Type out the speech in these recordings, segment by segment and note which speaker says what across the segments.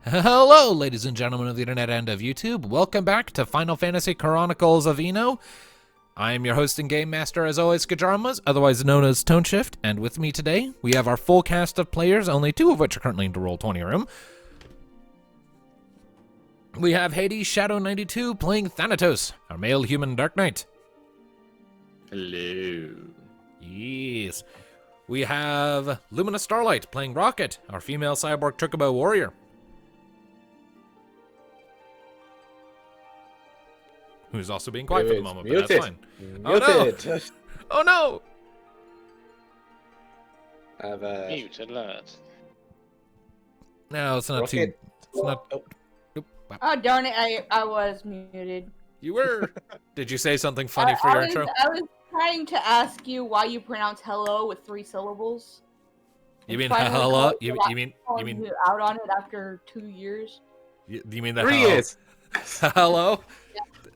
Speaker 1: Hello, ladies and gentlemen of the internet and of YouTube. Welcome back to Final Fantasy Chronicles of Eno. I am your host and game master, as always, Kajarmas, otherwise known as Toneshift, and with me today, we have our full cast of players, only two of which are currently in the Roll20 room. We have Hades Shadow 92 playing Thanatos, our male human Dark Knight.
Speaker 2: Hello.
Speaker 1: Yes. We have Lumina Starlight playing Rocket, our female cyborg Chocobo warrior. Who's also being quiet for the moment, but that's fine.
Speaker 3: Muted.
Speaker 1: Oh no!
Speaker 3: I've
Speaker 2: Mute alert.
Speaker 1: No, it's not too.
Speaker 3: Rocket.
Speaker 1: It's not.
Speaker 3: Oh.
Speaker 1: Oop, wow.
Speaker 4: Oh darn it! I was muted.
Speaker 1: You were. Did you say something funny for your intro?
Speaker 4: I was trying to ask you why you pronounce hello with 3 syllables.
Speaker 1: You mean
Speaker 4: Finally
Speaker 1: hello?
Speaker 4: called
Speaker 1: You mean
Speaker 4: you out on it after 2 years,
Speaker 1: you mean that
Speaker 3: 3
Speaker 1: hello?
Speaker 3: years.
Speaker 1: Hello?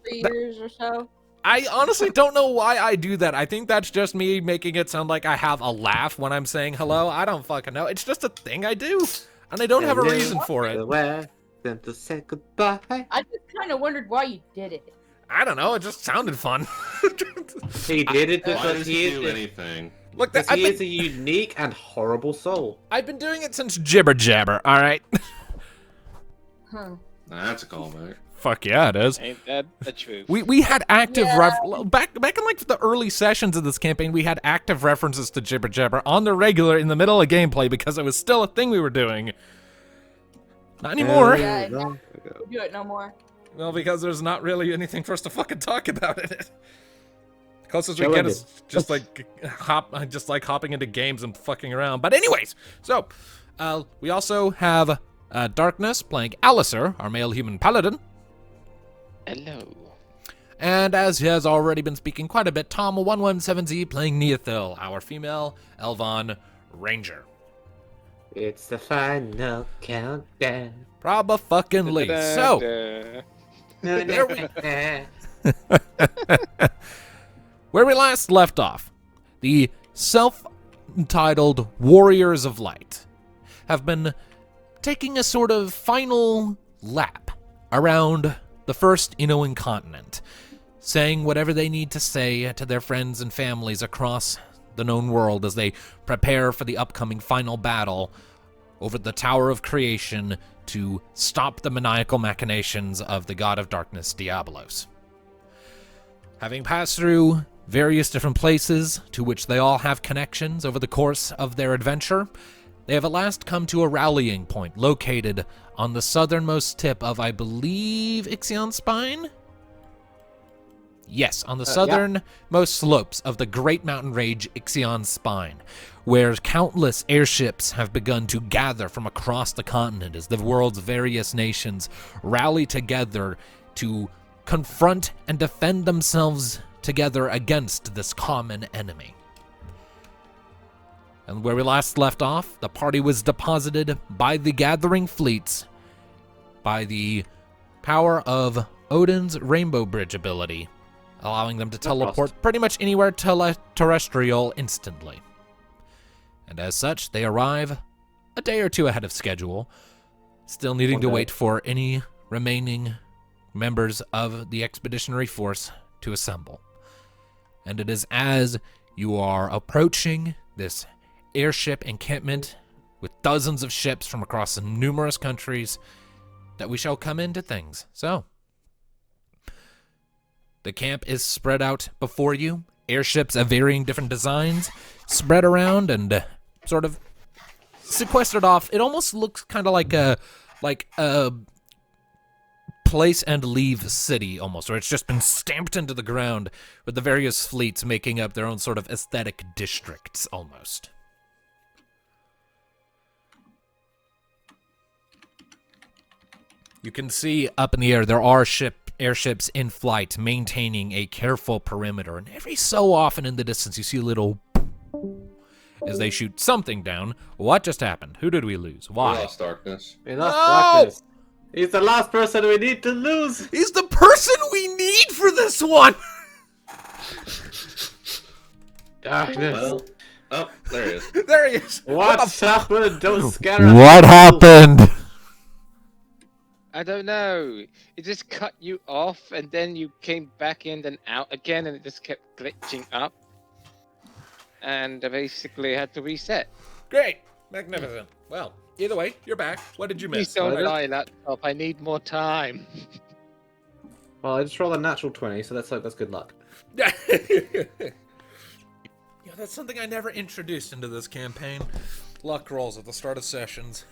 Speaker 4: 3 years or so.
Speaker 1: I honestly don't know why I do that. I think that's just me making it sound like I have a laugh when I'm saying hello. I don't fucking know. It's just a thing I do, and I don't have a reason for it.
Speaker 3: Then to say goodbye.
Speaker 4: I just kind of wondered why you did it.
Speaker 1: I don't know. It just sounded fun.
Speaker 3: He did it
Speaker 2: Why
Speaker 3: because
Speaker 2: does
Speaker 3: he
Speaker 2: he do
Speaker 3: is
Speaker 2: anything?
Speaker 1: Look,
Speaker 3: because he is a unique and horrible soul.
Speaker 1: I've been doing it since Jibber Jabber. All right.
Speaker 4: Huh.
Speaker 2: Nah, that's a callback.
Speaker 1: Fuck yeah, it is.
Speaker 5: Ain't that the truth?
Speaker 1: We had active
Speaker 4: Yeah.
Speaker 1: back in like the early sessions of this campaign. We had active references to Jibber Jabber on the regular in the middle of gameplay because it was still a thing we were doing. Not anymore.
Speaker 4: Yeah.
Speaker 3: Long
Speaker 4: We
Speaker 3: ago.
Speaker 4: do it no more.
Speaker 1: Well, because there's not really anything for us to fucking talk about in it. Closest we
Speaker 3: Show
Speaker 1: get
Speaker 3: ended.
Speaker 1: is just like hopping into games and fucking around. But anyways, so we also have Darkness playing Alistair, our male human paladin.
Speaker 5: Hello.
Speaker 1: And as he has already been speaking quite a bit, Tom117Z playing Neothil, our female Elvon ranger.
Speaker 3: It's the final countdown.
Speaker 1: Proba-fucking-ly. So,
Speaker 3: There
Speaker 1: where we last left off, the self-entitled Warriors of Light have been taking a sort of final lap around the first Enoan continent, saying whatever they need to say to their friends and families across the known world as they prepare for the upcoming final battle over the Tower of Creation to stop the maniacal machinations of the god of darkness, Diabolos. Having passed through various different places to which they all have connections over the course of their adventure, they have at last come to a rallying point located on the southernmost tip of, I believe, Ixion's Spine? Yes, on the southernmost slopes of the great mountain range Ixion's Spine, where countless airships have begun to gather from across the continent as the world's various nations rally together to confront and defend themselves together against this common enemy. And where we last left off, the party was deposited by the gathering fleets by the power of Odin's Rainbow Bridge ability, allowing them to teleport pretty much anywhere terrestrial instantly. And as such, they arrive a day or two ahead of schedule, still needing to wait for any remaining members of the expeditionary force to assemble. And it is as you are approaching this airship encampment with dozens of ships from across numerous countries that we shall come into things. So, the camp is spread out before you. Airships of varying different designs spread around and sort of sequestered off. It almost looks kind of like a place and leave city almost, or it's just been stamped into the ground with the various fleets making up their own sort of aesthetic districts almost. You can see up in the air there are airships in flight maintaining a careful perimeter, and every so often in the distance you see a little as they shoot something down. What just happened? Who did we lose? Why?
Speaker 2: We lost darkness.
Speaker 3: We lost
Speaker 1: No!
Speaker 3: Darkness. He's the last person we need to lose.
Speaker 1: He's the person we need for this one!
Speaker 3: Darkness.
Speaker 2: Well, oh, there he is.
Speaker 1: There he is.
Speaker 3: What's
Speaker 1: the
Speaker 3: happened? Don't scare us.
Speaker 1: What happened?
Speaker 5: I don't know. It just cut you off, and then you came back in and out again, and it just kept glitching up. And I basically had to reset.
Speaker 1: Great. Magnificent. Well, either way, you're back. What did you
Speaker 5: Please
Speaker 1: miss?
Speaker 5: don't die, laptop. I need more time.
Speaker 3: Well, I just rolled a natural 20, so that's good luck.
Speaker 1: Yeah, that's something I never introduced into this campaign. Luck rolls at the start of sessions.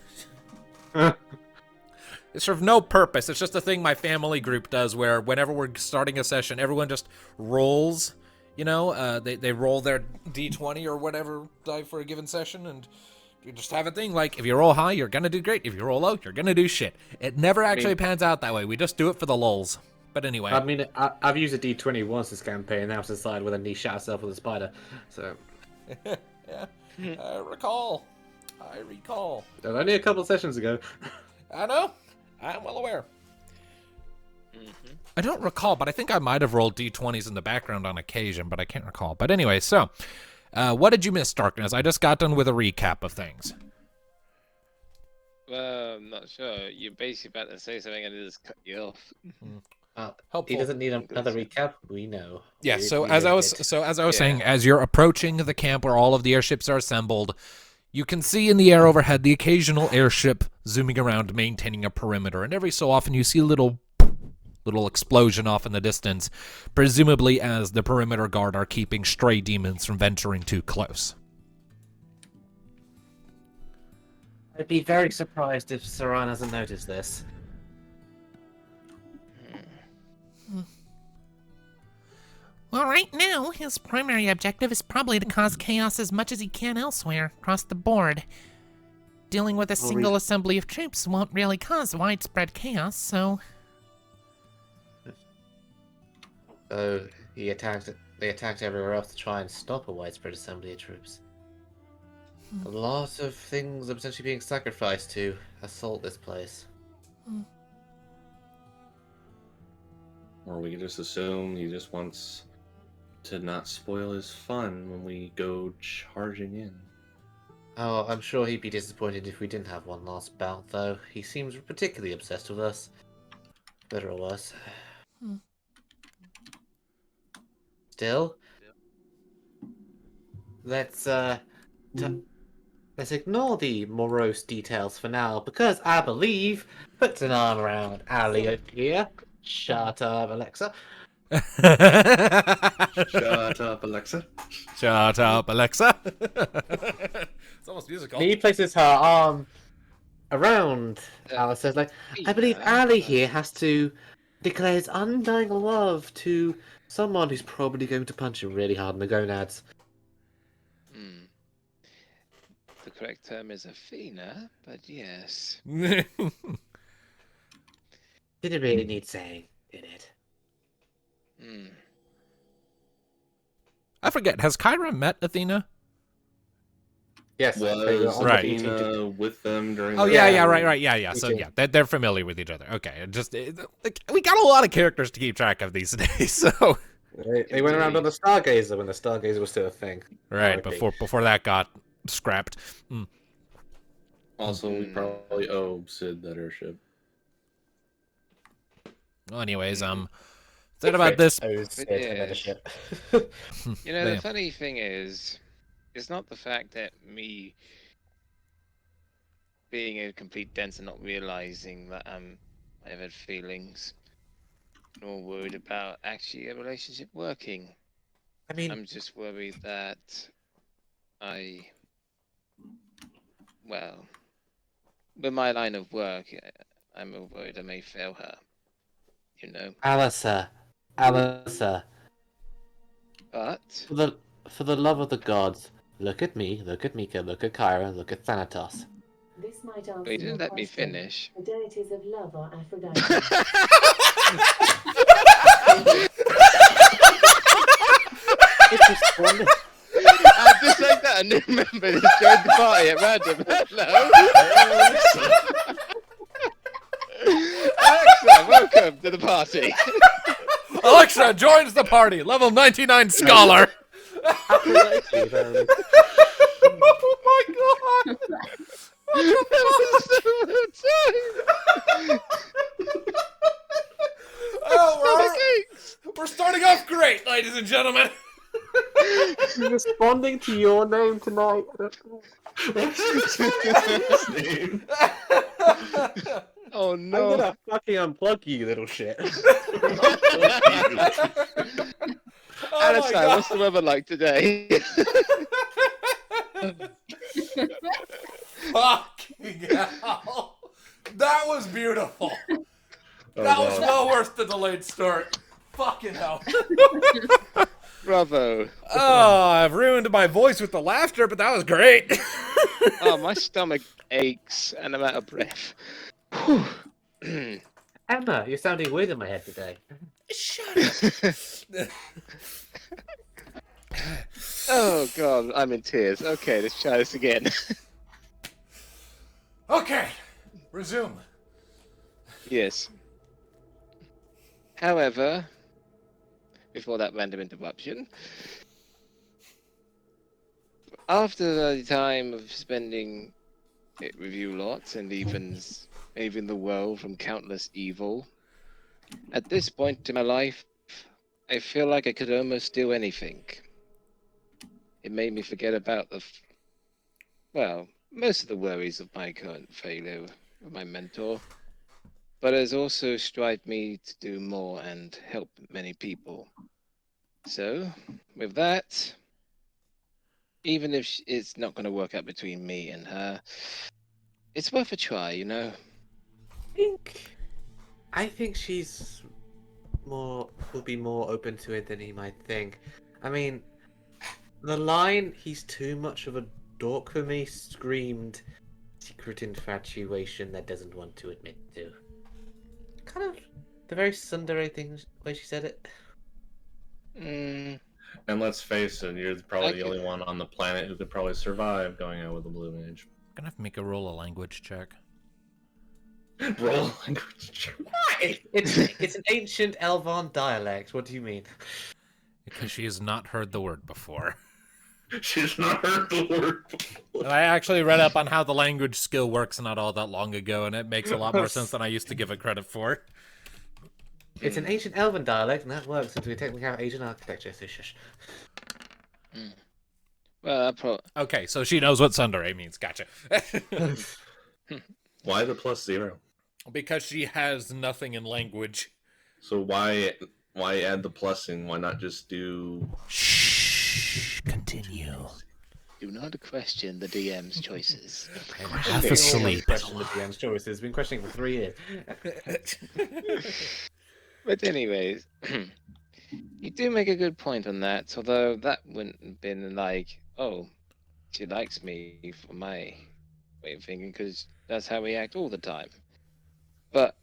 Speaker 1: It's serve no purpose. It's just a thing my family group does where whenever we're starting a session, everyone just rolls. You know, they roll their d20 or whatever die for a given session, and you just have a thing like, if you roll high, you're gonna do great. If you roll low, you're gonna do shit. It never actually pans out that way. We just do it for the lulz. But anyway.
Speaker 3: I mean, I've used a d20 once this campaign, and now I've decided whether he shot herself with a spider. So.
Speaker 1: Yeah. I recall.
Speaker 3: That was only a couple of sessions ago.
Speaker 1: I know. I'm well aware. I don't recall, but I think I might have rolled d20s in the background on occasion, but I can't recall. But anyway, so, what did you miss, Darkness? I just got done with a recap of things.
Speaker 5: Well, I'm not sure. You're basically about to say something and it just cut you off.
Speaker 1: Helpful.
Speaker 3: He doesn't need another recap. We know.
Speaker 1: Yeah. So as I was saying, as you're approaching the camp where all of the airships are assembled, you can see in the air overhead the occasional airship zooming around, maintaining a perimeter, and every so often you see a little explosion off in the distance, presumably as the perimeter guard are keeping stray demons from venturing too close.
Speaker 3: I'd be very surprised if Saran hasn't noticed this.
Speaker 6: Well, right now, his primary objective is probably to cause chaos as much as he can elsewhere, across the board. Dealing with a single assembly of troops won't really cause widespread chaos, so...
Speaker 3: They attacked everywhere else to try and stop a widespread assembly of troops. A lot of things are potentially being sacrificed to assault this place.
Speaker 2: Or we could just assume he just wants to not spoil his fun when we go charging in.
Speaker 3: Oh, I'm sure he'd be disappointed if we didn't have one last bout, though. He seems particularly obsessed with us. Better or worse. Still, let's ignore the morose details for now, because I believe puts an arm around Ali over here. Shut up, Alexa.
Speaker 2: Shut up, Alexa.
Speaker 1: Shut up, Alexa. It's almost musical.
Speaker 3: He places her arm around Alice, says like, I believe Ali here has to declare his undying love to someone who's probably going to punch him really hard in the gonads.
Speaker 5: The correct term is Athena, but yes.
Speaker 3: Didn't really need saying, did it?
Speaker 1: I forget, has Kyra met Athena?
Speaker 3: Yes,
Speaker 2: Was
Speaker 1: Right.
Speaker 2: Athena with them during?
Speaker 1: Oh,
Speaker 2: the-
Speaker 1: yeah, right, yeah. So,
Speaker 3: too.
Speaker 1: yeah, they're familiar with each other. Okay, we got a lot of characters to keep track of these days, so...
Speaker 3: They went around on the Stargazer when the Stargazer was still a thing.
Speaker 1: Right,
Speaker 3: Okay.
Speaker 1: before that got scrapped.
Speaker 2: Also, we probably owe Sid that airship.
Speaker 1: Well, anyways, said about this...
Speaker 5: yes. You know,
Speaker 1: Damn.
Speaker 5: the funny thing is, it's not the fact that me being a complete dense and not realizing that I have had feelings, nor worried about actually a relationship working.
Speaker 3: I mean,
Speaker 5: I'm just worried that with my line of work, I'm worried I may fail her. You know.
Speaker 3: Alissa.
Speaker 5: But
Speaker 3: For the love of the gods, look at me, look at Mika, look at Kyra, look at Thanatos.
Speaker 7: This might answer
Speaker 5: but you
Speaker 7: your
Speaker 5: didn't let me
Speaker 7: question.
Speaker 5: finish.
Speaker 7: The deities of love are Aphrodite.
Speaker 3: It's just one.
Speaker 5: I just like that a new member has joined the party at random. Hello. Alexa, welcome to the party.
Speaker 1: Alexa joins the party, level 99 scholar.
Speaker 3: Aphrodite,
Speaker 1: Oh my god! great, ladies and gentlemen.
Speaker 3: Responding to your name tonight.
Speaker 2: What's his name?
Speaker 5: Oh
Speaker 3: I'm
Speaker 5: no.
Speaker 3: gonna fucking unplug you, little shit.
Speaker 1: Oh my
Speaker 5: Alistair,
Speaker 1: god.
Speaker 5: what's the weather like today?
Speaker 1: Fucking hell. That was beautiful.
Speaker 2: Oh,
Speaker 1: That was
Speaker 2: God.
Speaker 1: well worth the delayed start. Fucking hell.
Speaker 5: Bravo.
Speaker 1: Oh, I've ruined my voice with the laughter, but that was great.
Speaker 5: Oh, my stomach aches and I'm out of breath. Whew.
Speaker 3: Emma, you're sounding weird in my head today.
Speaker 1: Shut up.
Speaker 5: Oh god, I'm in tears. Okay, let's try this again.
Speaker 1: Okay, resume.
Speaker 5: Yes. However, before that random interruption, after the time of spending it with you lots and even the world from countless evil, at this point in my life, I feel like I could almost do anything. It made me forget about most of the worries of my current failure with my mentor, but has also strived me to do more and help many people. So, with that, even if it's not going to work out between me and her, it's worth a try, you know?
Speaker 3: I think she's will be more open to it than he might think. I mean, the line "he's too much of a dork for me" screamed secret infatuation that doesn't want to admit to. Kind of the very tsundere thing way she said it.
Speaker 5: Mm,
Speaker 2: And let's face it, you're probably the
Speaker 5: Okay.
Speaker 2: only one on the planet who could probably survive going out with a blue mage.
Speaker 1: Gonna have to make a roll a language check.
Speaker 2: Roll language check.
Speaker 3: It's an ancient Elvan dialect. What do you mean?
Speaker 1: Because she has not heard the word before.
Speaker 2: She's not heard the word before.
Speaker 1: And I actually read up on how the language skill works not all that long ago, and it makes a lot more sense than I used to give it credit for.
Speaker 3: It's an ancient Elven dialect, and that works since we technically have Asian architecture. So shush.
Speaker 5: well,
Speaker 1: Okay, so she knows what tsundere means. Gotcha.
Speaker 2: Why the +0?
Speaker 1: Because she has nothing in language.
Speaker 2: So why add the plus in? Why not just do?
Speaker 1: Shh. Continue.
Speaker 5: do not question the DM's choices.
Speaker 1: I'm half asleep.
Speaker 3: Question the DM's choices. Been questioning for 3 years.
Speaker 5: But anyways, you do make a good point on that, although that wouldn't have been like, oh, she likes me for my way of thinking, because that's how we act all the time. But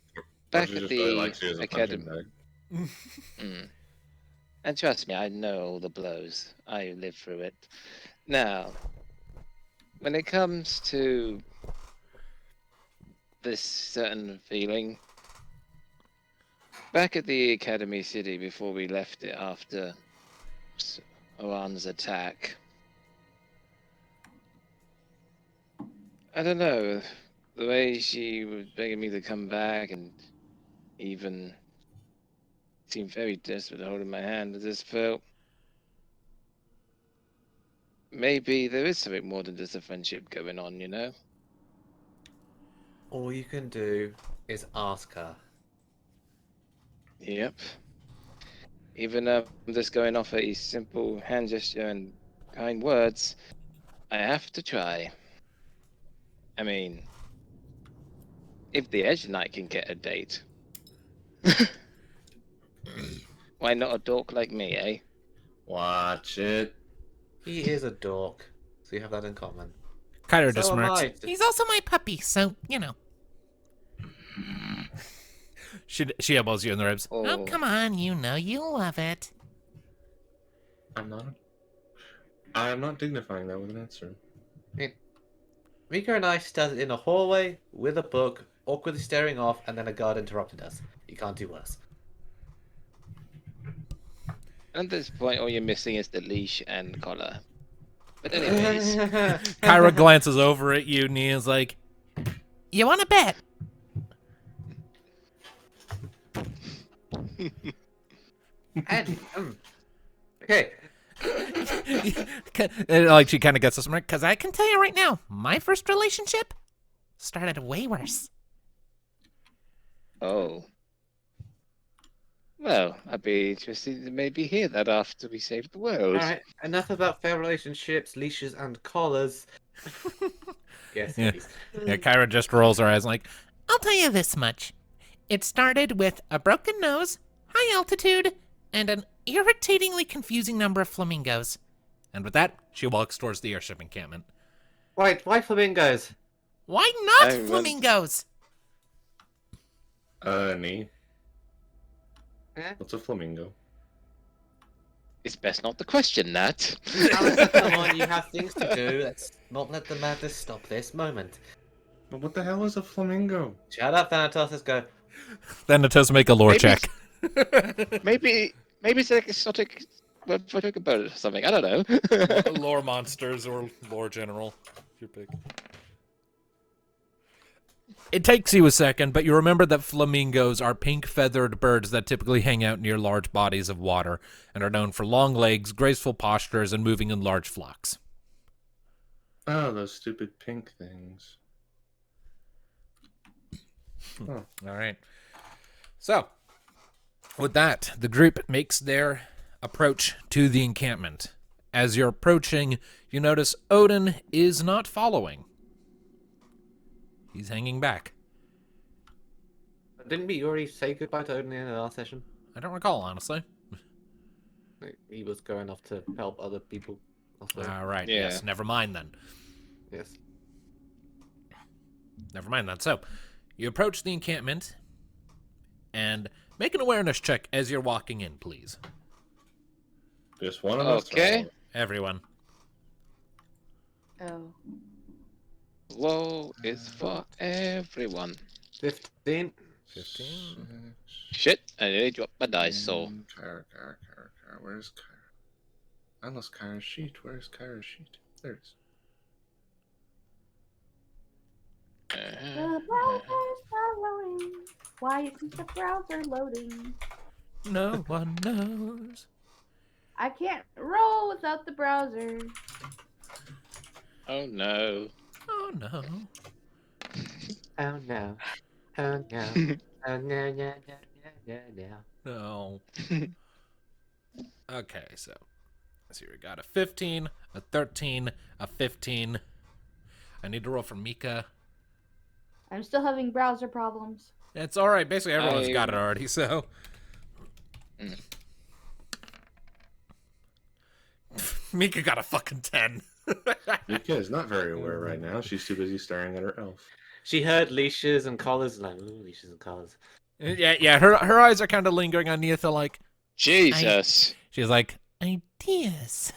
Speaker 5: back
Speaker 2: She
Speaker 5: at
Speaker 2: just really
Speaker 5: the
Speaker 2: likes you as a punching
Speaker 5: academy,
Speaker 2: bag.
Speaker 5: and trust me, I know all the blows. I live through it. Now, when it comes to this certain feeling, back at the Academy City before we left it after Oran's attack, I don't know, the way she was begging me to come back and even seemed very desperate holding my hand, I just felt maybe there is something more than just a friendship going on, you know?
Speaker 3: All you can do is ask her.
Speaker 5: Yep. Even though I'm just going off a simple hand gesture and kind words, I have to try. I mean, if the Edge Knight can get a date, why not a dork like me, eh?
Speaker 2: Watch it.
Speaker 3: He is a dork, so you have that in common.
Speaker 1: Kyra
Speaker 3: So am
Speaker 1: dismirks.
Speaker 3: I.
Speaker 6: He's also my puppy, so, you know.
Speaker 1: She elbows you in the ribs.
Speaker 6: Oh, come on, you know you love it.
Speaker 2: I'm not dignifying that with an answer.
Speaker 3: Mika and I stood in a hallway with a book, awkwardly staring off, and then a guard interrupted us. You can't do worse.
Speaker 5: At this point, all you're missing is the leash and collar. But anyways,
Speaker 1: Kyra glances over at you, Nia's like,
Speaker 6: You want to bet?
Speaker 3: And, okay.
Speaker 6: And, like, she kind of gets this right, because I can tell you right now, my first relationship started way worse.
Speaker 5: Oh. Well, I'd be interested to maybe hear that after we save the world.
Speaker 3: Alright, enough about fair relationships, leashes, and collars. Yes,
Speaker 1: Yeah.
Speaker 3: please.
Speaker 1: Yeah, Kyra just rolls her eyes like,
Speaker 6: I'll tell you this much. It started with a broken nose, high altitude, and an irritatingly confusing number of flamingos.
Speaker 1: and with that, she walks towards the airship encampment.
Speaker 3: Wait, why flamingos?
Speaker 6: Why not
Speaker 5: I was-
Speaker 6: flamingos?
Speaker 2: Nee.
Speaker 3: Eh?
Speaker 2: What's a flamingo?
Speaker 5: It's best not to question that.
Speaker 3: Alice, come on, you have things to do. Let's not let the madness stop this moment.
Speaker 2: But what the hell is a flamingo?
Speaker 3: Shut up, Thanatos, let's go.
Speaker 1: Then it does make a lore
Speaker 5: Maybe
Speaker 1: check.
Speaker 5: Maybe it's like exotic bird or something. I don't know.
Speaker 1: Lore monsters or lore general. Your pick. It takes you a second, but you remember that flamingos are pink-feathered birds that typically hang out near large bodies of water and are known for long legs, graceful postures, and moving in large flocks.
Speaker 2: Oh, those stupid pink things.
Speaker 1: All right. So, with that, the group makes their approach to the encampment. As you're approaching, you notice Odin is not following. He's hanging back.
Speaker 3: Didn't we already say goodbye to Odin in the last session?
Speaker 1: I don't recall, honestly.
Speaker 3: He was going off to help other people. Also.
Speaker 1: All right,
Speaker 5: Yeah.
Speaker 1: yes, never mind then.
Speaker 3: Yes.
Speaker 1: Never mind then. So, you approach the encampment, and make an awareness check as you're walking in, please.
Speaker 2: Just one of us.
Speaker 5: Okay.
Speaker 1: Everyone.
Speaker 4: Oh.
Speaker 5: Low is for everyone.
Speaker 3: 15.
Speaker 1: 15.
Speaker 5: Shit, I nearly dropped my dice, so.
Speaker 2: Kyra. Where's Kyra? I lost Kyra's sheet. Where's Kyra's sheet? There it is.
Speaker 4: The browser's not loading. Why isn't the browser loading?
Speaker 1: No one knows.
Speaker 4: I can't roll without the browser.
Speaker 5: Oh no.
Speaker 1: Oh, no.
Speaker 3: Oh no. Oh no. Oh no, no, no, no, no, no.
Speaker 1: No. Okay, so let's see. We got a 15, a 13, a 15. I need to roll for Mika.
Speaker 4: I'm still having browser problems.
Speaker 1: It's all right. Basically, everyone's got it
Speaker 5: I-
Speaker 1: already. So
Speaker 5: Mm.
Speaker 1: Mika got a fucking 10.
Speaker 2: Mika is not very aware right now. She's too busy staring at her elf.
Speaker 3: She heard leashes and collars, like, ooh, leashes and collars.
Speaker 1: Yeah. Her eyes are kind of lingering on Neitha. Like
Speaker 5: Jesus.
Speaker 1: she's like,
Speaker 6: Ideas.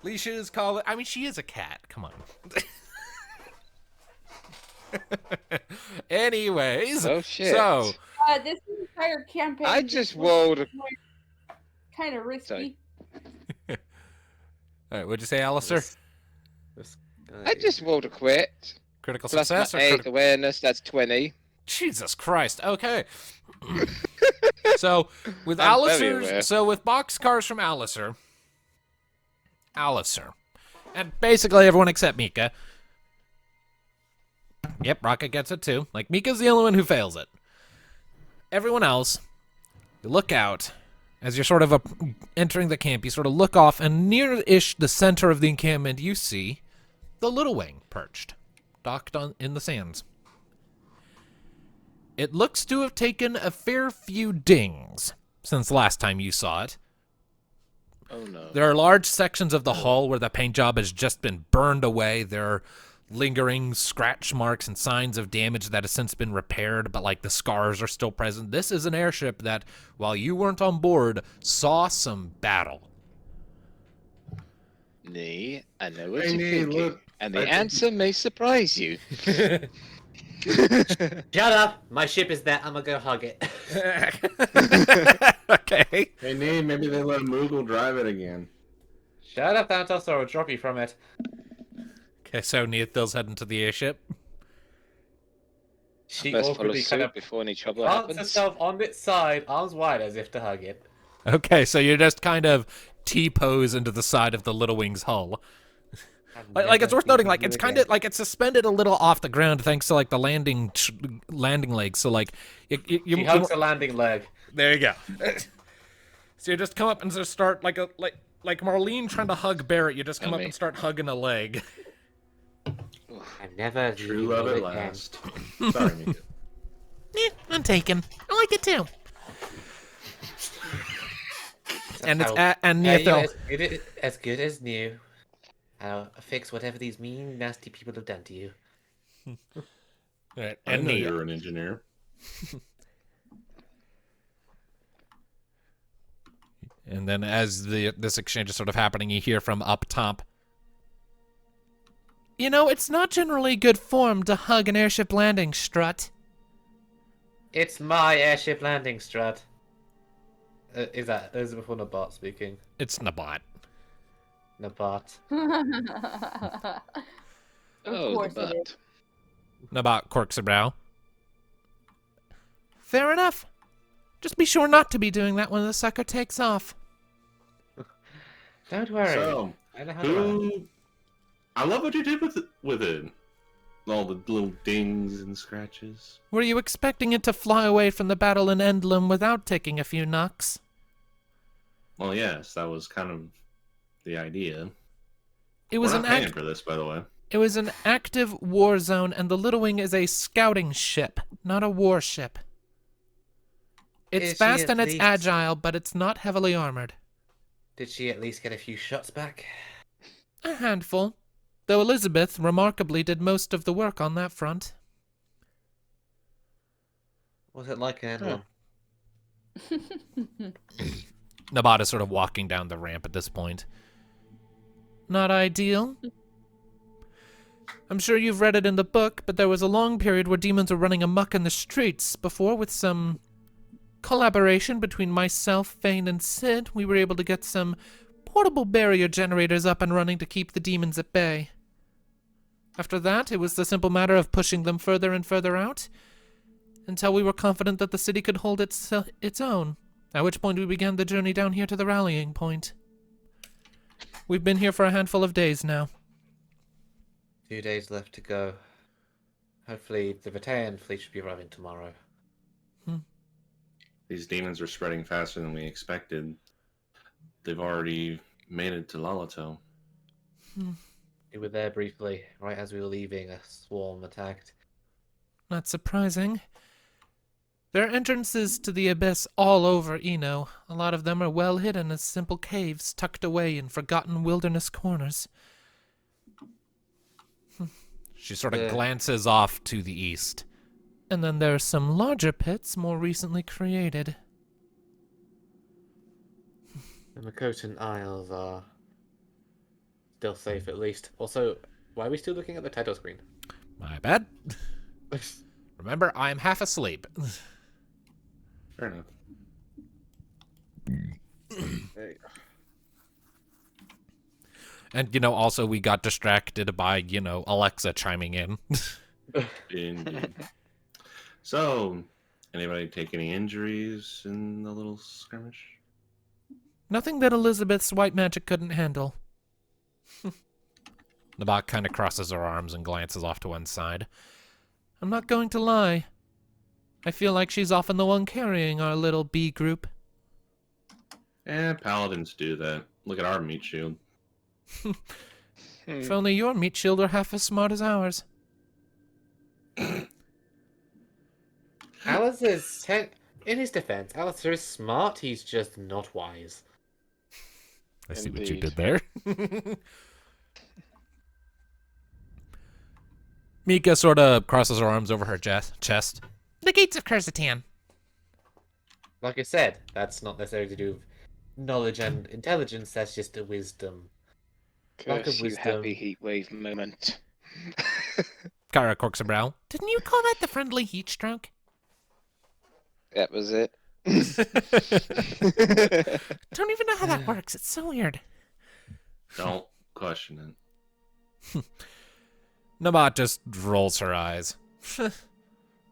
Speaker 1: leashes, call it. I mean, she is a cat. Come on. Anyways,
Speaker 5: Oh shit.
Speaker 1: so
Speaker 4: This entire campaign.
Speaker 5: I just rolled.
Speaker 4: Kind of risky.
Speaker 1: all right, what'd you say, Alistair?
Speaker 3: This
Speaker 5: I just rolled a quit.
Speaker 1: Critical
Speaker 5: Plus my
Speaker 1: success or
Speaker 5: 8 awareness, that's 20.
Speaker 1: Jesus Christ. Okay. So with
Speaker 5: I'm very
Speaker 1: Alistair,
Speaker 5: aware.
Speaker 1: so with boxcars from Alistair, and basically everyone except Mika. Yep, Rocket gets it too. Like Mika's the only one who fails it. Everyone else, you look out as you're sort of entering the camp. You sort of look off, and near-ish the center of the encampment, you see the Little Wing perched, docked in the sands. It looks to have taken a fair few dings since last time you saw it.
Speaker 5: Oh no.
Speaker 1: There are large sections of the hull where the paint job has just been burned away. There are lingering scratch marks and signs of damage that has since been repaired, but like the scars are still present. This is an airship that, while you weren't on board, saw some battle.
Speaker 5: Nee, I know what
Speaker 2: Hey,
Speaker 5: you're
Speaker 2: Nee,
Speaker 5: thinking.
Speaker 2: look,
Speaker 5: And
Speaker 2: I
Speaker 5: the
Speaker 2: think-
Speaker 5: answer may surprise you.
Speaker 3: Shut up! My ship is there. I'm gonna go hug it.
Speaker 1: Okay.
Speaker 2: Hey, Nate, maybe they let Moogle drive it again.
Speaker 3: Shut up, Thanatos, or I'll drop you from it.
Speaker 1: Okay, so Neathil's heading to the airship.
Speaker 3: She
Speaker 5: Best follow
Speaker 3: awkwardly kind
Speaker 5: suit
Speaker 3: of
Speaker 5: before any trouble
Speaker 3: plants
Speaker 5: happens.
Speaker 3: herself on its side, arms wide, as if to hug it.
Speaker 1: Okay, so you just kind of T-pose into the side of the Little Wing's hull. Like it's worth noting, like it's kind of like it's suspended a little off the ground thanks to like the landing legs. So like,
Speaker 3: She hugs a landing leg.
Speaker 1: there you go. So you just come up and just start like Marlene trying to hug Barrett. You just come up and start hugging a leg.
Speaker 3: I never
Speaker 2: True love at last. Sorry, Mika.
Speaker 6: I'm taken. I like it too.
Speaker 1: And it's and Nethel.
Speaker 3: As good as new. I'll fix whatever these mean, nasty people have done to you.
Speaker 1: Right,
Speaker 2: I
Speaker 1: and
Speaker 2: know
Speaker 1: Nia.
Speaker 2: you're an engineer.
Speaker 1: And then as this exchange is sort of happening, you hear from up top.
Speaker 6: You know, it's not generally good form to hug an airship landing strut.
Speaker 3: It's my airship landing strut. Is it before Nabat speaking?
Speaker 1: It's Nabat.
Speaker 3: Nabat.
Speaker 5: Oh,
Speaker 4: course
Speaker 5: the
Speaker 4: it
Speaker 5: butt.
Speaker 1: Nabat quirks a brow.
Speaker 6: Fair enough. Just be sure not to be doing that when the sucker takes off.
Speaker 3: Don't worry.
Speaker 2: So,
Speaker 3: I know how to run.
Speaker 2: I love what you did with it. All the little dings and scratches.
Speaker 6: Were you expecting it to fly away from the battle in Endlum without taking a few knocks?
Speaker 2: Well, yes, that was kind of the idea.
Speaker 6: It was
Speaker 2: We're
Speaker 6: an
Speaker 2: not paying for this, by the way.
Speaker 6: It was an active war zone, and the Little Wing is a scouting ship, not a warship. It's
Speaker 3: Is she
Speaker 6: fast
Speaker 3: at
Speaker 6: and it's
Speaker 3: least-
Speaker 6: agile, but it's not heavily armored.
Speaker 3: Did she at least get a few shots back?
Speaker 6: A handful. Though Elizabeth remarkably did most of the work on that front.
Speaker 3: Was it like an Endlum?
Speaker 1: Nabat is sort of walking down the ramp at this point.
Speaker 6: Not ideal. I'm sure you've read it in the book, but there was a long period where demons were running amok in the streets. Before, with some collaboration between myself, Fane, and Sid, we were able to get some portable barrier generators up and running to keep the demons at bay. After that, it was the simple matter of pushing them further and further out, until we were confident that the city could hold its own, at which point we began the journey down here to the rallying point. We've been here for a handful of days now.
Speaker 3: 2 days left to go. Hopefully the Vatayan fleet should be arriving tomorrow.
Speaker 2: These demons are spreading faster than we expected. They've already made it to Lalato.
Speaker 3: We were there briefly, right as we were leaving, a swarm attacked.
Speaker 6: Not surprising. There are entrances to the abyss all over Eno. A lot of them are well hidden as simple caves tucked away in forgotten wilderness corners.
Speaker 1: She sort of
Speaker 3: Yeah.
Speaker 1: glances off to the east.
Speaker 6: And then there are some larger pits more recently created.
Speaker 3: The Makotan Isles are still safe, at least. Also, why are we still looking at the title screen?
Speaker 1: My bad. Remember, I am half asleep.
Speaker 2: Fair enough.
Speaker 3: There you go.
Speaker 1: And, also we got distracted by, Alexa chiming in.
Speaker 2: Indeed. So, anybody take any injuries in the little skirmish?
Speaker 6: Nothing that Elizabeth's white magic couldn't handle.
Speaker 1: Nabat kind of crosses her arms and glances off to one side.
Speaker 6: I'm not going to lie. I feel like she's often the one carrying our little B group.
Speaker 2: Paladins do that. Look at our meat shield.
Speaker 6: If only your meat shield were half as smart as ours.
Speaker 3: In his defense, Alistair is smart, he's just not wise.
Speaker 1: I see what you
Speaker 5: Indeed.
Speaker 1: did there. Mika sort of crosses her arms over her chest.
Speaker 6: The gates of Kurzatan.
Speaker 3: Like I said, that's not necessarily to do with knowledge and intelligence, that's just a wisdom. Lack of
Speaker 5: Curse you
Speaker 3: wisdom.
Speaker 5: happy heatwave moment.
Speaker 1: Kara quirks a brow.
Speaker 6: Didn't you call that the friendly heat stroke?
Speaker 5: That was it.
Speaker 6: Don't even know how that works. It's so weird.
Speaker 2: Don't question it.
Speaker 1: Nabat just rolls her eyes.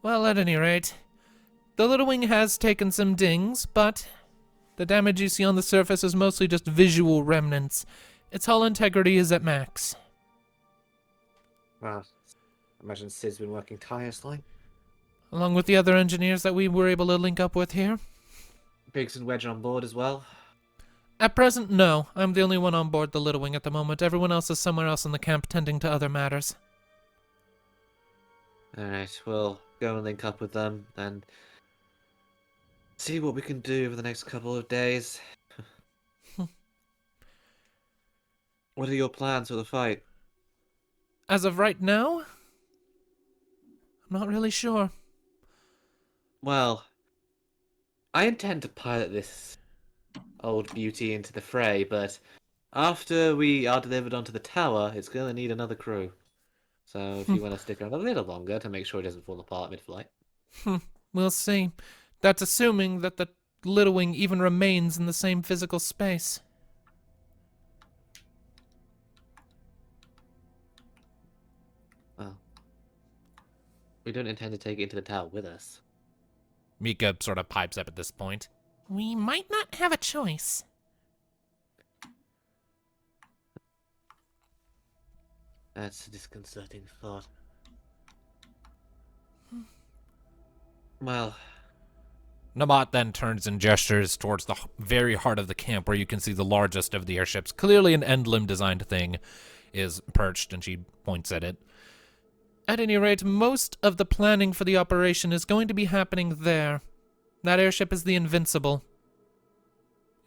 Speaker 6: Well, at any rate, the Little Wing has taken some dings, but the damage you see on the surface is mostly just visual remnants. Its hull integrity is at max.
Speaker 3: Well, I imagine Sid's been working tirelessly.
Speaker 6: Along with the other engineers that we were able to link up with here.
Speaker 3: Biggs and Wedge on board as well.
Speaker 6: At present, no. I'm the only one on board the Little Wing at the moment. Everyone else is somewhere else in the camp tending to other matters.
Speaker 3: Alright, we'll go and link up with them and see what we can do over the next couple of days. What are your plans for the fight?
Speaker 6: As of right now, I'm not really sure.
Speaker 3: Well, I intend to pilot this old beauty into the fray, but after we are delivered onto the tower, it's going to need another crew. So if you want to stick around a little longer to make sure it doesn't fall apart mid-flight.
Speaker 6: We'll see. That's assuming that the Little Wing even remains in the same physical space.
Speaker 3: Well, we don't intend to take it into the tower with us.
Speaker 1: Mika sort of pipes up at this point.
Speaker 6: We might not have a choice.
Speaker 3: That's a disconcerting thought. Well,
Speaker 1: Namat then turns and gestures towards the very heart of the camp where you can see the largest of the airships, clearly an emblem-designed thing, is perched, and she points at it.
Speaker 6: At any rate, most of the planning for the operation is going to be happening there. That airship is the Invincible.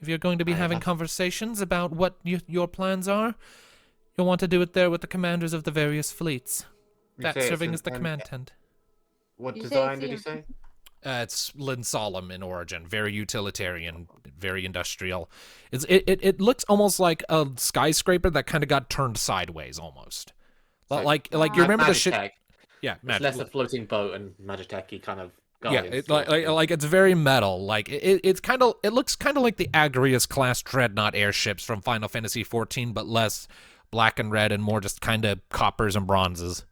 Speaker 6: If you're going to be having conversations about what your plans are, you'll want to do it there with the commanders of the various fleets. That's serving as the command tent.
Speaker 3: What
Speaker 4: You say
Speaker 3: design
Speaker 4: it's
Speaker 3: did
Speaker 4: the
Speaker 3: you say?
Speaker 1: It's Linsalem in origin, very utilitarian, very industrial. It looks almost like a skyscraper that kind of got turned sideways, almost. Like you remember the shit?
Speaker 3: Magitech.
Speaker 1: Yeah,
Speaker 3: It's less a floating boat and Magitech-y kind of.
Speaker 1: Yeah, like it's very metal. Like it looks kind of like the Agrius class dreadnought airships from Final Fantasy XIV, but less black and red and more just kind of coppers and bronzes.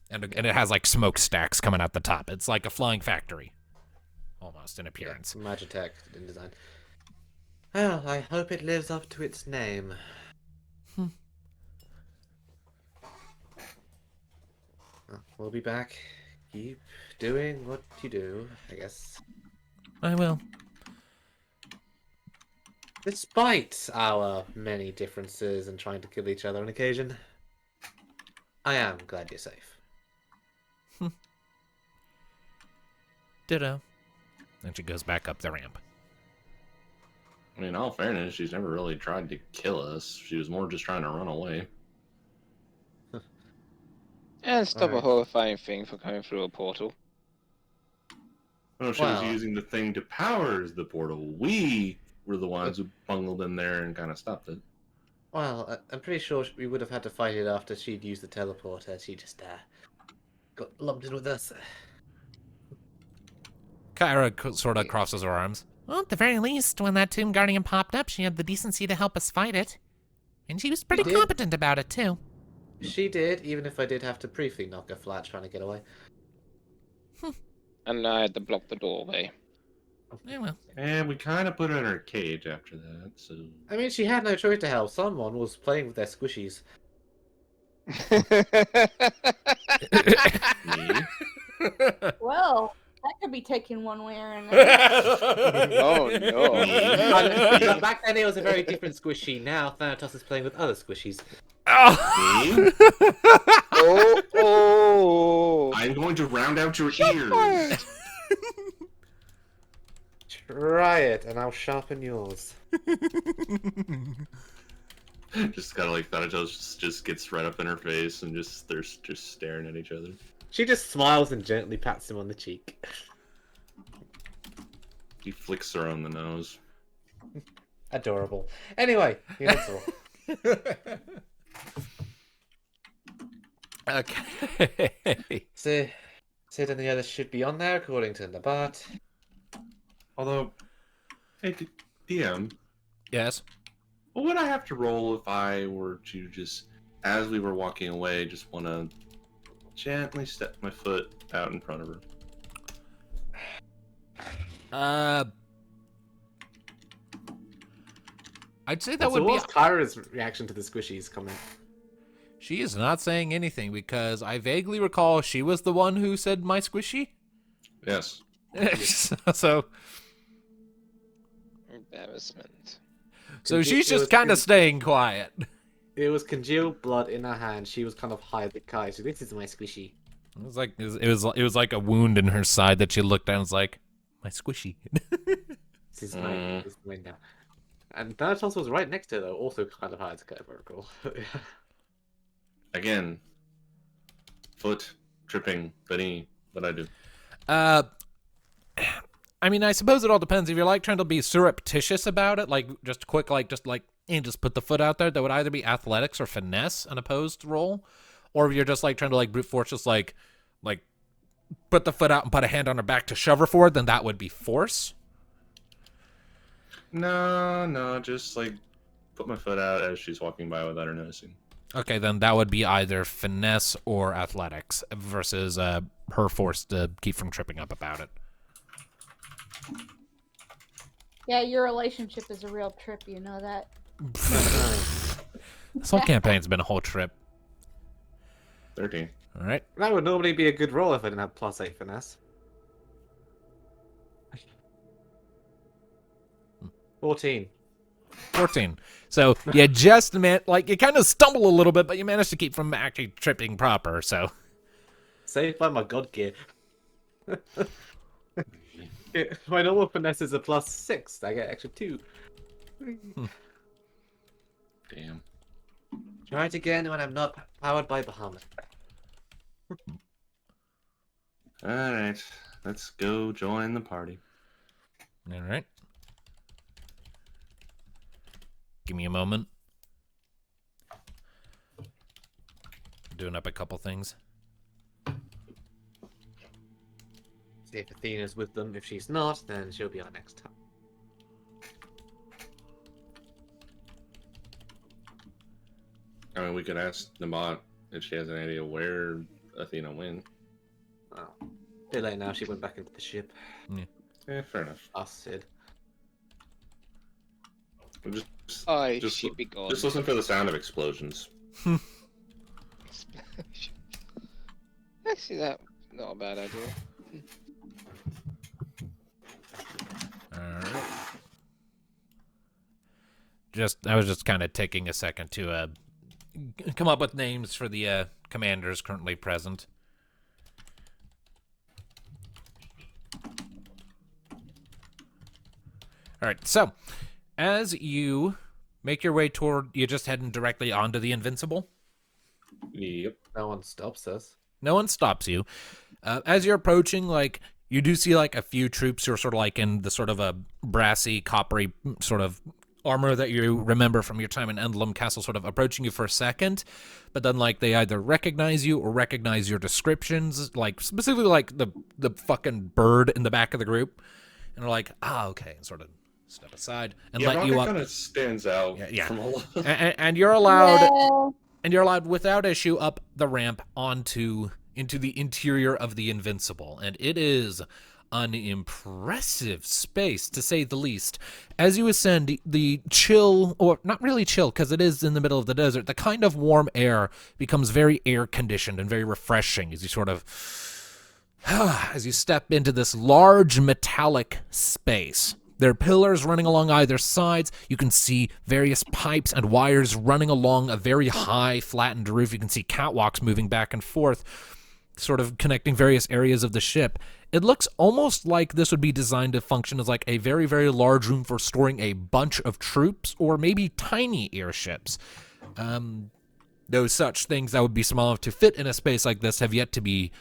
Speaker 1: And it has like smokestacks coming out the top. It's like a flying factory, almost in appearance.
Speaker 3: Yeah, Magitech in design. Well, I hope it lives up to its name. Well, we'll be back. Keep doing what you do, I guess.
Speaker 6: I will.
Speaker 3: Despite our many differences and trying to kill each other on occasion, I am glad you're safe.
Speaker 6: Ditto.
Speaker 1: And she goes back up the ramp.
Speaker 2: I mean, in all fairness, she's never really tried to kill us. She was more just trying to run away.
Speaker 5: And stop a
Speaker 3: Alright.
Speaker 5: horrifying thing from coming through a portal.
Speaker 2: No, she was using the thing to power the portal. We were the ones who bungled in there and kind of stopped it.
Speaker 3: Well, I'm pretty sure we would have had to fight it after she'd used the teleporter. She just got lumped in with us.
Speaker 1: Kyra sort of crosses her arms.
Speaker 6: Well, at the very least, when that Tomb Guardian popped up, she had the decency to help us fight it. And she was pretty
Speaker 3: did.
Speaker 6: competent about it, too.
Speaker 3: She did, even if I did have to briefly knock her flat trying to get away.
Speaker 5: And I had to block the doorway.
Speaker 6: Yeah, well.
Speaker 2: And we kind of put her in her cage after that, so...
Speaker 3: I mean, she had no choice to help. Someone was playing with their squishies.
Speaker 2: Me?
Speaker 4: Well, that could be taken one way or another.
Speaker 5: Oh no.
Speaker 3: Back then it was a very different squishy. Now Thanatos is playing with other squishies.
Speaker 2: Me?
Speaker 5: Oh.
Speaker 2: I'm going to round out your ears!
Speaker 3: Try it, and I'll sharpen yours.
Speaker 2: Just kind of like Thanatos just gets right up in her face and they're just staring at each other.
Speaker 3: She just smiles and gently pats him on the cheek.
Speaker 2: He flicks her on the nose.
Speaker 3: Adorable. Anyway, Invincible.
Speaker 1: Okay.
Speaker 3: Sid and the others should be on there, according to Nabat.
Speaker 2: Although, hey, DM,
Speaker 1: Yes.
Speaker 2: what would I have to roll if I were to just, as we were walking away, just want to gently step my foot out in front of her.
Speaker 1: I'd say that
Speaker 3: So
Speaker 1: would be.
Speaker 3: what's Kyra's reaction to the squishies comment?
Speaker 1: She is not saying anything because I vaguely recall she was the one who said my squishy.
Speaker 2: Yes.
Speaker 1: so
Speaker 5: Embarrassment.
Speaker 1: she's
Speaker 3: It was
Speaker 1: just kind of staying quiet.
Speaker 3: It was congealed blood in her hand. She was kind of hiding Kai. So this is my squishy.
Speaker 1: It was like a wound in her side that she looked at and was like, my squishy.
Speaker 3: This is mine. This is mine now. And Thanatos was right next to her, though, also kind of hard to kind of recall.
Speaker 2: Again, foot tripping, Benny. What I do?
Speaker 1: I mean, I suppose it all depends. If you're like trying to be surreptitious about it, like just quick, and just put the foot out there, that would either be athletics or finesse, an opposed roll, or if you're just like trying to like brute force, just like put the foot out and put a hand on her back to shove her forward, then that would be force.
Speaker 2: No, just like put my foot out as she's walking by without her noticing.
Speaker 1: Okay, then that would be either finesse or athletics versus her force to keep from tripping up about it.
Speaker 4: Yeah, your relationship is a real trip, you know that?
Speaker 1: This whole campaign's been a whole trip.
Speaker 2: 13.
Speaker 1: All right.
Speaker 3: That would normally be a good roll if I didn't have +8 finesse. 14.
Speaker 1: 14. So you just you kind of stumble a little bit, but you managed to keep from actually tripping proper. So
Speaker 3: Saved by my god gear. My normal finesse is a +6. I get extra 2.
Speaker 2: Damn.
Speaker 3: Try it again when I'm not powered by Bahamut.
Speaker 2: Alright, let's go join the party.
Speaker 1: all right. Give me a moment. Doing up a couple things.
Speaker 3: See if Athena's with them. If she's not, then she'll be our next time.
Speaker 2: I mean, we could ask the bot if she has any idea where Athena went.
Speaker 3: Oh. Too late now, she went back into the ship.
Speaker 2: Yeah, fair enough.
Speaker 3: Us, Sid.
Speaker 2: We'll
Speaker 5: I
Speaker 2: just-
Speaker 5: should be gone.
Speaker 2: Just listen for the sound of explosions.
Speaker 5: Actually, that's not a bad idea.
Speaker 1: All right. I was just kind of taking a second to come up with names for the commanders currently present. All right, so as you make your way toward, you're just heading directly onto the Invincible.
Speaker 2: Yep.
Speaker 3: No one stops us.
Speaker 1: No one stops you. As you're approaching, you do see a few troops who are sort of in the sort of a brassy, coppery sort of armor that you remember from your time in Endlem Castle, sort of approaching you for a second, but then they either recognize you or recognize your descriptions, specifically the fucking bird in the back of the group, and are like, okay, and sort of step aside and let you up.
Speaker 2: Kind of stands out
Speaker 1: Yeah.
Speaker 2: from all of
Speaker 1: And you're allowed.
Speaker 4: Yeah.
Speaker 1: And you're allowed without issue up the ramp into the interior of the Invincible. And it is an impressive space, to say the least. As you ascend, the chill, or not really chill, because it is in the middle of the desert, the kind of warm air becomes very air-conditioned and very refreshing as you sort of, as you step into this large metallic space. There are pillars running along either sides. You can see various pipes and wires running along a very high, flattened roof. You can see catwalks moving back and forth, sort of connecting various areas of the ship. It looks almost like this would be designed to function as a very, very large room for storing a bunch of troops or maybe tiny airships. Though such things that would be small enough to fit in a space like this have yet to be,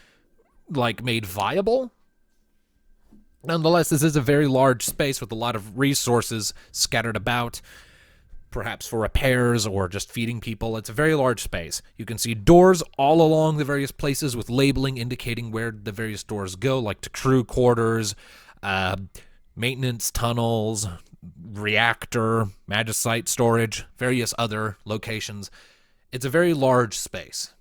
Speaker 1: made viable. Nonetheless, this is a very large space with a lot of resources scattered about, perhaps for repairs or just feeding people. It's a very large space. You can see doors all along the various places with labeling indicating where the various doors go, like to crew quarters, maintenance tunnels, reactor, magicite storage, various other locations. It's a very large space.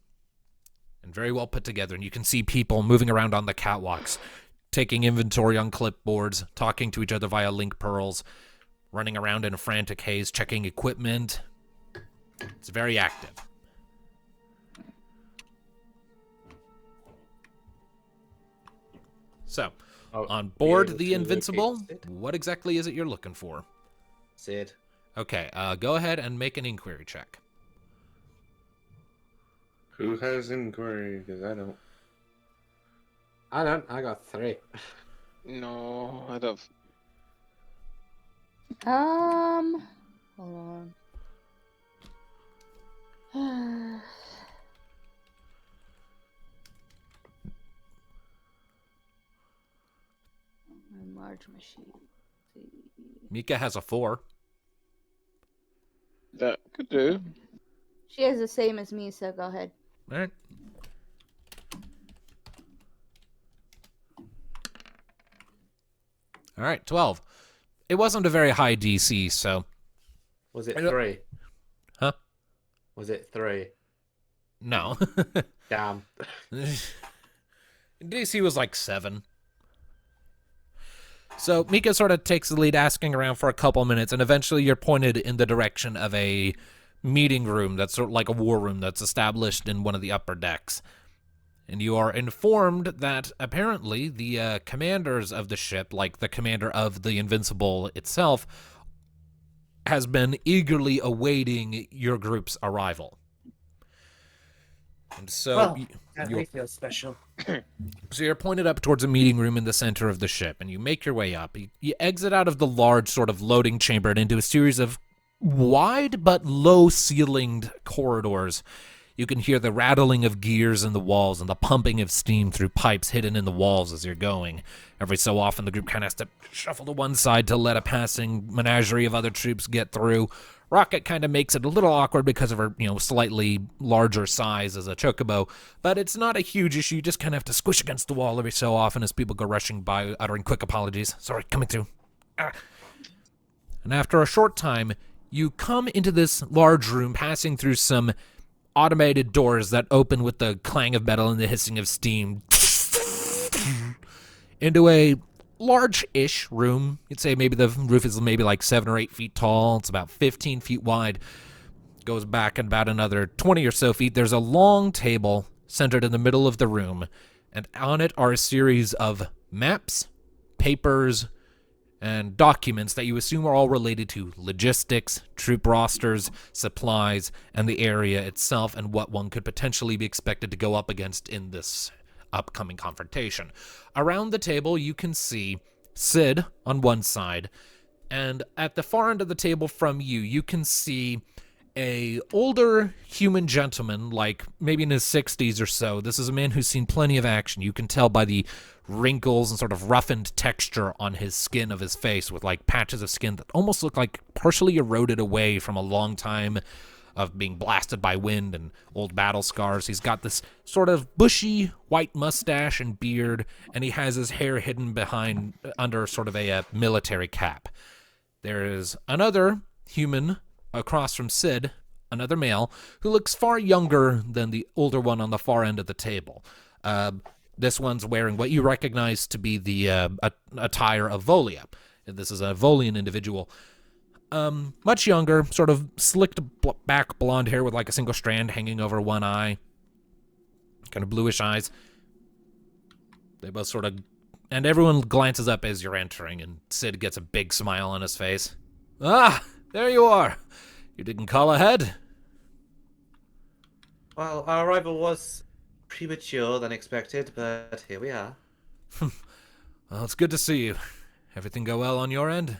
Speaker 1: and very well put together, and you can see people moving around on the catwalks, taking inventory on clipboards, talking to each other via link pearls, running around in a frantic haze, checking equipment. It's very active. So, on board the Invincible, what exactly is it you're looking for?
Speaker 3: Sid.
Speaker 1: Okay, go ahead and make an inquiry check.
Speaker 2: Who has inquiry? Because I don't.
Speaker 3: I don't. I got 3.
Speaker 5: No, I don't.
Speaker 4: Hold on. Enlarge my sheet. See.
Speaker 1: Mika has a 4.
Speaker 5: That could do.
Speaker 4: She has the same as me, so go ahead.
Speaker 1: All right. All right, 12. It wasn't a very high DC, so...
Speaker 3: Was it 3?
Speaker 1: Huh?
Speaker 3: Was it 3?
Speaker 1: No.
Speaker 3: Damn.
Speaker 1: DC was like 7. So Mika sort of takes the lead, asking around for a couple minutes, and eventually you're pointed in the direction of a meeting room that's sort of like a war room that's established in one of the upper decks. And you are informed that apparently the commanders of the ship, like the commander of the Invincible itself, has been eagerly awaiting your group's arrival. And so
Speaker 3: That makes me feel special.
Speaker 1: So you're pointed up towards a meeting room in the center of the ship, and you make your way up. You exit out of the large sort of loading chamber and into a series of wide but low-ceilinged corridors. You can hear the rattling of gears in the walls and the pumping of steam through pipes hidden in the walls as you're going. Every so often, the group kind of has to shuffle to one side to let a passing menagerie of other troops get through. Rocket kind of makes it a little awkward because of her, slightly larger size as a chocobo, but it's not a huge issue. You just kind of have to squish against the wall every so often as people go rushing by, uttering quick apologies. Sorry, coming through. And after a short time, you come into this large room, passing through some automated doors that open with the clang of metal and the hissing of steam, into a large-ish room. You'd say maybe the roof is maybe like 7 or 8 feet tall. It's about 15 feet wide. Goes back about another 20 or so feet. There's a long table centered in the middle of the room, and on it are a series of maps, papers, and documents that you assume are all related to logistics, troop rosters, supplies, and the area itself, and what one could potentially be expected to go up against in this upcoming confrontation. Around the table, you can see Sid on one side, and at the far end of the table from you, you can see a older human gentleman, like maybe in his 60s or so. This is a man who's seen plenty of action. You can tell by the wrinkles and sort of roughened texture on his skin of his face, with like patches of skin that almost look like partially eroded away from a long time of being blasted by wind and old battle scars. He's got this sort of bushy white mustache and beard, and he has his hair hidden under sort of a military cap. There is another human across from Sid, another male, who looks far younger than the older one on the far end of the table. This one's wearing what you recognize to be the attire of Volia. This is a Volian individual. Much younger, sort of slicked back blonde hair with like a single strand hanging over one eye. Kind of bluish eyes. They both sort of... And everyone glances up as you're entering, and Sid gets a big smile on his face. Ah, there you are. You didn't call ahead?
Speaker 3: Well, our arrival was premature than expected, but here we are.
Speaker 1: Well, it's good to see you. Everything go well on your end?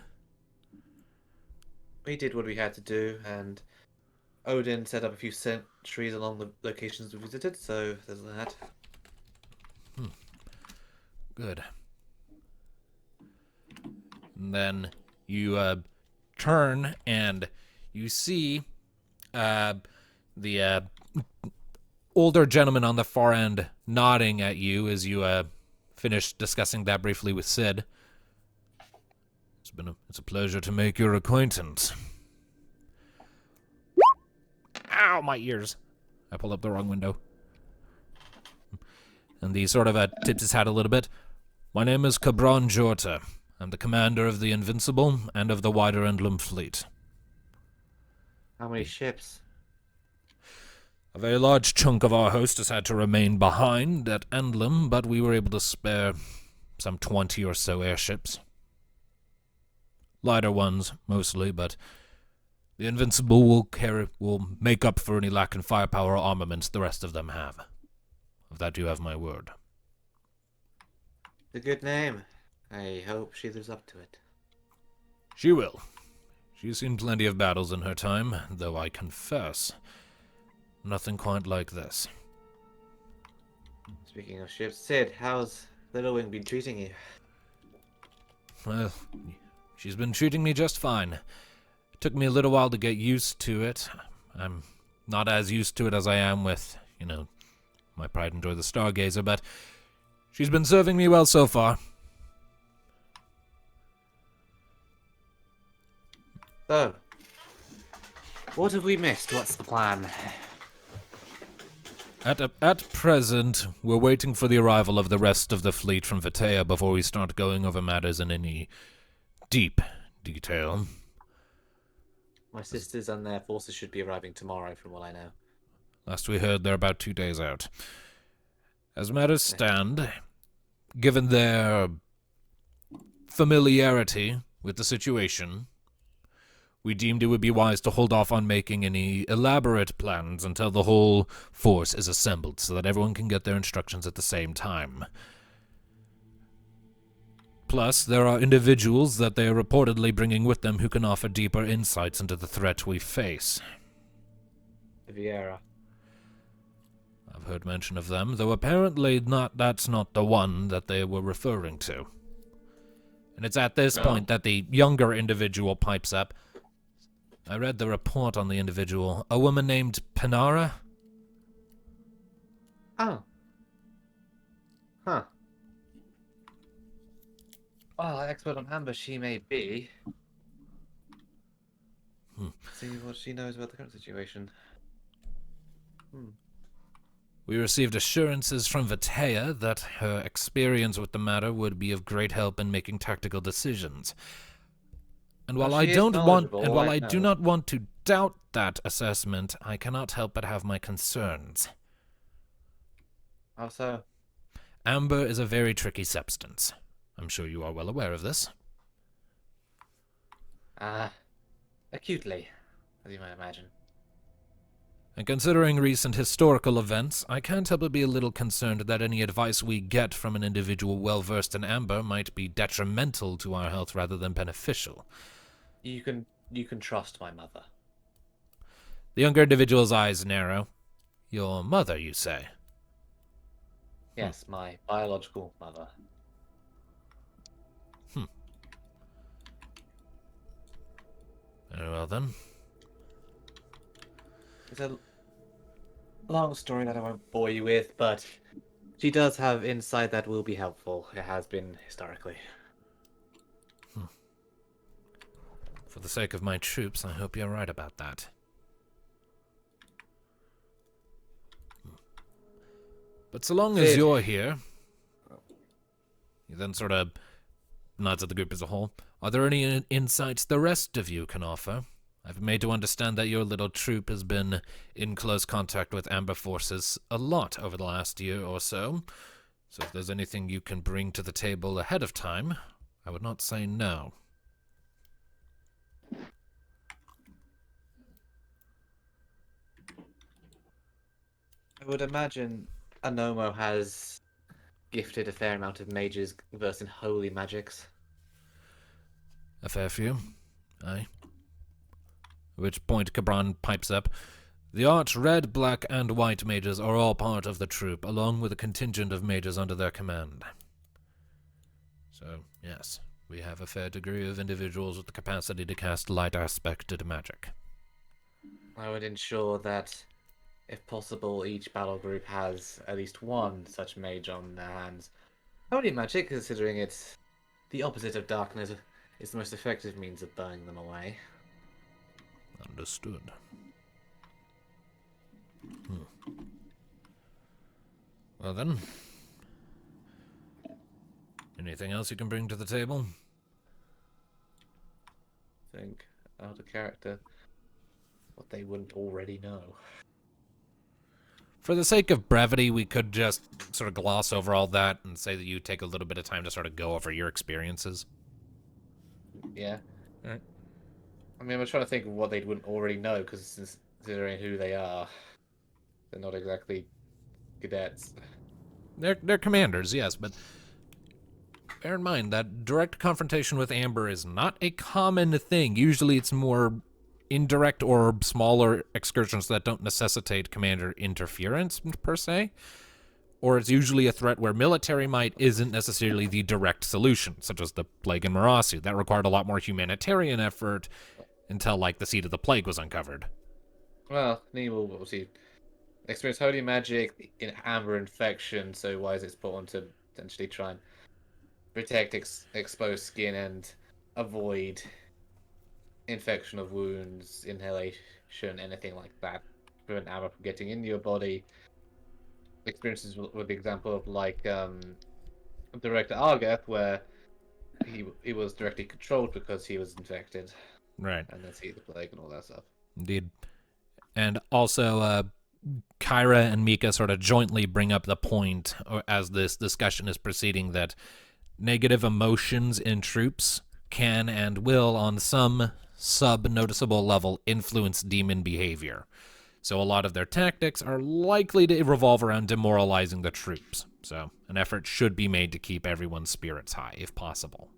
Speaker 3: We did what we had to do, and Odin set up a few sentries along the locations we visited, so there's that.
Speaker 1: Good. And then you turn and you see the older gentleman on the far end nodding at you as you finish discussing that briefly with Sid. It's a pleasure to make your acquaintance. Ow, my ears. I pulled up the wrong window. And he sort of tips his hat a little bit. My name is Cabron Jorta. I'm the commander of the Invincible and of the wider Endlem fleet.
Speaker 3: How many ships?
Speaker 1: A very large chunk of our host has had to remain behind at Endlem, but we were able to spare some 20 or so airships. Lighter ones, mostly, but the Invincible will make up for any lack in firepower or armaments the rest of them have. Of that you have my word.
Speaker 3: It's a good name. I hope she lives up to it.
Speaker 1: She will. She's seen plenty of battles in her time, though I confess, nothing quite like this.
Speaker 3: Speaking of ships, Sid, how's Little Wing been treating you?
Speaker 1: Well, she's been treating me just fine. It took me a little while to get used to it. I'm not as used to it as I am with, my pride and joy the Stargazer, but she's been serving me well so far.
Speaker 3: So, what have we missed? What's the plan?
Speaker 1: At present, we're waiting for the arrival of the rest of the fleet from Vitea before we start going over matters in any deep detail.
Speaker 3: My sisters and their forces should be arriving tomorrow, from what I know.
Speaker 1: Last we heard, they're about 2 days out. As matters stand, given their familiarity with the situation, we deemed it would be wise to hold off on making any elaborate plans until the whole force is assembled, so that everyone can get their instructions at the same time. Plus, there are individuals that they are reportedly bringing with them who can offer deeper insights into the threat we face.
Speaker 3: Vieira.
Speaker 1: I've heard mention of them, though apparently that's not the one that they were referring to. And it's at this point that the younger individual pipes up. I read the report on the individual. A woman named Panara?
Speaker 3: Oh. Huh. Well, expert on amber she may be. See what she knows about the current situation.
Speaker 1: We received assurances from Vitea that her experience with the matter would be of great help in making tactical decisions. And while I do not want to doubt that assessment, I cannot help but have my concerns.
Speaker 3: How so?
Speaker 1: Amber is a very tricky substance. I'm sure you are well aware of this.
Speaker 3: Acutely, as you might imagine.
Speaker 1: And considering recent historical events, I can't help but be a little concerned that any advice we get from an individual well-versed in amber might be detrimental to our health rather than beneficial.
Speaker 3: You can trust my mother.
Speaker 1: The younger individual's eyes narrow. Your mother, you say?
Speaker 3: Yes, my biological mother.
Speaker 1: Very well then.
Speaker 3: It's a long story that I won't bore you with, but she does have insight that will be helpful. It has been historically.
Speaker 1: For the sake of my troops, I hope you're right about that. But so long as you're here, he then sort of nods at the group as a whole. Are there any insights the rest of you can offer? I've been made to understand that your little troop has been in close contact with Amber forces a lot over the last year or so. So if there's anything you can bring to the table ahead of time, I would not say no.
Speaker 3: I would imagine Anomo has gifted a fair amount of mages versed in holy magics.
Speaker 1: A fair few, aye. At which point Cabron pipes up. The arch red, black, and white mages are all part of the troop, along with a contingent of mages under their command. So, yes, we have a fair degree of individuals with the capacity to cast light aspected magic.
Speaker 3: I would ensure that, if possible, each battle group has at least one such mage on their hands. Holy magic, considering it's the opposite of darkness, is the most effective means of burning them away.
Speaker 1: Understood. Well then, Anything else you can bring to the table?
Speaker 3: Think out of character. What they wouldn't already know.
Speaker 1: For the sake of brevity, we could just sort of gloss over all that and say that you take a little bit of time to sort of go over your experiences.
Speaker 3: Yeah.
Speaker 1: Alright.
Speaker 3: I mean, I'm trying to think of what they wouldn't already know, because considering who they are, they're not exactly cadets.
Speaker 1: They're commanders, yes, but bear in mind that direct confrontation with Amber is not a common thing. Usually it's more indirect or smaller excursions that don't necessitate commander interference, per se. Or it's usually a threat where military might isn't necessarily the direct solution, such as the plague in Marasi. That required a lot more humanitarian effort until, like, the seed of the plague was uncovered.
Speaker 3: Well, Nemo will obviously experience holy magic in amber infection, so why is it important to potentially try and protect exposed skin and avoid infection of wounds, inhalation, anything like that, prevent amber from getting into your body. Experiences with the example of Director Argath, where he was directly controlled because he was infected,
Speaker 1: Right.
Speaker 3: and then see the plague and all that stuff.
Speaker 1: Indeed. And also, Kyra and Mika sort of jointly bring up the point, or as this discussion is proceeding, that negative emotions in troops can and will, on some sub-noticeable level, influence demon behavior. So a lot of their tactics are likely to revolve around demoralizing the troops. So an effort should be made to keep everyone's spirits high, if possible.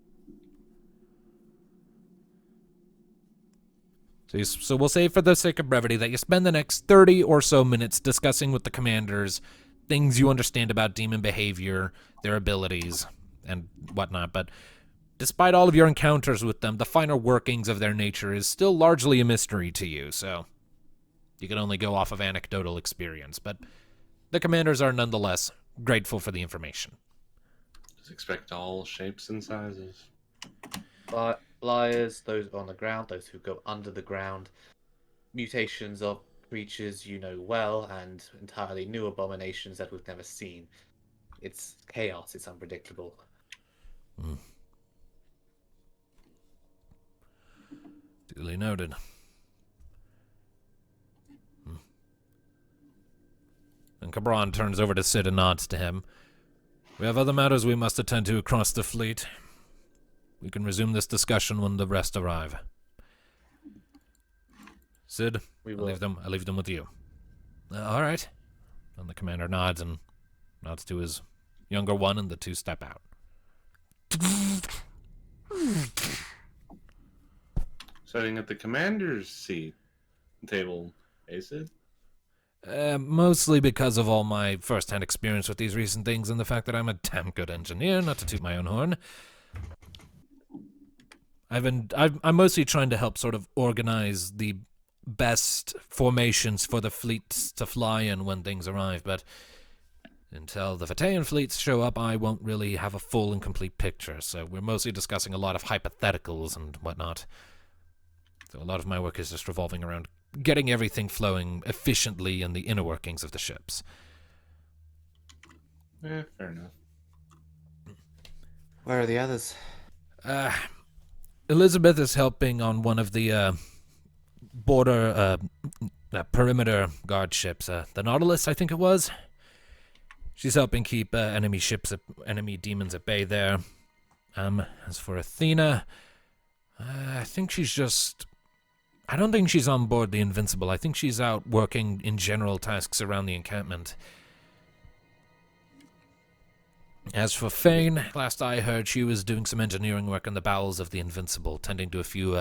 Speaker 1: So we'll say, for the sake of brevity, that you spend the next 30 or so minutes discussing with the commanders things you understand about demon behavior, their abilities, and whatnot. But despite all of your encounters with them, the finer workings of their nature is still largely a mystery to you, so you can only go off of anecdotal experience. But the commanders are nonetheless grateful for the information.
Speaker 2: Just expect all shapes and sizes.
Speaker 3: Flyers, those on the ground, those who go under the ground, mutations of creatures you know well, and entirely new abominations that we've never seen. It's chaos, it's unpredictable.
Speaker 1: Duly noted. And Cabron turns over to Sid and nods to him. We have other matters we must attend to across the fleet. We can resume this discussion when the rest arrive. Sid, I leave them with you. All right. And the commander nods to his younger one, and the two step out.
Speaker 2: Sitting at the commander's seat table, Sid?
Speaker 1: Mostly because of all my first-hand experience with these recent things and the fact that I'm a damn good engineer, not to toot my own horn. I'm mostly trying to help sort of organize the best formations for the fleets to fly in when things arrive, but until the Vataean fleets show up, I won't really have a full and complete picture, so we're mostly discussing a lot of hypotheticals and whatnot. So a lot of my work is just revolving around getting everything flowing efficiently in the inner workings of the ships.
Speaker 2: Fair enough.
Speaker 3: Where are the others?
Speaker 1: Elizabeth is helping on one of the border perimeter guard ships, the Nautilus, I think it was. She's helping keep enemy demons at bay there. As for Athena, I don't think she's on board the Invincible. I think she's out working in general tasks around the encampment. As for Fane, last I heard, she was doing some engineering work in the bowels of the Invincible, tending to a few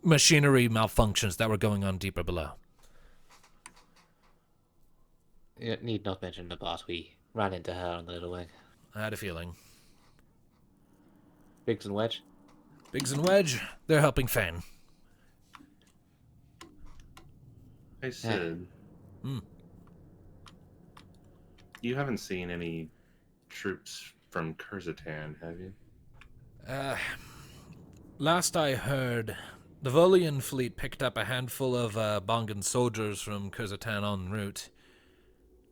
Speaker 1: machinery malfunctions that were going on deeper below.
Speaker 3: You need not mention the boss. We ran into her on the Little Wing.
Speaker 1: I had a feeling.
Speaker 3: Biggs and Wedge?
Speaker 1: Biggs and Wedge, they're helping Fane.
Speaker 2: Hey, Sid. You haven't seen any troops from Kurzatan, have you?
Speaker 1: Last I heard, the Volian fleet picked up a handful of Bongan soldiers from Kurzatan en route.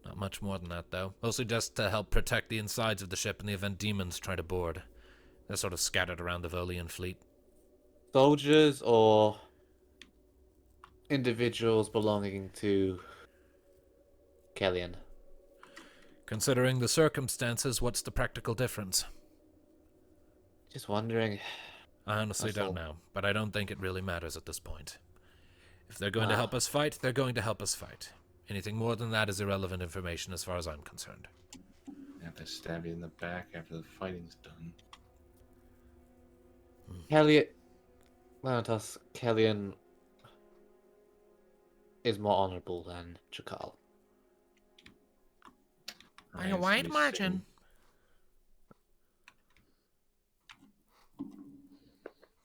Speaker 1: Not much more than that, though. Mostly just to help protect the insides of the ship in the event demons try to board. They're sort of scattered around the Volian fleet.
Speaker 3: Soldiers or individuals belonging to Kellyan?
Speaker 1: Considering the circumstances, what's the practical difference?
Speaker 3: Just wondering.
Speaker 1: I honestly
Speaker 3: That's
Speaker 1: don't
Speaker 3: all.
Speaker 1: know, but I don't think it really matters at this point. If they're going to help us fight, they're going to help us fight. Anything more than that is irrelevant information as far as I'm concerned.
Speaker 2: Have to stab you in the back after the fighting's done.
Speaker 3: Kellyan is more honorable than Chakal.
Speaker 6: By a
Speaker 2: Alright,
Speaker 6: wide
Speaker 2: somebody's
Speaker 6: margin.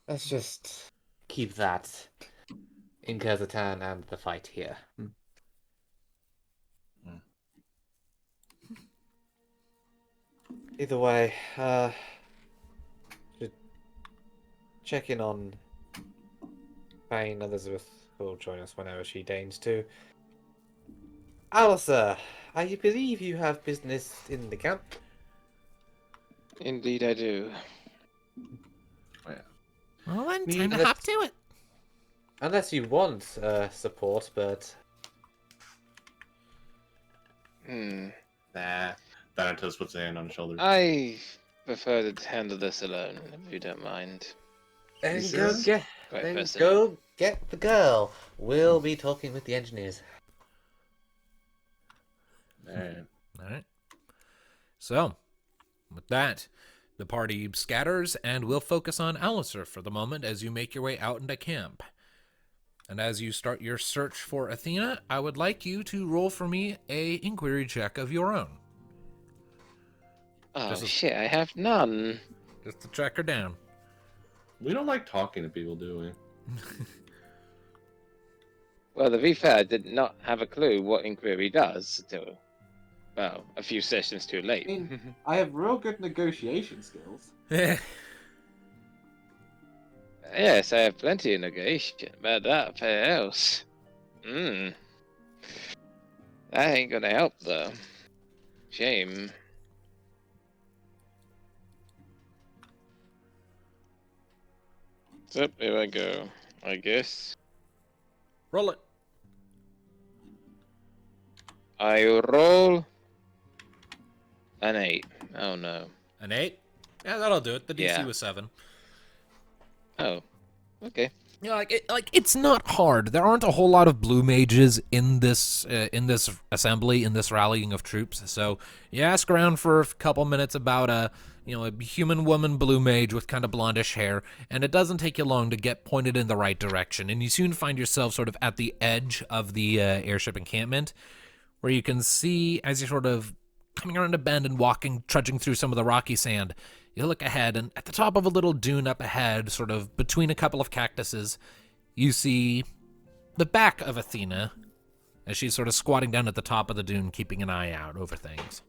Speaker 3: Let's just keep that in Kazakhstan and the fight here. Either way, should check in on Fane. Elizabeth will join us whenever she deigns to. Alistair, I believe you have business in the camp.
Speaker 5: Indeed, I do.
Speaker 6: Well then,
Speaker 3: Me
Speaker 6: time to
Speaker 3: either.
Speaker 6: hop to it.
Speaker 3: Unless you want support, but
Speaker 5: Hmm.
Speaker 2: Nah. Thanatos puts a hand on his shoulder.
Speaker 5: I prefer to handle this alone, if you don't mind.
Speaker 3: then
Speaker 2: This
Speaker 3: go
Speaker 2: is
Speaker 3: get
Speaker 5: quite
Speaker 3: then
Speaker 5: personal.
Speaker 3: go get the girl. We'll be talking with the engineers.
Speaker 2: Alright.
Speaker 1: Alright. So, with that, the party scatters, and we'll focus on Alistair for the moment as you make your way out into camp. And as you start your search for Athena, I would like you to roll for me a inquiry check of your own,
Speaker 5: Oh
Speaker 1: This is-
Speaker 5: shit, I have none.
Speaker 1: just to track her down.
Speaker 2: We don't like talking to people, do we?
Speaker 5: Well, to be fair, I did not have a clue what inquiry does until, well, a few sessions too late.
Speaker 3: I have real good negotiation skills.
Speaker 5: Yes, I have plenty of negation, but that else. That ain't gonna help though. Shame. So here I go, I guess.
Speaker 1: Roll it.
Speaker 5: I roll an 8. Oh no.
Speaker 1: An 8? Yeah, that'll do it. The DC
Speaker 5: Yeah.
Speaker 1: was 7.
Speaker 5: Oh. Okay.
Speaker 1: Yeah, it's not hard. There aren't a whole lot of blue mages in this assembly, in this rallying of troops. So you ask around for a couple minutes about a human woman blue mage with kind of blondish hair, and it doesn't take you long to get pointed in the right direction. And you soon find yourself sort of at the edge of the airship encampment, where you can see as you're sort of coming around a bend and trudging through some of the rocky sand. You look ahead, and at the top of a little dune up ahead, sort of between a couple of cactuses, you see the back of Athena as she's sort of squatting down at the top of the dune, keeping an eye out over things.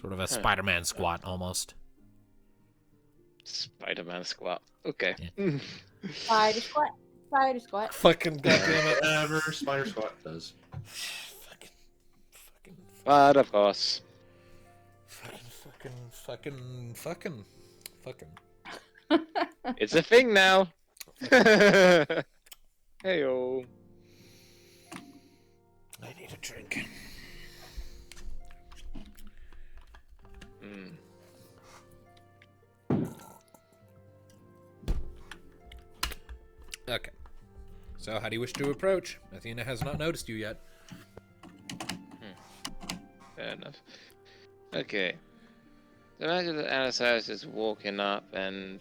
Speaker 1: Sort of a Spider-Man squat, almost.
Speaker 5: Spider-Man squat. Okay.
Speaker 4: Spider squat. Spider squat.
Speaker 1: Fucking goddamn it.
Speaker 2: Whatever Spider Squad does.
Speaker 5: But of course.
Speaker 1: Fucking.
Speaker 5: It's a thing now. Heyo.
Speaker 1: I need a drink. Okay. So, how do you wish to approach? Athena has not noticed you yet.
Speaker 5: Fair enough. Okay. Imagine that Anasaris is walking up and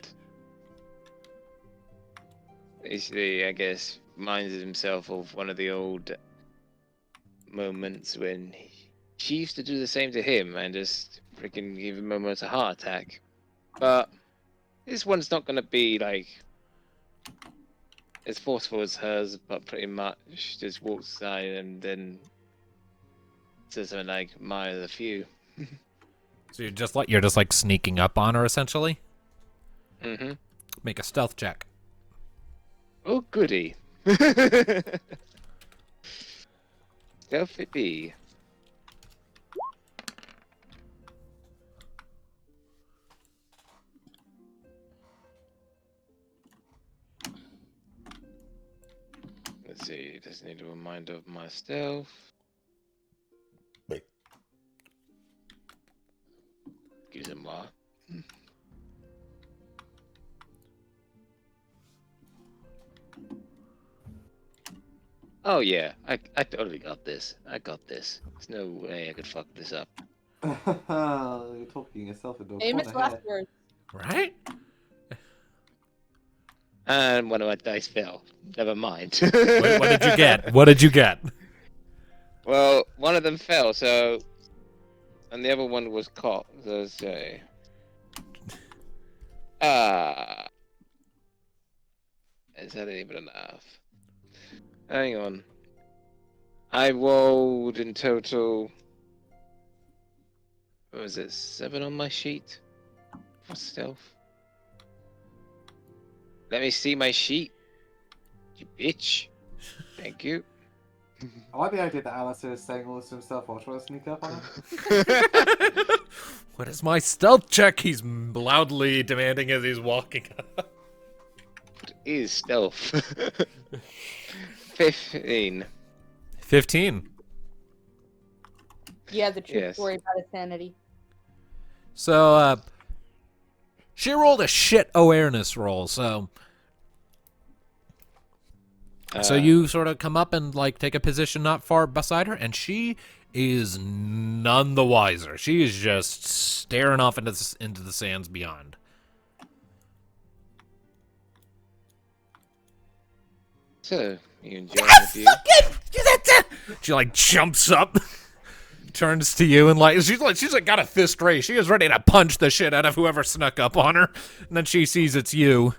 Speaker 5: basically, I guess, reminds himself of one of the old moments when she used to do the same to him and just freaking give him almost a heart attack. But this one's not gonna be like as forceful as hers, but pretty much just walks aside and then says something like, "My the few."
Speaker 1: So you're just like sneaking up on her, essentially?
Speaker 5: Mm-hmm.
Speaker 1: Make a stealth check.
Speaker 5: Oh, goody. Stealth it be. Let's see, just need a reminder of my stealth.
Speaker 1: Wait.
Speaker 5: Use it more. Oh yeah, I totally got this. I got this. There's no way I could fuck this up.
Speaker 8: You're talking yourself into a
Speaker 4: Famous
Speaker 8: corner
Speaker 4: last
Speaker 8: here.
Speaker 4: words.
Speaker 1: Right?
Speaker 5: And one of my dice fell. Never mind.
Speaker 1: Wait, what did you get? What did you get?
Speaker 5: Well, one of them fell, so... And the other one was caught, so say... Is that even enough? Hang on. I rolled in total... What was it? 7 on my sheet? For stealth? Let me see my sheet. You bitch. Thank you.
Speaker 8: I like the idea that Alistair is saying all this to himself while trying to sneak up on him.
Speaker 1: What is my stealth check? He's loudly demanding as he's walking up.
Speaker 5: What is stealth? 15.
Speaker 1: 15.
Speaker 4: Yeah, the true
Speaker 5: Yes.
Speaker 4: story about his sanity.
Speaker 1: So, she rolled a shit awareness roll, so you sort of come up and like take a position not far beside her, and she is none the wiser. She is just staring off into the sands beyond.
Speaker 5: So, you enjoying the view?
Speaker 1: She like jumps up, turns to you, and like she's like got a fist raised. She is ready to punch the shit out of whoever snuck up on her. And then she sees it's you,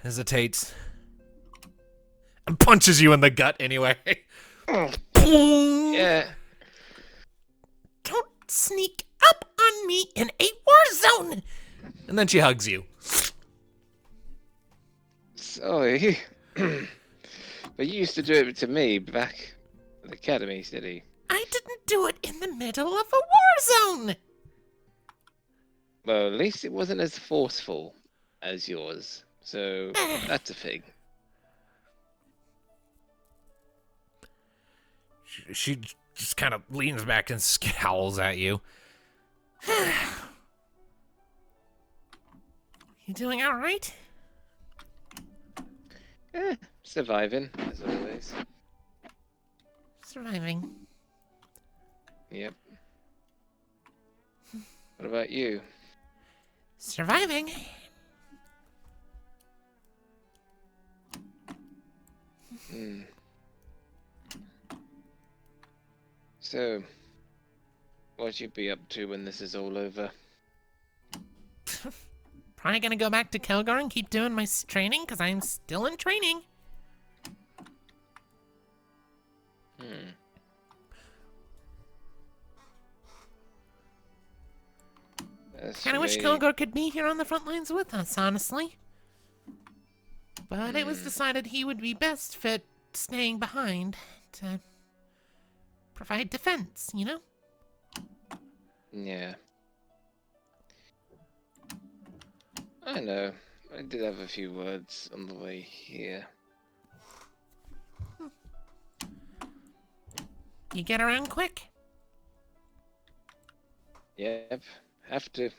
Speaker 1: hesitates, and punches you in the gut anyway. Boom!
Speaker 5: Yeah.
Speaker 6: Don't sneak up on me in a war zone!
Speaker 1: And then she hugs you.
Speaker 5: Sorry. But you used to do it to me back at the academy, Steady.
Speaker 6: I didn't do it in the middle of a war zone!
Speaker 5: Well, at least it wasn't as forceful as yours. So, that's a thing.
Speaker 1: She just kind of leans back and scowls at you.
Speaker 6: You doing alright?
Speaker 5: Surviving, as always.
Speaker 6: Surviving.
Speaker 5: Yep. What about you?
Speaker 6: Surviving.
Speaker 5: Hmm. So, what you be up to when this is all over?
Speaker 6: Probably gonna go back to Kelgar and keep doing my training, because I'm still in training.
Speaker 5: Hmm.
Speaker 6: Kinda wish Kelgar could be here on the front lines with us, honestly. But it was decided he would be best fit staying behind to provide defense, you know?
Speaker 5: Yeah. I know. I did have a few words on the way here.
Speaker 6: You get around quick.
Speaker 5: Yep. Have to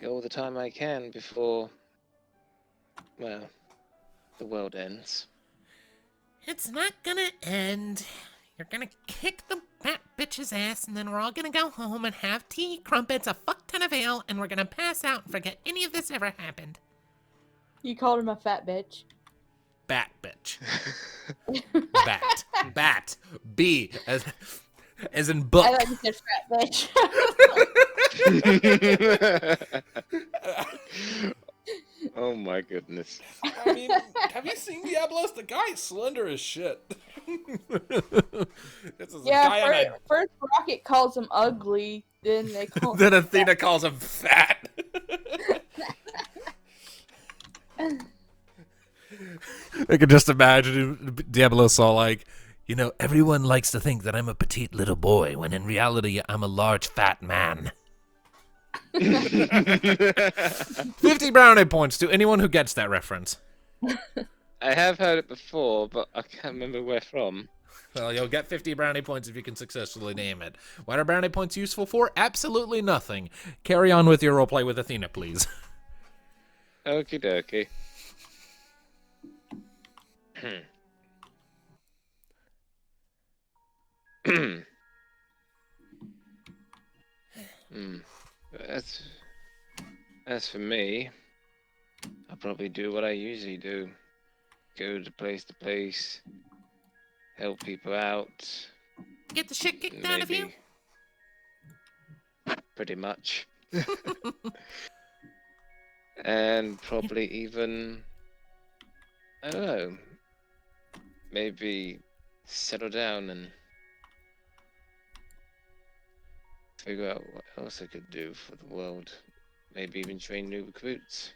Speaker 5: go all the time I can before, well, the world ends.
Speaker 6: It's not gonna end. You're gonna kick the fat bitch's ass, and then we're all gonna go home and have tea, crumpets, a fuck ton of ale, and we're gonna pass out and forget any of this ever happened.
Speaker 4: You called him a fat bitch.
Speaker 1: Bat bitch. Bat. Bat. B. As in book.
Speaker 4: I thought you said fat bitch.
Speaker 5: Oh my goodness.
Speaker 1: I mean, have you seen Diablos? The guy is slender as shit. This is a guy on
Speaker 4: yeah, first Rocket calls him ugly, then they call
Speaker 1: Then
Speaker 4: him
Speaker 1: Athena
Speaker 4: fat.
Speaker 1: calls him fat. I can just imagine Diablo saw like You know, everyone likes to think that I'm a petite little boy, when in reality, I'm a large fat man. 50 brownie points to anyone who gets that reference.
Speaker 5: I have heard it before, but I can't remember where from.
Speaker 1: Well, you'll get 50 brownie points if you can successfully name it. What are brownie points useful for? Absolutely nothing. Carry on with your roleplay with Athena, please.
Speaker 5: Okie dokie. As for me, I'll probably do what I usually do. Go to place, help people out.
Speaker 6: Get the shit kicked out of you?
Speaker 5: Pretty much. And probably even, I don't know, maybe settle down and figure out what else I could do for the world. Maybe even train new recruits.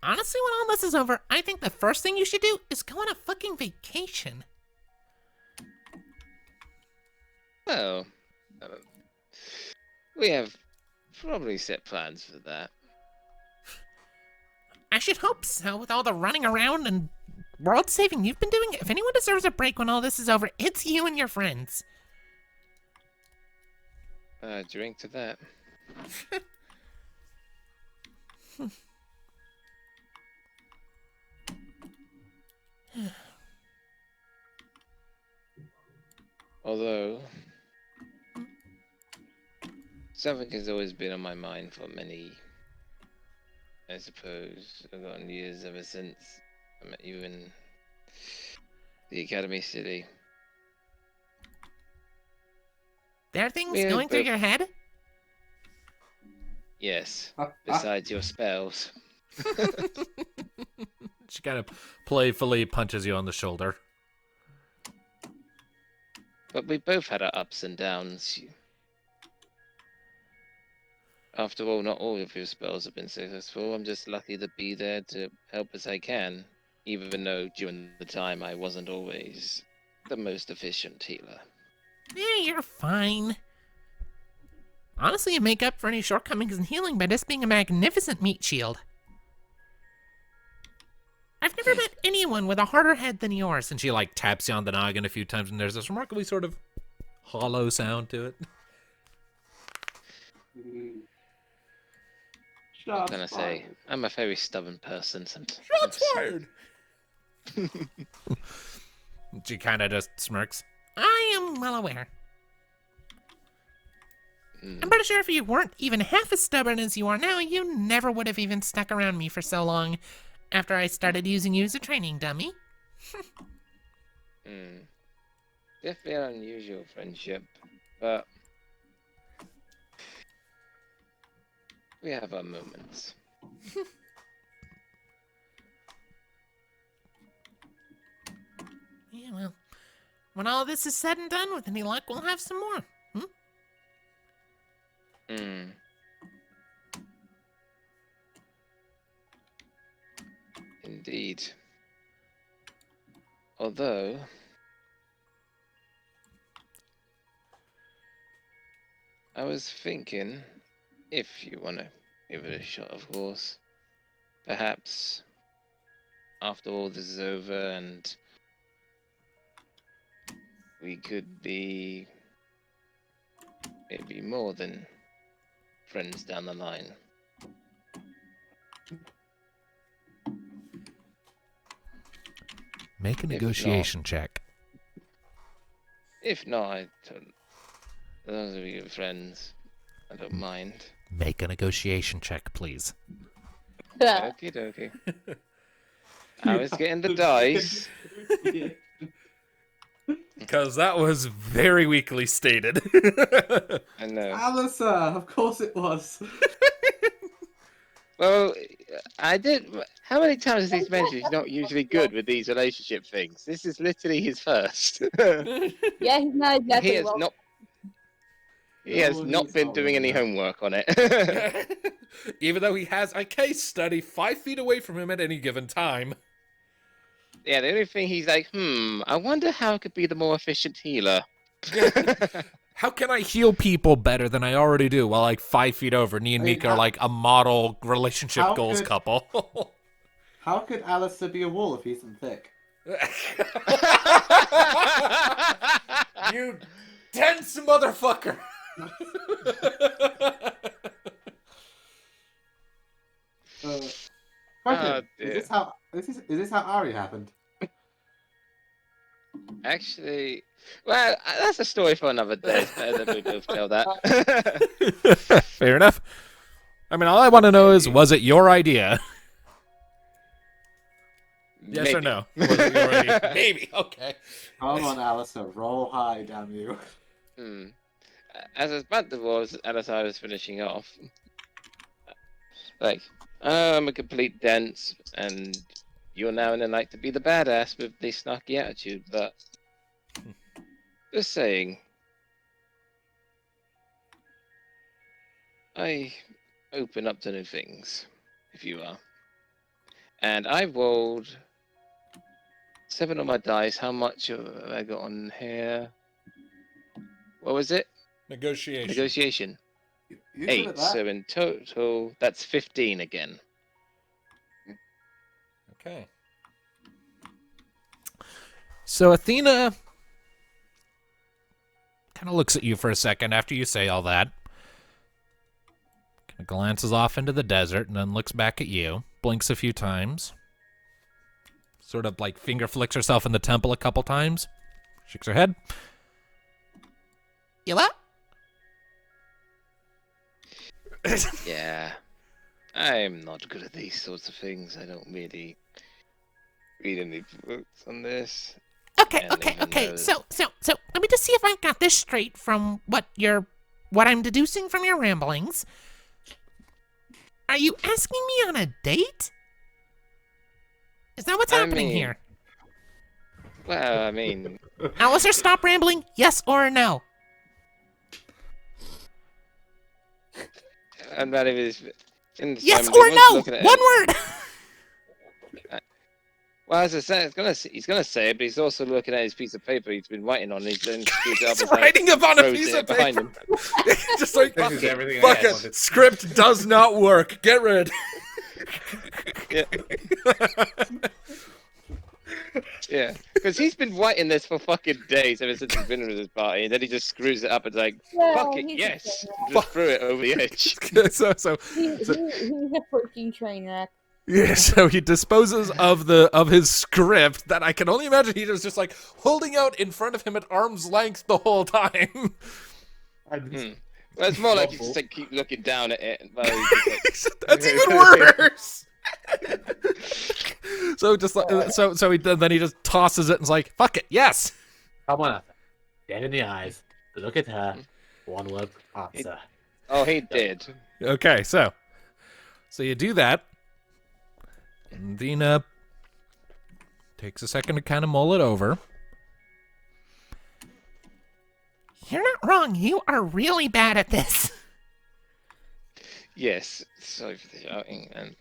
Speaker 6: Honestly, when all this is over, I think the first thing you should do is go on a fucking vacation.
Speaker 5: Well, we have probably set plans for that.
Speaker 6: I should hope so, with all the running around and world saving you've been doing. If anyone deserves a break when all this is over, it's you and your friends.
Speaker 5: Drink to that. Although, something has always been on my mind for many, I suppose, forgotten years ever since I met you in the Academy City.
Speaker 6: There are things
Speaker 5: Yeah,
Speaker 6: going through
Speaker 5: but-
Speaker 6: your head?
Speaker 5: Yes, besides your spells.
Speaker 1: She kind of playfully punches you on the shoulder.
Speaker 5: But we both had our ups and downs. After all, not all of your spells have been successful. I'm just lucky to be there to help as I can, even though during the time I wasn't always the most efficient healer.
Speaker 6: Yeah, you're fine. Honestly, you make up for any shortcomings in healing by just being a magnificent meat shield. I've never met anyone with a harder head than yours.
Speaker 1: And she, like, taps you on the noggin a few times, and there's this remarkably sort of hollow sound to it.
Speaker 5: What can I say? I'm a very stubborn person sometimes.
Speaker 1: Shots fired! She kind of just smirks.
Speaker 6: I am well aware. I'm pretty sure if you weren't even half as stubborn as you are now, you never would have even stuck around me for so long after I started using you as a training dummy.
Speaker 5: Definitely an unusual friendship, but we have our moments.
Speaker 6: Yeah, well, when all this is said and done, with any luck, we'll have some more.
Speaker 5: Indeed. Although, I was thinking, if you want to give it a shot, of course, perhaps after all this is over and we could be maybe more than friends down the line.
Speaker 1: Make a negotiation check.
Speaker 5: If not, as long as we're good friends, I don't mind.
Speaker 1: Make a negotiation check, please.
Speaker 5: Okie dokie. I was getting the dice.
Speaker 1: Because that was very weakly stated.
Speaker 5: I know.
Speaker 8: Alyssa, of course it was.
Speaker 5: Well, I did. How many times has he mentioned he's not usually good with these relationship things? This is literally his first.
Speaker 4: Yeah, he's not exactly
Speaker 5: He has
Speaker 4: well.
Speaker 5: not. He has
Speaker 8: No,
Speaker 5: not
Speaker 8: he's
Speaker 5: been
Speaker 8: not
Speaker 5: doing any
Speaker 8: really.
Speaker 5: homework on it.
Speaker 1: Even though he has a case study 5 feet away from him at any given time.
Speaker 5: Yeah, the only thing he's like, I wonder how I could be the more efficient healer.
Speaker 1: How can I heal people better than I already do? Well, like 5 feet over, me and
Speaker 8: I mean,
Speaker 1: Mika are like a model relationship
Speaker 8: how
Speaker 1: goals
Speaker 8: could-
Speaker 1: couple.
Speaker 8: How could Alistair be a wolf if he's isn't thick?
Speaker 1: You dense motherfucker!
Speaker 8: Question:
Speaker 5: dear.
Speaker 8: is this how Ari happened?
Speaker 5: Actually, well, that's a story for another day. It's better that we both tell that.
Speaker 1: Fair enough. I mean, all I want to know is, was it your idea? Yes or
Speaker 5: Maybe.
Speaker 1: no? Was it your idea? Maybe. Okay.
Speaker 8: Come on, Alistair, roll high, damn you.
Speaker 5: As I was about to was, as I was finishing off, like, I'm a complete dense, and you're now in the night to be the badass with the snarky attitude, but just saying, I open up to new things, if you are. And I rolled 7 on my dice. How much have I got on here? What was it?
Speaker 1: Negotiation.
Speaker 5: Negotiation.
Speaker 8: You
Speaker 5: 8.
Speaker 8: good at that?
Speaker 5: So in total, that's 15 again.
Speaker 1: Okay. So Athena kind of looks at you for a second after you say all that. Kind of glances off into the desert and then looks back at you. Blinks a few times. Sort of like finger flicks herself in the temple a couple times. Shakes her head.
Speaker 6: You what?
Speaker 5: Yeah. I'm not good at these sorts of things. I don't really read any books on this.
Speaker 6: Okay,
Speaker 5: And
Speaker 6: okay,
Speaker 5: even
Speaker 6: okay.
Speaker 5: though-
Speaker 6: So let me just see if I've got this straight from what I'm deducing from your ramblings. Are you asking me on a date? Is that what's
Speaker 5: I
Speaker 6: happening
Speaker 5: mean-
Speaker 6: here?
Speaker 5: Well, I mean,
Speaker 6: Alistair, stop rambling. Yes or no?
Speaker 5: I'm not even. In this
Speaker 6: Yes
Speaker 5: moment,
Speaker 6: or
Speaker 5: he was
Speaker 6: no?
Speaker 5: looking at
Speaker 6: One
Speaker 5: it.
Speaker 6: word.
Speaker 5: Well, as I said, he's gonna say it, but he's also looking at his piece of paper he's been writing on. And he's then screwed it up
Speaker 1: He's
Speaker 5: and, like,
Speaker 1: writing up on a
Speaker 5: throws
Speaker 1: piece
Speaker 5: it
Speaker 1: of
Speaker 5: behind
Speaker 1: paper.
Speaker 5: him.
Speaker 1: Just like,
Speaker 2: This
Speaker 1: fuck
Speaker 2: is
Speaker 1: it.
Speaker 2: everything I
Speaker 1: Fuck it.
Speaker 2: wanted.
Speaker 1: Script does not work. Get rid.
Speaker 5: Yeah. Yeah, because he's been writing this for fucking days ever since he's been with his party, and then he just screws it up and like, fuck it,
Speaker 4: he's a
Speaker 5: yes,
Speaker 4: train
Speaker 5: and just threw it over the edge.
Speaker 1: so
Speaker 4: He's a freaking train wreck.
Speaker 1: yeah, so he disposes of his script that I can only imagine he was just like holding out in front of him at arm's length the whole time.
Speaker 5: Well, it's more like you just like keep looking down at it. While he's just, like,
Speaker 1: That's even worse. So just like so he then he just tosses it and's like, fuck it, yes.
Speaker 3: Come on, dead in the eyes. Look at her. One word answer.
Speaker 5: oh, he did.
Speaker 1: Okay, so you do that. And Dina takes a second to kind of mull it over.
Speaker 6: You're not wrong. You are really bad at this.
Speaker 5: Yes, sorry for the shouting. And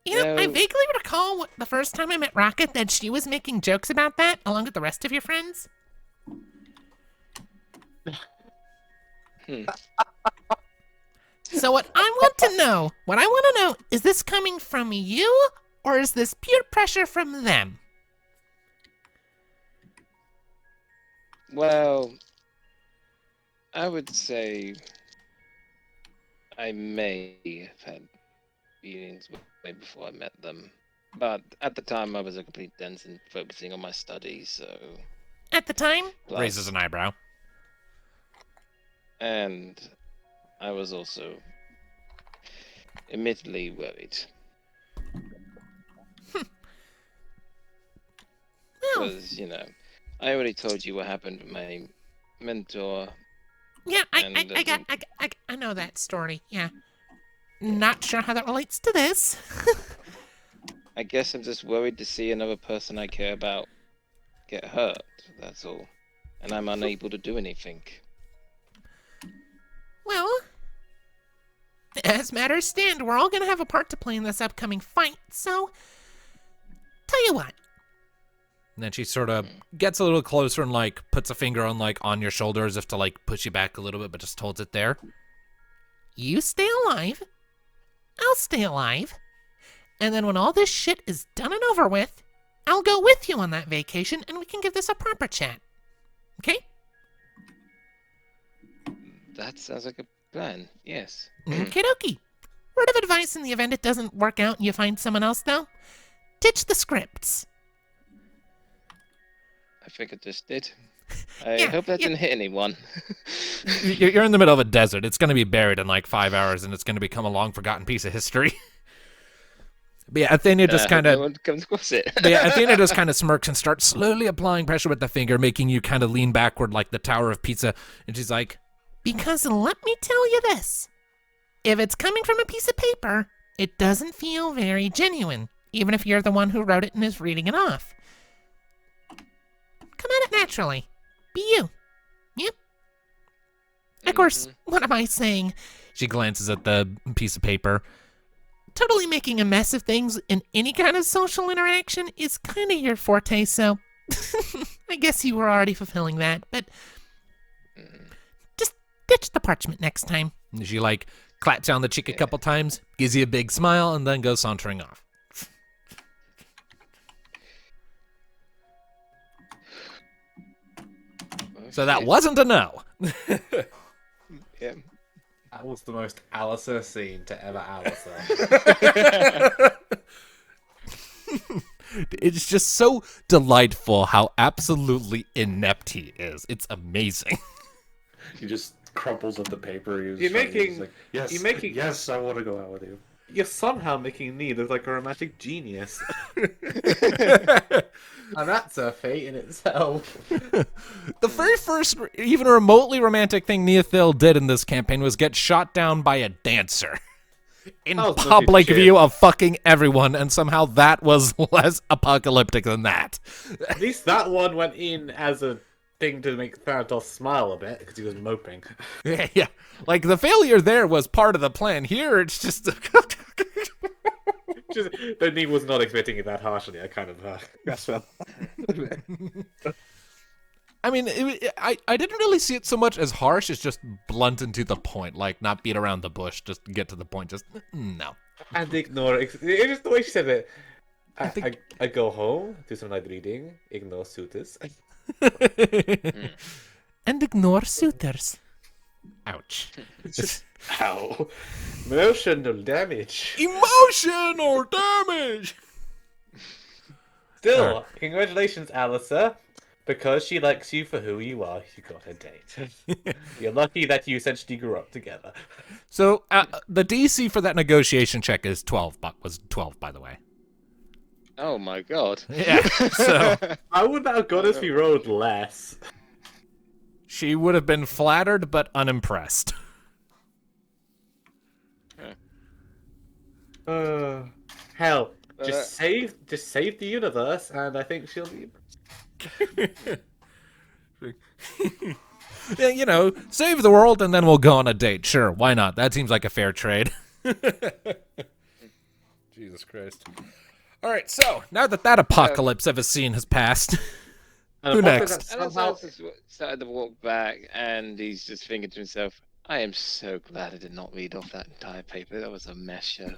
Speaker 6: You know, I
Speaker 5: No.
Speaker 6: vaguely recall the first time I met Rocket that she was making jokes about that along with the rest of your friends. So what I want to know is this coming from you or is this pure pressure from them?
Speaker 5: well, I would say I may have had feelings way before I met them, but at the time I was a complete dense and focusing on my studies, so.
Speaker 6: At the time?
Speaker 5: Plus-
Speaker 1: Raises an eyebrow.
Speaker 5: And I was also admittedly worried.
Speaker 6: Well,
Speaker 5: Because, I already told you what happened with my mentor.
Speaker 6: yeah,
Speaker 5: and
Speaker 6: I know that story. Yeah. Not sure how that relates to this.
Speaker 5: I guess I'm just worried to see another person I care about get hurt, that's all. And I'm unable to do anything.
Speaker 6: Well, As matters stand, we're all gonna have a part to play in this upcoming fight, so... Tell you what.
Speaker 1: And then she sort of gets a little closer and, like, puts a finger on, like, on your shoulder as if to, like, push you back a little bit, but just holds it there.
Speaker 6: You stay alive. I'll stay alive. And then when all this shit is done and over with, I'll go with you on that vacation and we can give this a proper chat. Okay?
Speaker 5: That sounds like a plan. Yes.
Speaker 6: Okie dokie. Word of advice in the event it doesn't work out and you find someone else, though? Ditch the scripts.
Speaker 5: I think I just did. I
Speaker 6: Yeah,
Speaker 5: hope that
Speaker 6: yeah.
Speaker 5: didn't hit anyone.
Speaker 1: You're in the middle of a desert. It's going to be buried in, like, 5 hours, and it's going to become a long-forgotten piece of history. But yeah, Athena just kind
Speaker 5: No
Speaker 1: of...
Speaker 5: one comes across it.
Speaker 1: But yeah, Athena just kind of smirks and starts slowly applying pressure with the finger, making you kind of lean backward like the Tower of Pizza. And she's like,
Speaker 6: Because let me tell you this. If it's coming from a piece of paper, it doesn't feel very genuine, even if you're the one who wrote it and is reading it off. Come at it naturally. Be you. Yep. Of course, what am I saying?
Speaker 1: she glances at the piece of paper.
Speaker 6: Totally making a mess of things in any kind of social interaction is kind of your forte, so I guess you were already fulfilling that, but just ditch the parchment next time.
Speaker 1: And she, like, claps you on the cheek a couple times, gives you a big smile, and then goes sauntering off. So that wasn't a no.
Speaker 5: Yeah.
Speaker 8: That was the most Alistair scene to ever Alistair.
Speaker 1: It's just so delightful how absolutely inept he is. It's amazing.
Speaker 2: He just crumples up the paper.
Speaker 8: You're making-
Speaker 2: like, yes,
Speaker 8: you're making-
Speaker 2: yes, I want to go out with you.
Speaker 8: You're somehow making me look like a romantic genius. And that's a fate in itself.
Speaker 1: The very first, even remotely romantic thing Neothil did in this campaign was get shot down by a dancer. In
Speaker 8: Oh, no
Speaker 1: public
Speaker 8: shit.
Speaker 1: view of fucking everyone, and somehow that was less apocalyptic than that.
Speaker 8: At least that one went in as a thing to make Thanatos smile a bit, because he was moping.
Speaker 1: Yeah. Like, the failure there was part of the plan. Here, it's just...
Speaker 8: Just, then he was not expecting it that harshly. I kind of grasped that.
Speaker 1: I mean, I didn't really see it so much as harsh as just blunt and to the point. Like, not beat around the bush, just get to the point. Just, no.
Speaker 8: And ignore it. It's just the way she said it.
Speaker 1: I think-
Speaker 8: I go home, do some light reading, ignore suitors.
Speaker 6: And ignore suitors.
Speaker 1: Ouch.
Speaker 8: Ow. Emotional damage.
Speaker 1: Emotional damage!
Speaker 8: Still, congratulations, Alyssa. Because she likes you for who you are, you got a date. You're lucky that you essentially grew up together.
Speaker 1: So, the DC for that negotiation check is 12, was 12, by the way.
Speaker 5: Oh my god.
Speaker 1: Yeah, so
Speaker 8: I would not have got if we rolled less.
Speaker 1: she would have been flattered but unimpressed.
Speaker 8: Hell, just save the universe, and I think she'll be.
Speaker 1: Yeah, you know, save the world and then we'll go on a date. Sure, why not? That seems like a fair trade. Jesus Christ. All right, so now that apocalypse of a scene has passed, who next?
Speaker 5: And Alex just started to walk back, and he's just thinking to himself, I am so glad I did not read off that entire paper. That was a mess show.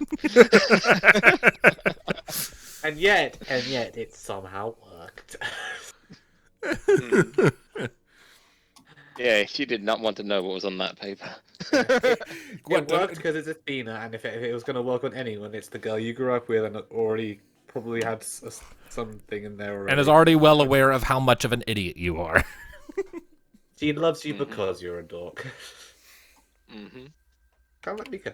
Speaker 8: And yet, it somehow worked.
Speaker 5: Yeah, she did not want to know what was on that paper.
Speaker 8: It worked because it's Athena, and if it was going to work on anyone, it's the girl you grew up with and already probably had something in there already.
Speaker 1: And is already well aware of how much of an idiot you are.
Speaker 8: She loves you because you're a dork.
Speaker 5: Mm-hmm.
Speaker 8: Can't let me go.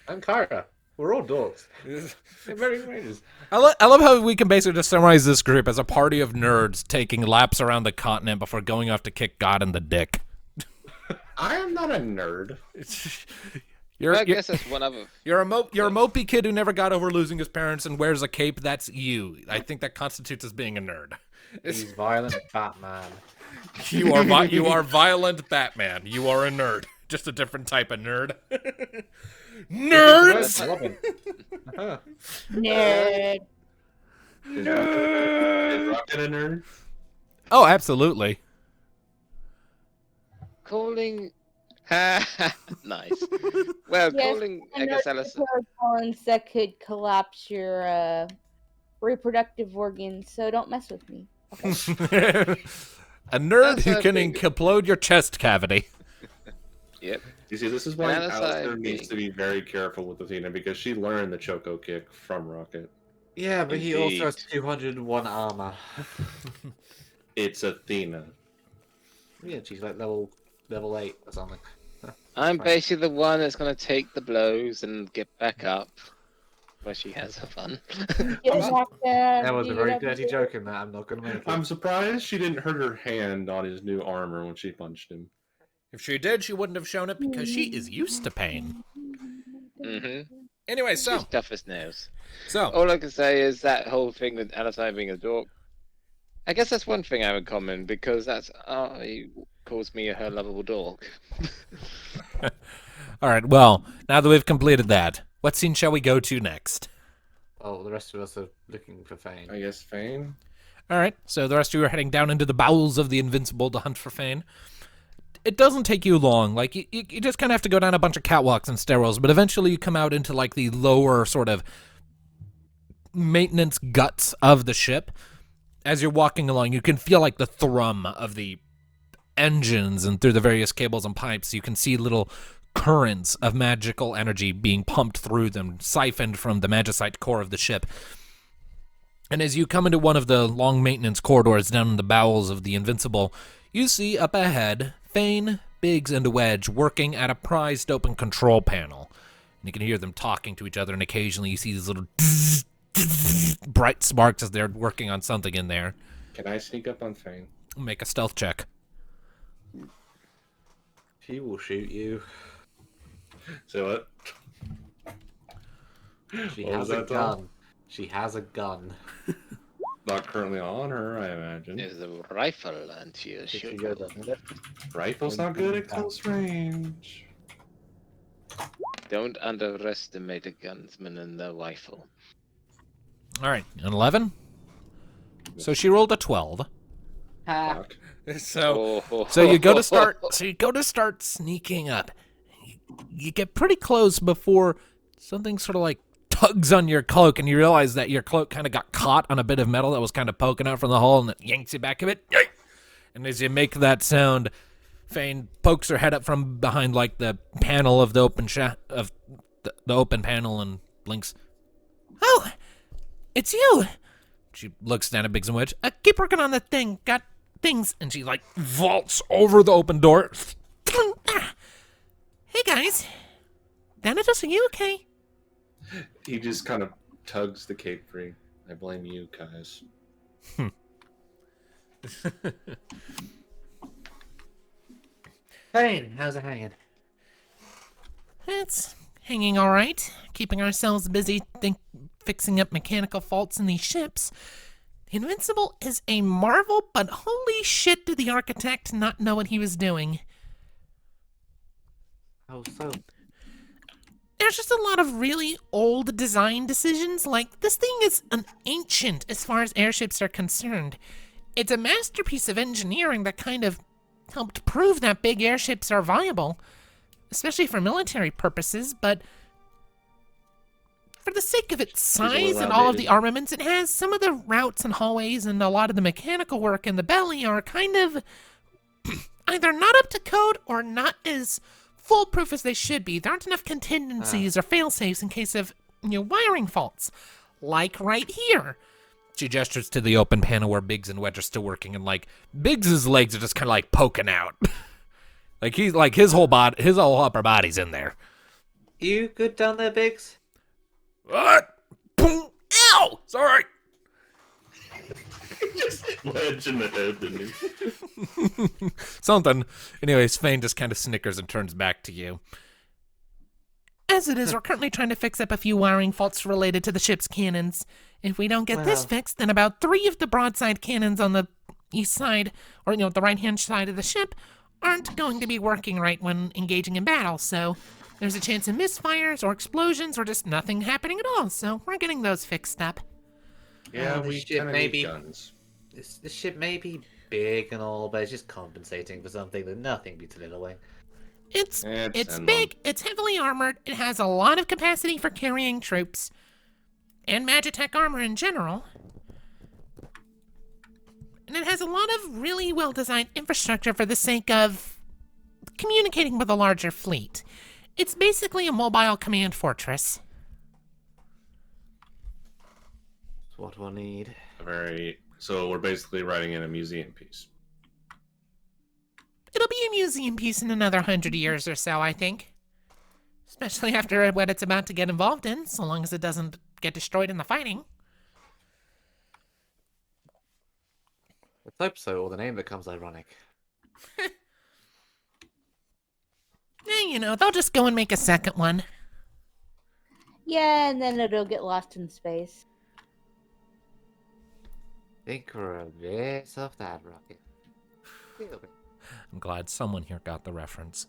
Speaker 8: I'm Kyra. We're all dorks. In varying ranges.
Speaker 1: I love how we can basically just summarize this group as a party of nerds taking laps around the continent before going off to kick God in the dick.
Speaker 2: I am not a nerd.
Speaker 5: I guess that's one other.
Speaker 1: You're a mopey kid who never got over losing his parents and wears a cape. That's you. I think that constitutes as being a nerd.
Speaker 8: He's violent Batman.
Speaker 1: You are violent Batman. You are a nerd. just a different type of nerd.
Speaker 8: Nerds!
Speaker 1: Nerds!
Speaker 8: Robin. Uh-huh.
Speaker 4: Nerd.
Speaker 2: Is Rocket a nerd?
Speaker 1: Oh, absolutely.
Speaker 5: Calling. Nice. Well,
Speaker 4: Yes,
Speaker 5: calling. I
Speaker 4: And
Speaker 5: guess
Speaker 4: there's
Speaker 5: Alice.
Speaker 4: hormones that could collapse your reproductive organs, so don't mess with me. Okay.
Speaker 1: A nerd
Speaker 5: That's
Speaker 1: who
Speaker 5: what I
Speaker 1: can
Speaker 5: figured.
Speaker 1: implode your chest cavity.
Speaker 5: Yep.
Speaker 2: You see, this is why
Speaker 5: Alice,
Speaker 2: Alistair
Speaker 5: I
Speaker 2: needs
Speaker 5: think.
Speaker 2: to be very careful with Athena because she learned the Choco kick from Rocket.
Speaker 8: Yeah, but he also has
Speaker 2: Indeed.
Speaker 8: 201 armor.
Speaker 2: It's Athena.
Speaker 8: Yeah, she's like level 8 or something.
Speaker 5: I'm
Speaker 8: Right.
Speaker 5: basically the one that's gonna take the blows and get back up, where she has her fun.
Speaker 4: Get back there,
Speaker 8: That was a
Speaker 4: do
Speaker 8: very
Speaker 4: it
Speaker 8: dirty
Speaker 4: up.
Speaker 8: joke in that. I'm not going to make it.
Speaker 2: I'm surprised she didn't hurt her hand on his new armor when she punched him.
Speaker 1: If she did, she wouldn't have shown it because she is used to pain.
Speaker 5: Mm-hmm.
Speaker 1: Anyway, so
Speaker 5: She's tough as nails.
Speaker 1: so
Speaker 5: All I can say is that whole thing with Alice being a dork. I guess that's one thing I have in common because that's he calls me her lovable dog.
Speaker 1: all right. Well, now that we've completed that, what scene shall we go to next?
Speaker 8: Oh, the rest of us are looking for Fane.
Speaker 2: I guess Fane?
Speaker 1: All right. So the rest of you are heading down into the bowels of the Invincible to hunt for Fane. It doesn't take you long. Like you just kind of have to go down a bunch of catwalks and stairwells, but eventually you come out into like the lower sort of maintenance guts of the ship. As you're walking along, you can feel like the thrum of the engines, and through the various cables and pipes, you can see little currents of magical energy being pumped through them, siphoned from the magicite core of the ship. And as you come into one of the long maintenance corridors down in the bowels of the Invincible, you see up ahead Fane, Biggs, and Wedge working at a prized open control panel. And you can hear them talking to each other, and occasionally you see these little bright sparks as they're working on something in there.
Speaker 2: Can I sneak up on Fane?
Speaker 1: Make a stealth check.
Speaker 8: She will shoot you.
Speaker 2: Say what?
Speaker 8: She
Speaker 2: What was
Speaker 8: has a
Speaker 2: that, Tom?
Speaker 8: gun. She has a gun.
Speaker 2: Not currently on her, I imagine.
Speaker 5: There's a rifle and she is
Speaker 8: She
Speaker 5: shooting.
Speaker 8: goes up with it.
Speaker 2: Rifle's not good at close range.
Speaker 5: Don't underestimate a gunsman and the rifle.
Speaker 1: All right, an 11. So she rolled a 12.
Speaker 2: Fuck.
Speaker 1: So
Speaker 5: Oh.
Speaker 1: So you go to start. So you go to start sneaking up. You get pretty close before something sort of like tugs on your cloak, and you realize that your cloak kind of got caught on a bit of metal that was kind of poking out from the hole, and it yanks you back a bit. And as you make that sound, Fane pokes her head up from behind like the panel of the open the open panel and blinks. Oh, it's you. She looks down at Biggs and Wedge. Keep working on the thing. Got things. And she, like, vaults over the open door. Hey, guys. Thanatos, are you okay?
Speaker 2: He just kind of tugs the cape free. I blame you, guys.
Speaker 8: Fane, how's it hanging?
Speaker 6: It's hanging all right. Keeping ourselves busy fixing up mechanical faults in these ships. The Invincible is a marvel, but holy shit did the architect not know what he was doing.
Speaker 8: How so?
Speaker 6: There's just a lot of really old design decisions. Like, this thing is an ancient as far as airships are concerned. It's a masterpiece of engineering that kind of helped prove that big airships are viable, especially for military purposes, but for the sake of its size and all of the armaments it has, some of the routes and hallways and a lot of the mechanical work in the belly are kind of either not up to code or not as foolproof as they should be. There aren't enough contingencies or fail-safes in case of, wiring faults. Like right here.
Speaker 1: She gestures to the open panel where Biggs and Wedge are still working, and, like, Biggs's legs are just kind of, like, poking out. Like, he's, like, his whole upper body's in there.
Speaker 8: You good down there, Biggs?
Speaker 1: What? Boom! Ow! Sorry!
Speaker 2: Just wedge in the head, didn't he?
Speaker 1: Something. Anyways, Fane just kind of snickers and turns back to you.
Speaker 6: As it is, we're currently trying to fix up a few wiring faults related to the ship's cannons. If we don't get this fixed, then about 3 of the broadside cannons on the east side, or the right-hand side of the ship, aren't going to be working right when engaging in battle, so there's a chance of misfires or explosions or just nothing happening at all, so we're getting those fixed up.
Speaker 2: Yeah,
Speaker 3: the
Speaker 2: we
Speaker 3: ship
Speaker 2: kind of
Speaker 3: may
Speaker 2: need
Speaker 3: be-
Speaker 2: guns.
Speaker 3: The ship may be big and all, but it's just compensating for something that nothing beats a little wing.
Speaker 6: It's
Speaker 2: Send
Speaker 6: big, it's heavily armored, it has a lot of capacity for carrying troops, and Magitech armor in general. And it has a lot of really well-designed infrastructure for the sake of communicating with a larger fleet. It's basically a mobile command fortress.
Speaker 3: That's what we'll need.
Speaker 2: So we're basically writing in a museum piece.
Speaker 6: It'll be a museum piece in another 100 years or so, I think. Especially after what it's about to get involved in, so long as it doesn't get destroyed in the fighting.
Speaker 3: Let's hope so, or the name becomes ironic.
Speaker 6: You know, they'll just go and make a second one.
Speaker 4: Yeah, and then it'll get lost in space.
Speaker 3: Think we're a bit off that rocket.
Speaker 1: I'm glad someone here got the reference.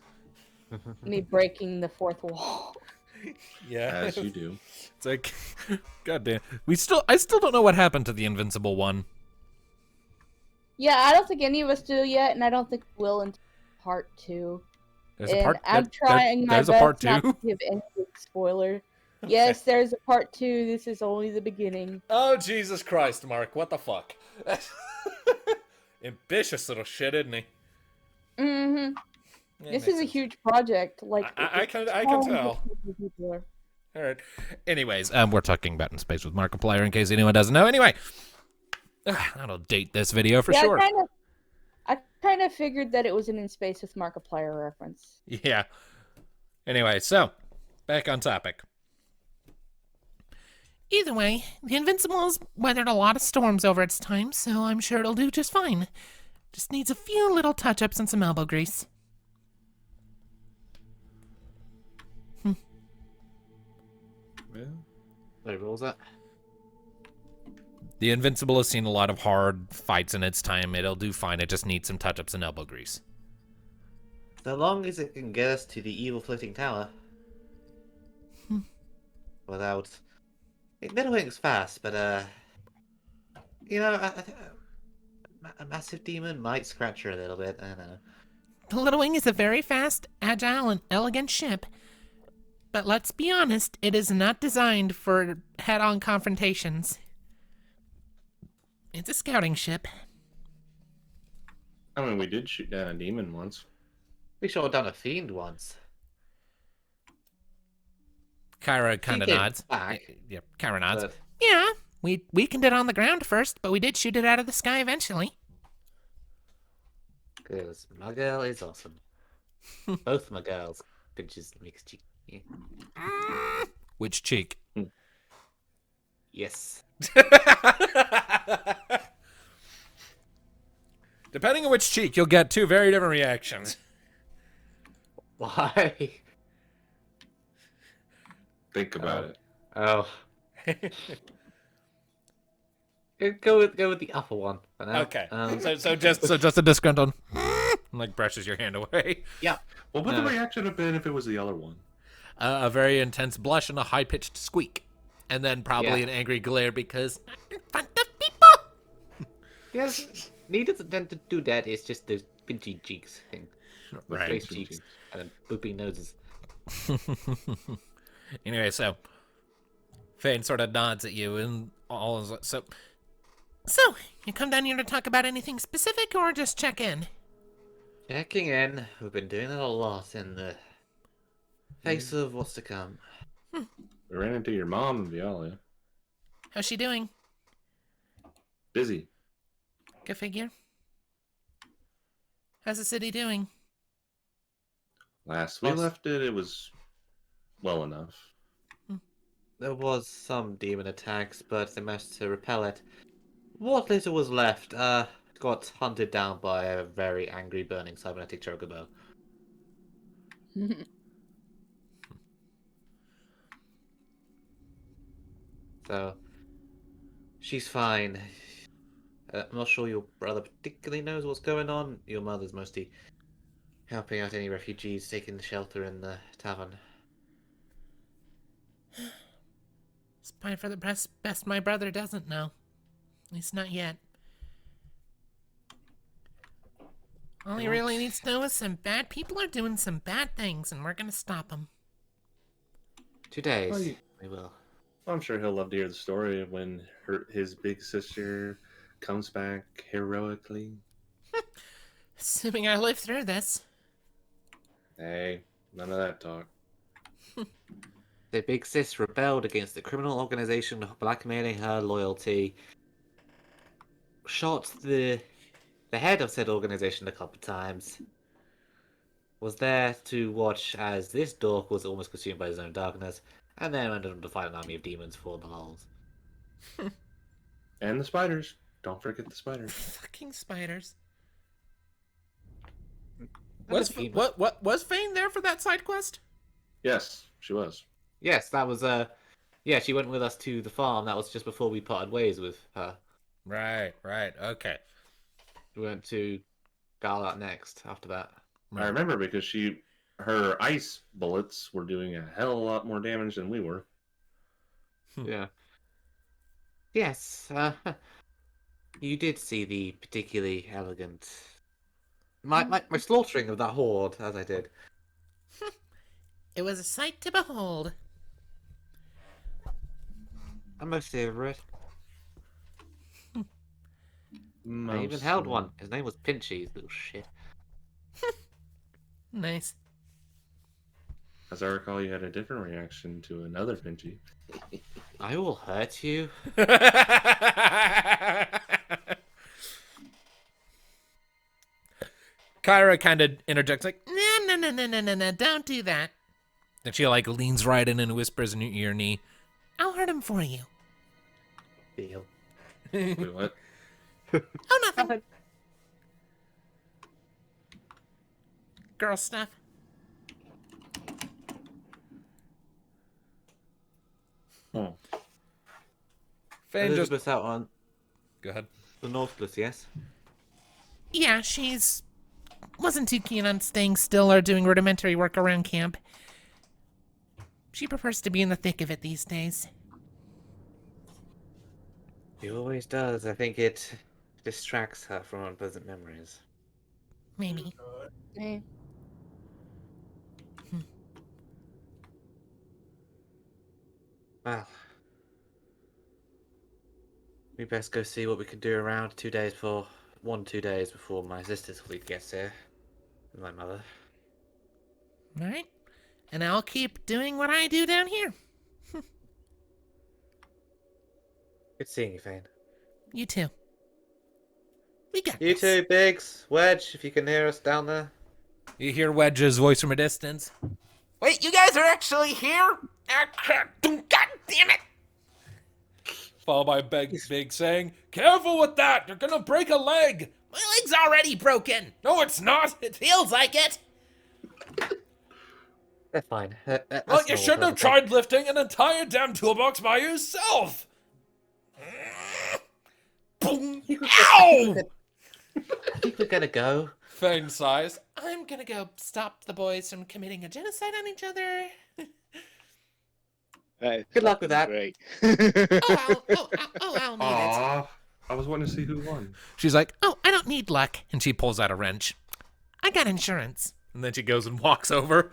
Speaker 4: Me breaking the fourth wall.
Speaker 1: Yeah.
Speaker 2: As you do.
Speaker 1: It's like, goddamn. I still don't know what happened to the Invincible one.
Speaker 4: Yeah, I don't think any of us do yet, and I don't think we will until part 2.
Speaker 1: There's
Speaker 4: And
Speaker 1: a part.
Speaker 4: I'm trying my
Speaker 1: there's
Speaker 4: best
Speaker 1: a part
Speaker 4: not
Speaker 1: 2.
Speaker 4: to give any big spoiler. Yes, there's a part 2. This is only the beginning.
Speaker 1: Oh Jesus Christ, Mark! What the fuck? Ambitious little shit, isn't he?
Speaker 4: Mm-hmm.
Speaker 1: Yeah,
Speaker 4: This
Speaker 1: makes
Speaker 4: is a
Speaker 1: sense.
Speaker 4: huge project. Like
Speaker 1: I can
Speaker 4: all
Speaker 1: tell.
Speaker 4: the people are-
Speaker 1: All right. Anyways, we're talking about In Space with Markiplier in case anyone doesn't know. Anyway, that'll date this video for sure.
Speaker 4: I kind of figured that it was an In Space with Markiplier reference.
Speaker 1: Yeah. Anyway, so back on topic.
Speaker 6: Either way, the Invincible's weathered a lot of storms over its time, so I'm sure it'll do just fine. Just needs a few little touch-ups and some elbow grease.
Speaker 2: Yeah.
Speaker 3: Wait, what was that?
Speaker 1: The Invincible has seen a lot of hard fights in its time. It'll do fine. It just needs some touch-ups and elbow grease.
Speaker 3: So long as it can get us to the evil floating tower. Without... Middlewing's fast, but, you know, a massive demon might scratch her a little bit, I don't know.
Speaker 6: The Little Wing is a very fast, agile, and elegant ship. But let's be honest, it is not designed for head-on confrontations. It's a scouting ship.
Speaker 2: I mean, we did shoot down a demon once.
Speaker 3: We shot down a fiend once.
Speaker 1: Kyra kind of
Speaker 3: came
Speaker 1: nods.
Speaker 3: back,
Speaker 1: Yeah, Kyra nods.
Speaker 3: But
Speaker 6: Yeah, we weakened it on the ground first, but we did shoot it out of the sky eventually.
Speaker 3: because my girl is awesome. Both my girls. Pinches mixed cheek. Yeah.
Speaker 1: Which cheek?
Speaker 3: Yes.
Speaker 1: Depending on which cheek, you'll get two very different reactions.
Speaker 3: Why?
Speaker 2: Think about it.
Speaker 3: Oh. Go with the upper one for now.
Speaker 1: Okay.
Speaker 3: Um,
Speaker 1: So just a disgruntled like brushes your hand away.
Speaker 3: yeah.
Speaker 2: What would the reaction have been if it was the other one?
Speaker 1: A very intense blush and a high pitched squeak, and then probably
Speaker 3: Yeah.
Speaker 1: an angry glare because I'm in front of people.
Speaker 3: Yes. Needed them to do that. It's just those pinchy cheeks thing. With
Speaker 1: Right.
Speaker 3: face cheeks and then boopy noses.
Speaker 1: Anyway, so Fane sort of nods at you and all is so.
Speaker 6: So, you come down here to talk about anything specific or just check in?
Speaker 3: Checking in. We've been doing that a lot in the face of what's to come.
Speaker 2: We ran into your mom in Vialia.
Speaker 6: How's she doing?
Speaker 2: Busy.
Speaker 6: Go figure. How's the city doing?
Speaker 2: Last we
Speaker 3: Lost.
Speaker 2: left it, it was well enough.
Speaker 3: There was some demon attacks, but they managed to repel it. What little was left, got hunted down by a very angry burning cybernetic chocobo. So, she's fine. I'm not sure your brother particularly knows what's going on. Your mother's mostly helping out any refugees taking shelter in the tavern.
Speaker 6: It's probably for the best my brother doesn't know. At least not yet. All he really needs to know is some bad people are doing some bad things, and we're gonna stop them.
Speaker 3: 2 days.
Speaker 2: Well,
Speaker 3: We will.
Speaker 2: I'm sure he'll love to hear the story of when his big sister comes back heroically.
Speaker 6: Assuming I live through this.
Speaker 2: Hey, none of that talk.
Speaker 3: The big sis rebelled against the criminal organization blackmailing her loyalty. Shot the head of said organization a couple of times. Was there to watch as this dork was almost consumed by his own darkness, and then went on to fight an army of demons for the holes.
Speaker 2: And the spiders. Don't forget the spiders.
Speaker 6: Fucking spiders.
Speaker 1: Was Fane there for that side quest?
Speaker 2: Yes, she was.
Speaker 3: Yes, that was yeah, she went with us to the farm. That was just before we parted ways with her.
Speaker 1: Right, okay.
Speaker 3: We went to Galat next after that.
Speaker 2: I remember because her ice bullets were doing a hell of a lot more damage than we were.
Speaker 3: Yeah. Yes, you did see the particularly elegant... My slaughtering of that horde, as I did.
Speaker 6: It was a sight to behold.
Speaker 3: I'm mostly over it. I even
Speaker 2: Mostly.
Speaker 3: held one. His name was Pinchy, little shit.
Speaker 6: Nice.
Speaker 2: As I recall, you had a different reaction to another Pinchy.
Speaker 3: I will hurt you.
Speaker 1: Kyra kind of interjects like,
Speaker 6: No, don't do that.
Speaker 1: and she like leans right in and whispers in your ear, knee.
Speaker 6: I'll hurt him for you.
Speaker 3: Deal.
Speaker 2: Wait, what?
Speaker 6: Oh, nothing. Girl stuff.
Speaker 2: Oh.
Speaker 1: Fane just
Speaker 3: Elizabeth's out on
Speaker 1: go ahead.
Speaker 3: the Nautilus, yes?
Speaker 6: Yeah, she's... wasn't too keen on staying still or doing rudimentary work around camp. She prefers to be in the thick of it these days.
Speaker 3: She always does. I think it distracts her from unpleasant memories.
Speaker 6: Maybe.
Speaker 4: Eh.
Speaker 3: Well, we best go see what we can do around 2 days before 2 days before my sister's fleet gets here. And my mother.
Speaker 6: Alright. And I'll keep doing what I do down here.
Speaker 3: Good seeing you, Fane.
Speaker 6: You too. We got
Speaker 3: You
Speaker 6: this.
Speaker 3: too, Biggs. Wedge, if you can hear us down there.
Speaker 1: You hear Wedge's voice from a distance.
Speaker 6: Wait, you guys are actually here? Ah, crap. God damn it!
Speaker 1: Followed by Big saying, "Careful with that! You're gonna break a leg!"
Speaker 6: My leg's already broken.
Speaker 1: No, it's not!
Speaker 6: It feels like it.
Speaker 3: They're fine.
Speaker 1: Well, you shouldn't have tried lifting an entire damn toolbox by yourself! Boom! Ow!
Speaker 3: I think we're gonna go.
Speaker 1: Fane sighs.
Speaker 6: I'm gonna go stop the boys from committing a genocide on each other.
Speaker 3: Good luck with that.
Speaker 5: Great.
Speaker 6: I'll need it.
Speaker 2: Aww. I was wanting to see who won.
Speaker 1: She's like,
Speaker 6: Oh, I don't need luck.
Speaker 1: and she pulls out a wrench.
Speaker 6: I got insurance.
Speaker 1: And then she goes and walks over.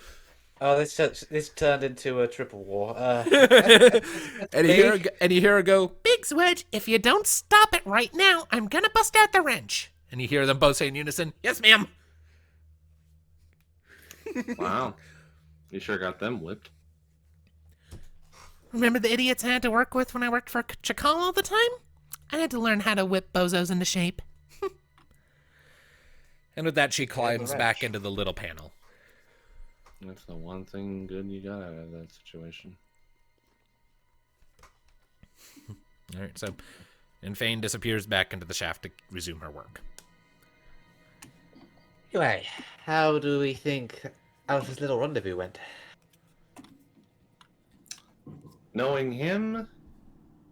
Speaker 3: Oh, this turned into a triple war.
Speaker 1: And you hear her go,
Speaker 6: Biggs, Wedge, if you don't stop it right now, I'm gonna bust out the wrench.
Speaker 1: and you hear them both say in unison, "Yes, ma'am."
Speaker 2: Wow. You sure got them whipped.
Speaker 6: Remember the idiots I had to work with when I worked for Chakal all the time? I had to learn how to whip bozos into shape.
Speaker 1: And with that, she climbs
Speaker 3: wrench.
Speaker 1: back into the little panel.
Speaker 2: That's the one thing good you got out of that situation.
Speaker 1: All right, so, and Fane disappears back into the shaft to resume her work.
Speaker 3: Anyway, how do we think Alice's little rendezvous went?
Speaker 2: Knowing him,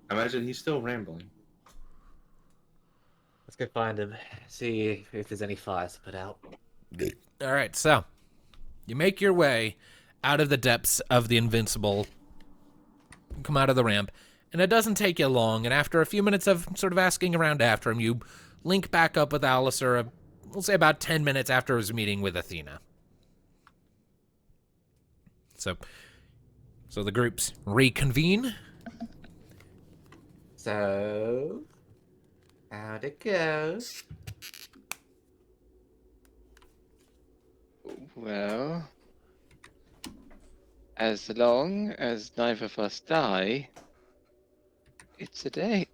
Speaker 2: I imagine he's still rambling.
Speaker 3: Let's go find him. See if there's any fires to put out.
Speaker 1: All right, so you make your way out of the depths of the Invincible, come out of the ramp, and it doesn't take you long. And after a few minutes of sort of asking around after him, you link back up with Alistair, we'll say about 10 minutes after his meeting with Athena. So the groups reconvene.
Speaker 3: So, how'd it go?
Speaker 5: Well, as long as neither of us die, it's a date.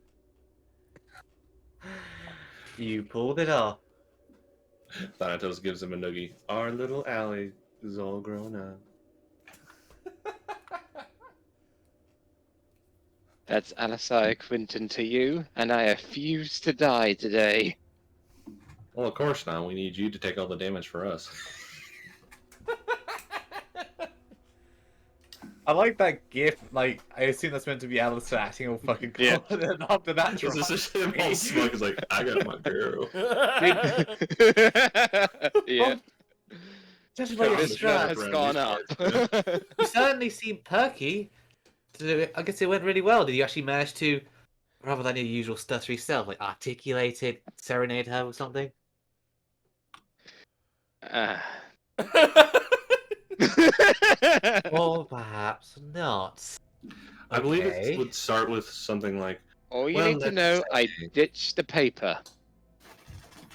Speaker 3: You pulled it off.
Speaker 2: Thanatos gives him a noogie. Our little alley is all grown up.
Speaker 5: That's Alisai Quinton to you, and I refuse to die today.
Speaker 2: Well, of course not. We need you to take all the damage for us.
Speaker 8: I like that gif. Like, I assume that's meant to be Alistair acting all fucking cool.
Speaker 5: Yeah.
Speaker 8: And then after that,
Speaker 2: This is just him all smug. He's like, I got my girl.
Speaker 5: Yeah,
Speaker 3: Judging by your
Speaker 2: This
Speaker 3: stride,
Speaker 5: has
Speaker 2: around
Speaker 5: gone
Speaker 2: these
Speaker 5: up.
Speaker 2: parts,
Speaker 3: you certainly seem perky. I guess it went really well. Did you actually manage to, rather than your usual stuttery self, like articulate it, serenade her or something? Or perhaps not.
Speaker 2: I believe
Speaker 3: Okay.
Speaker 2: it would start with something like,
Speaker 5: All you
Speaker 2: Well,
Speaker 5: need to
Speaker 2: let's
Speaker 5: know, I
Speaker 2: say-
Speaker 5: ditched the paper.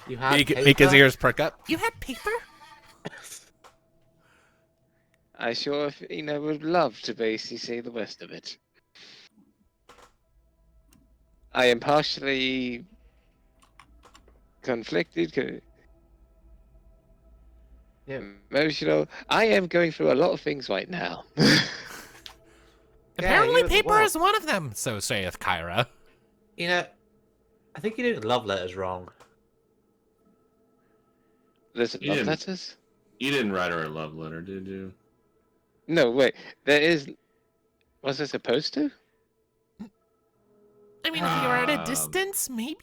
Speaker 3: You have
Speaker 1: Make his
Speaker 3: paper?
Speaker 1: ears perk up.
Speaker 6: You had paper?
Speaker 5: I sure, would love to basically see the rest of it. I am partially conflicted, emotional. I am going through a lot of things right now.
Speaker 6: Apparently
Speaker 3: you as
Speaker 6: paper
Speaker 3: well.
Speaker 6: is one of them.
Speaker 1: So saith Kyra.
Speaker 3: You know, I think you're doing love letters wrong.
Speaker 5: There's
Speaker 2: You
Speaker 5: love
Speaker 2: didn't-
Speaker 5: letters?
Speaker 2: you didn't write her a love letter, did you?
Speaker 5: No, wait. There is. Was I supposed to?
Speaker 6: I mean, if you were at a
Speaker 2: Um,
Speaker 6: distance, maybe?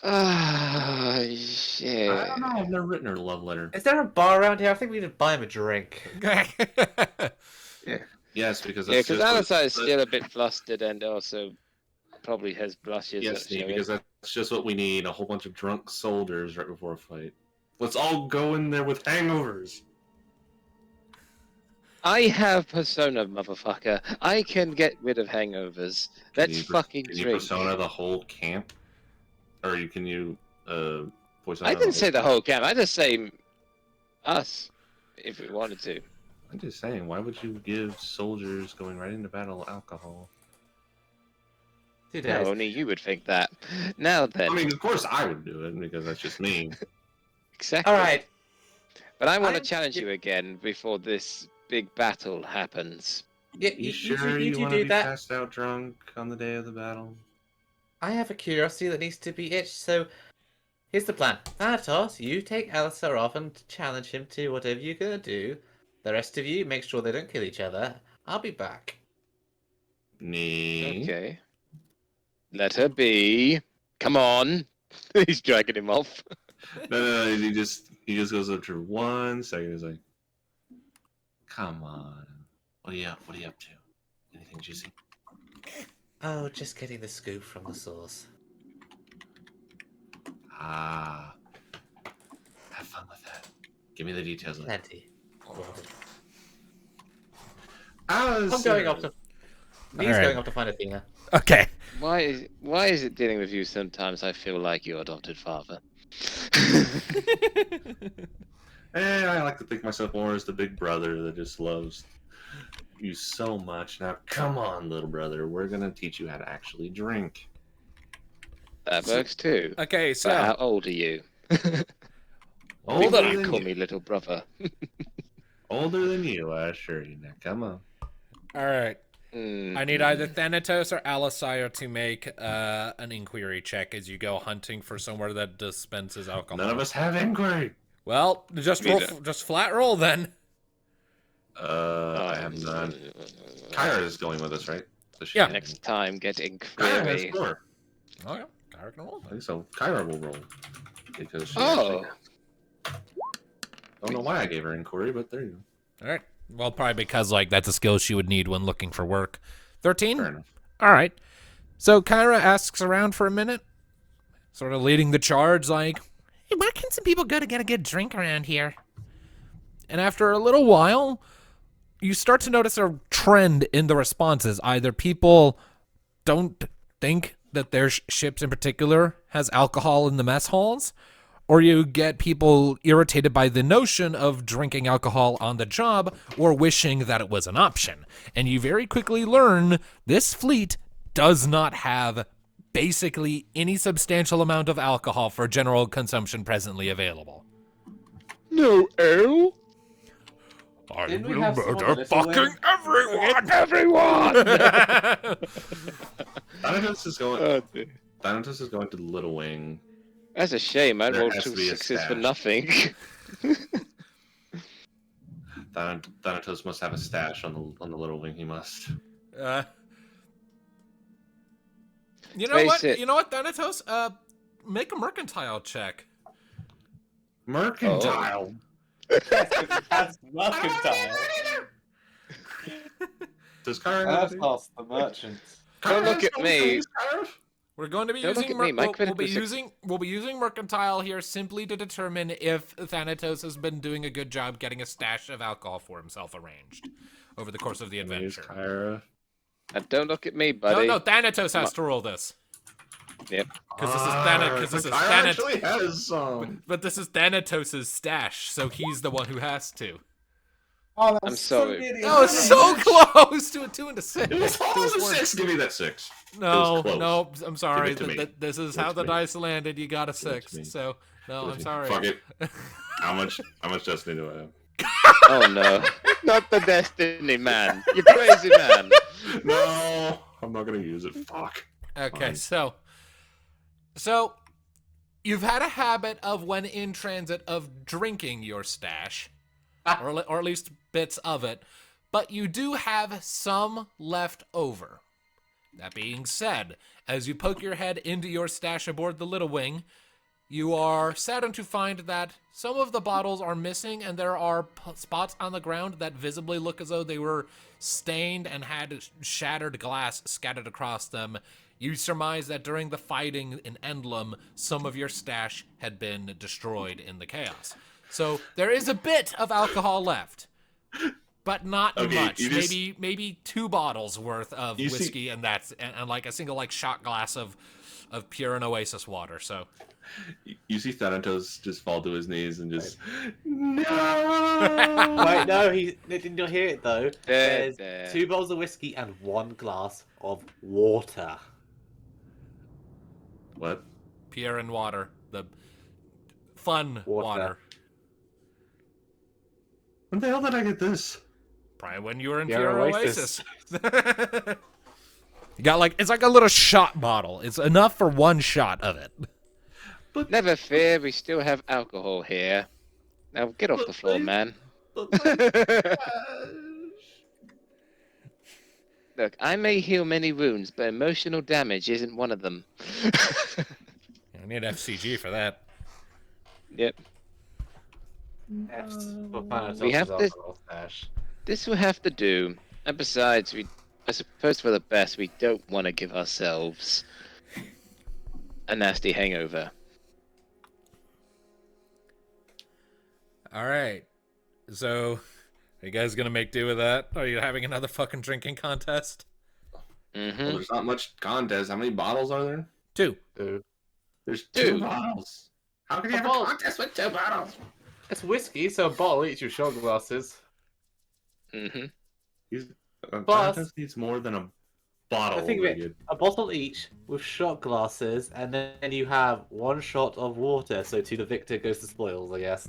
Speaker 5: Ah, shit.
Speaker 2: I don't know. I've never written her a love letter.
Speaker 3: Is there a bar around here? I think we need to buy him a drink.
Speaker 2: Yes, because
Speaker 5: Yeah,
Speaker 2: that's
Speaker 5: because
Speaker 2: just
Speaker 5: Alisai is still a bit flustered and also probably has blushes.
Speaker 2: Yes,
Speaker 5: that
Speaker 2: Nate,
Speaker 5: show
Speaker 2: because
Speaker 5: it.
Speaker 2: that's just what we need. A whole bunch of drunk soldiers right before a fight. Let's all go in there with hangovers.
Speaker 5: I have persona, motherfucker. I can get rid of hangovers. Let's fucking
Speaker 2: Can you
Speaker 5: drink.
Speaker 2: persona the whole camp? Or can you persona
Speaker 5: I didn't say the
Speaker 2: camp?
Speaker 5: whole camp. I just say us, if we wanted to.
Speaker 2: I'm just saying, why would you give soldiers going right into battle alcohol?
Speaker 3: 2
Speaker 5: No,
Speaker 3: days.
Speaker 5: only you would think that. Now then,
Speaker 2: I mean, of course I would do it because that's just me.
Speaker 5: exactly.
Speaker 3: All right.
Speaker 5: But I want to
Speaker 3: I'm-
Speaker 5: challenge you again before this big battle happens.
Speaker 3: Yeah,
Speaker 2: You sure you
Speaker 3: two
Speaker 2: want to
Speaker 3: do
Speaker 2: be
Speaker 3: that.
Speaker 2: passed out drunk on the day of the battle?
Speaker 3: I have a curiosity that needs to be itched, so here's the plan. Thanatos, you take Alistair off and challenge him to whatever you're gonna do. The rest of you, make sure they don't kill each other. I'll be back.
Speaker 2: Nee.
Speaker 5: Okay. Let her be. Come on. He's dragging him off.
Speaker 2: No, he just goes up to 1 second. He's like, "Come on, what are you up to? Anything juicy?"
Speaker 3: Oh, just getting the scoop from the source.
Speaker 2: Ah, have fun with that. Give me the details. Later.
Speaker 3: Plenty.
Speaker 2: I'm
Speaker 3: I'm going off to. He's
Speaker 1: Alright.
Speaker 3: going off to find Athena.
Speaker 1: Okay.
Speaker 5: Why is it dealing with you sometimes I feel like your adopted father?
Speaker 2: I like to think myself more as the big brother that just loves you so much. Now, come on, little brother. We're gonna teach you how to actually drink.
Speaker 5: That works too.
Speaker 1: Okay,
Speaker 5: But how
Speaker 1: so
Speaker 5: old are you?
Speaker 1: hold
Speaker 5: Before
Speaker 1: on.
Speaker 5: you call me little brother.
Speaker 2: Older than you, I assure you. Now, come on.
Speaker 1: All right.
Speaker 5: Mm.
Speaker 1: I need either Thanatos or Alisire to make an inquiry check as you go hunting for somewhere that dispenses alcohol.
Speaker 2: None of us have inquiry.
Speaker 1: Well, just
Speaker 5: Me
Speaker 1: roll,
Speaker 5: neither.
Speaker 1: just flat roll then.
Speaker 2: I have none. Kyra is going with us, right? So she
Speaker 1: Yeah.
Speaker 2: can-
Speaker 5: Next time, get
Speaker 2: Kyra has
Speaker 5: inquiry.
Speaker 2: 4.
Speaker 1: Oh yeah, Kyra can roll.
Speaker 2: I think so. Kyra will roll because she
Speaker 5: Oh.
Speaker 2: actually- don't know why I gave her inquiry, but there you go.
Speaker 1: All right. Well, probably because like that's a skill she would need when looking for work. 13?
Speaker 2: Fair enough.
Speaker 1: All right. So Kyra asks around for a minute, sort of leading the charge like,
Speaker 6: Hey, where can some people go to get a good drink around here?
Speaker 1: and after a little while, you start to notice a trend in the responses. Either people don't think that their ships in particular has alcohol in the mess halls, or you get people irritated by the notion of drinking alcohol on the job or wishing that it was an option. And you very quickly learn this fleet does not have basically any substantial amount of alcohol for general consumption presently available.
Speaker 5: No ale?
Speaker 1: I
Speaker 8: Didn't we
Speaker 1: will
Speaker 8: have someone
Speaker 1: murder
Speaker 8: on this away?
Speaker 1: fucking everyone!
Speaker 5: Everyone!
Speaker 2: Thanatos is going.
Speaker 5: Oh, dear.
Speaker 2: Thanatos is going to the little wing.
Speaker 5: That's a shame. I
Speaker 2: There
Speaker 5: rolled
Speaker 2: has to
Speaker 5: 2
Speaker 2: be a
Speaker 5: 6s for
Speaker 2: stash.
Speaker 5: nothing.
Speaker 2: Thanatos must have a stash on the little wing. He must.
Speaker 1: You know
Speaker 5: Face
Speaker 1: what?
Speaker 5: it.
Speaker 1: You know what, Thanatos? Make a mercantile check.
Speaker 2: Mercantile.
Speaker 8: That's mercantile.
Speaker 2: Does Kyra
Speaker 8: That's
Speaker 2: have
Speaker 8: lost the merchant.
Speaker 5: Don't look at me.
Speaker 1: We're going to be
Speaker 5: Don't look
Speaker 1: using
Speaker 5: at me, my
Speaker 1: we'll be
Speaker 5: critical
Speaker 1: we'll be using mercantile here simply to determine if Thanatos has been doing a good job getting a stash of alcohol for himself arranged over the course of the adventure.
Speaker 2: Kyra.
Speaker 5: Don't look at me, buddy.
Speaker 1: No, Thanatos has to roll this.
Speaker 5: Yep.
Speaker 1: Because this is
Speaker 2: Kyra actually has some.
Speaker 1: But this is Thanatos' stash, so he's the one who has to.
Speaker 8: Oh,
Speaker 5: I'm sorry.
Speaker 1: Oh, it's so close to a 2 and a 6.
Speaker 2: It was
Speaker 1: To a
Speaker 2: almost a
Speaker 1: 4.
Speaker 2: 6. Give me that 6.
Speaker 1: No,
Speaker 2: It was close.
Speaker 1: no, I'm sorry.
Speaker 2: Give it to me.
Speaker 1: This is
Speaker 2: Give it
Speaker 1: how
Speaker 2: to
Speaker 1: the
Speaker 2: me.
Speaker 1: dice landed. You got a
Speaker 2: Give it to
Speaker 1: 6.
Speaker 2: me.
Speaker 1: So, no, I'm sorry.
Speaker 2: Fuck it. How much destiny do I have?
Speaker 5: Oh no. Not the Destiny man. You crazy man.
Speaker 2: No, I'm not gonna use it. Fuck.
Speaker 1: Okay,
Speaker 2: Fine.
Speaker 1: so you've had a habit of when in transit of drinking your stash, or at least bits of it, but you do have some left over. That being said, as you poke your head into your stash aboard the Little Wing, you are saddened to find that some of the bottles are missing, and there are spots on the ground that visibly look as though they were stained and had shattered glass scattered across them. You surmise that during the fighting in Endlum, some of your stash had been destroyed in the chaos. So there is a bit of alcohol left, but not
Speaker 2: Okay,
Speaker 1: much.
Speaker 2: you just-
Speaker 1: Maybe 2 bottles worth of
Speaker 2: You see-
Speaker 1: whiskey, and that's and like a single like shot glass of pure and oasis water. So.
Speaker 2: You see Thanatos just fall to his knees and just no.
Speaker 8: Wait, no, he did not hear it though.
Speaker 5: There,
Speaker 8: There's
Speaker 5: there.
Speaker 8: 2 bowls of whiskey and 1 glass of water.
Speaker 2: What?
Speaker 1: Pierre and water. The fun
Speaker 8: Water.
Speaker 1: water.
Speaker 2: When the hell did I get this?
Speaker 1: Probably when you were in
Speaker 8: Pure
Speaker 1: Pure
Speaker 8: Oasis.
Speaker 1: Oasis. You got like, it's like a little shot bottle. It's enough for 1 shot of it.
Speaker 5: Never fear, we still have alcohol here. Now get off the floor, man. Look, I may heal many wounds, but emotional damage isn't one of them.
Speaker 1: I need FCG for that.
Speaker 5: Yep. We have this- This will have to do. And besides, I suppose for the best, we don't want to give ourselves a nasty hangover.
Speaker 1: All right. So, are you guys gonna make do with that? Are you having another fucking drinking contest?
Speaker 2: Well,
Speaker 5: Mm-hmm.
Speaker 2: there's not much contest. How many bottles are there?
Speaker 1: 2.
Speaker 2: There's 2
Speaker 5: Two.
Speaker 2: bottles. How can you have a
Speaker 8: bottle.
Speaker 2: contest with 2 bottles?
Speaker 8: It's whiskey, so a bottle each with shot glasses.
Speaker 5: Mm-hmm.
Speaker 2: Thanatos needs more than a bottle.
Speaker 8: I think of it-
Speaker 2: Wicked.
Speaker 8: A bottle each with shot glasses, and then you have 1 shot of water, so to the victor goes the spoils, I guess.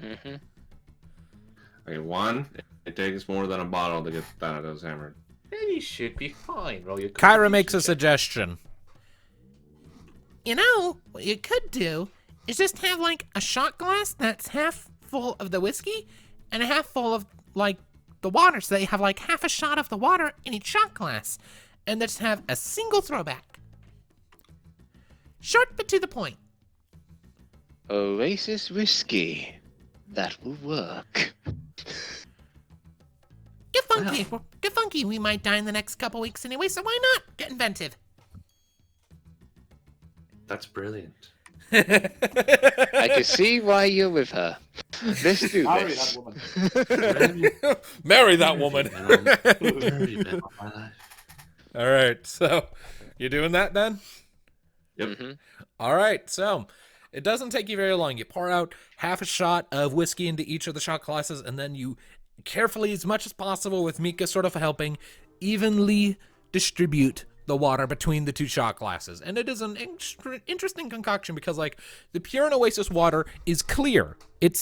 Speaker 5: Mm-hmm.
Speaker 2: Okay, 1. It takes more than a bottle to get Thanatos hammered.
Speaker 8: Then you should be fine. Roll your
Speaker 1: Kyra makes a
Speaker 8: constitution check.
Speaker 1: suggestion.
Speaker 6: You know, what you could do is just have like a shot glass that's half full of the whiskey and a half full of like the water, so that you have like half a shot of the water in each shot glass, and then just have a single throwback. Short but to the point.
Speaker 5: Oasis whiskey. That will work.
Speaker 6: Get funky. Get funky. We might die in the next couple weeks anyway, so why not? Get inventive.
Speaker 2: That's brilliant.
Speaker 5: I can see why you're with her. Let's do
Speaker 8: Marry
Speaker 5: this.
Speaker 8: that woman.
Speaker 1: Marry that woman.
Speaker 2: Very bad on my life.
Speaker 1: All right, so you doing that then?
Speaker 2: Yep.
Speaker 5: Mhm.
Speaker 1: All right, so it doesn't take you very long. You pour out half a shot of whiskey into each of the shot glasses, and then you carefully, as much as possible, with Mika sort of helping, evenly distribute the water between the two shot glasses. And it is an interesting concoction because, like, the Pure and Oasis water is clear. It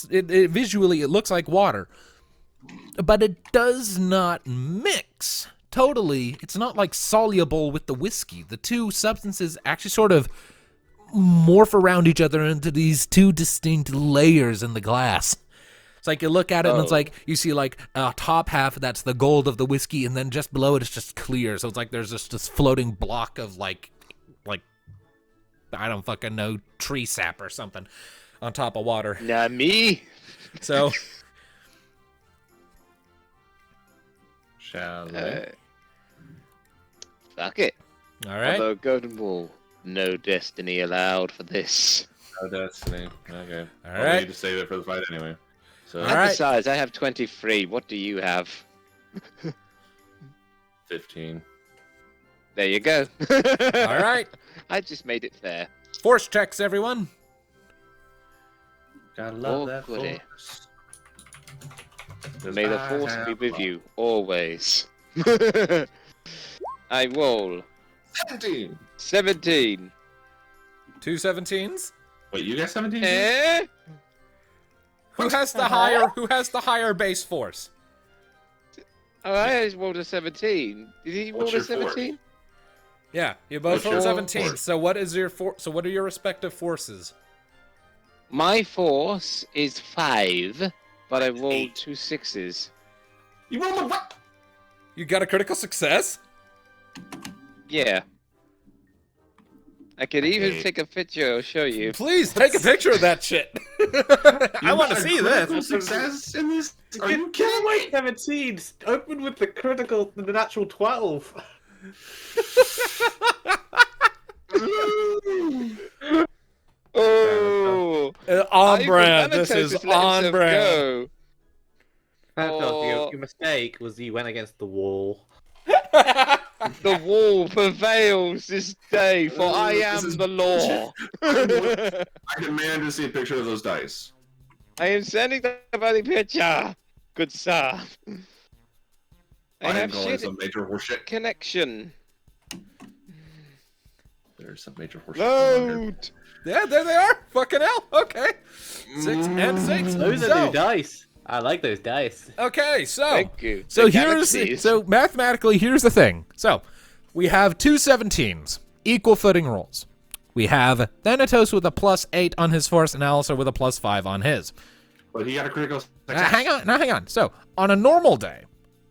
Speaker 1: visually, it looks like water, but it does not mix totally. It's not like soluble with the whiskey. The two substances actually sort of morph around each other into these two distinct layers in the glass. It's like you look at it and it's like you see like a top half that's the gold of the whiskey, and then just below it it's just clear. So it's like there's just this floating block of like I don't fucking know, tree sap or something on top of water.
Speaker 5: Not me.
Speaker 1: So
Speaker 2: Shall we?
Speaker 5: Fuck it.
Speaker 1: all right.
Speaker 5: Although golden ball, no destiny allowed for this.
Speaker 2: Oh, destiny. Okay.
Speaker 1: All
Speaker 2: Well, we
Speaker 1: right.
Speaker 2: need to save it for the fight anyway. So
Speaker 1: All
Speaker 5: And
Speaker 1: right.
Speaker 5: besides, I have 23. What do you have?
Speaker 2: 15.
Speaker 5: There you go.
Speaker 1: All right.
Speaker 5: I just made it fair.
Speaker 1: Force checks, everyone.
Speaker 2: Gotta love
Speaker 5: Oh,
Speaker 2: that
Speaker 5: goody.
Speaker 2: force.
Speaker 5: May the
Speaker 2: I
Speaker 5: force be
Speaker 2: have
Speaker 5: with
Speaker 2: love.
Speaker 5: you always. I roll
Speaker 2: 17.
Speaker 5: 17.
Speaker 1: 2 17s.
Speaker 2: Wait, you got 17?
Speaker 5: Eh?
Speaker 1: Who has the higher base force?
Speaker 5: Oh, I just rolled a 17. Did he roll
Speaker 2: What's
Speaker 5: a
Speaker 2: your force?
Speaker 5: 17?
Speaker 1: Yeah, you both
Speaker 2: What's
Speaker 1: rolled
Speaker 2: your
Speaker 1: 17.
Speaker 2: force?
Speaker 1: So what is your so what are your respective forces?
Speaker 5: My force is 5, but I rolled
Speaker 2: 8.
Speaker 5: 2 6s.
Speaker 2: You rolled a what?
Speaker 1: You got a critical success?
Speaker 5: Yeah. I could even
Speaker 2: Okay.
Speaker 5: take a picture. I'll show you.
Speaker 1: Please take a picture of that shit. I want to see
Speaker 2: Critical
Speaker 1: this.
Speaker 2: success in this? Are you
Speaker 8: Get
Speaker 2: kidding
Speaker 8: away,
Speaker 2: me?
Speaker 8: 17. Open with the natural 12.
Speaker 5: Oh!
Speaker 1: On
Speaker 5: I
Speaker 1: brand.
Speaker 5: think
Speaker 1: This
Speaker 5: Thanatos
Speaker 1: is
Speaker 5: just let
Speaker 1: on
Speaker 5: himself
Speaker 1: brand.
Speaker 5: go.
Speaker 8: Your mistake was you went against the wall.
Speaker 5: The wall prevails this day, for I
Speaker 2: This
Speaker 5: am
Speaker 2: is
Speaker 5: the law.
Speaker 2: I demand to see a picture of those dice.
Speaker 5: I am sending the bloody picture. Good sir. I
Speaker 2: am
Speaker 5: have
Speaker 2: calling
Speaker 5: shit
Speaker 2: some major horseshit.
Speaker 5: connection.
Speaker 2: There's some major horseshit. going on here.
Speaker 5: Load.
Speaker 1: Yeah, there they are. Fucking hell. Okay. 6 and 6.
Speaker 3: Those are
Speaker 1: So,
Speaker 3: new dice. I like those dice.
Speaker 1: okay, so
Speaker 5: Thank you.
Speaker 1: So
Speaker 5: The
Speaker 1: here's
Speaker 5: galaxies.
Speaker 1: so mathematically here's the thing. So we have 2 17s, equal footing rolls. We have Thanatos with a +8 on his force and Alistair with a +5 on his.
Speaker 2: But he got a critical success.
Speaker 1: Hang on. So on a normal day,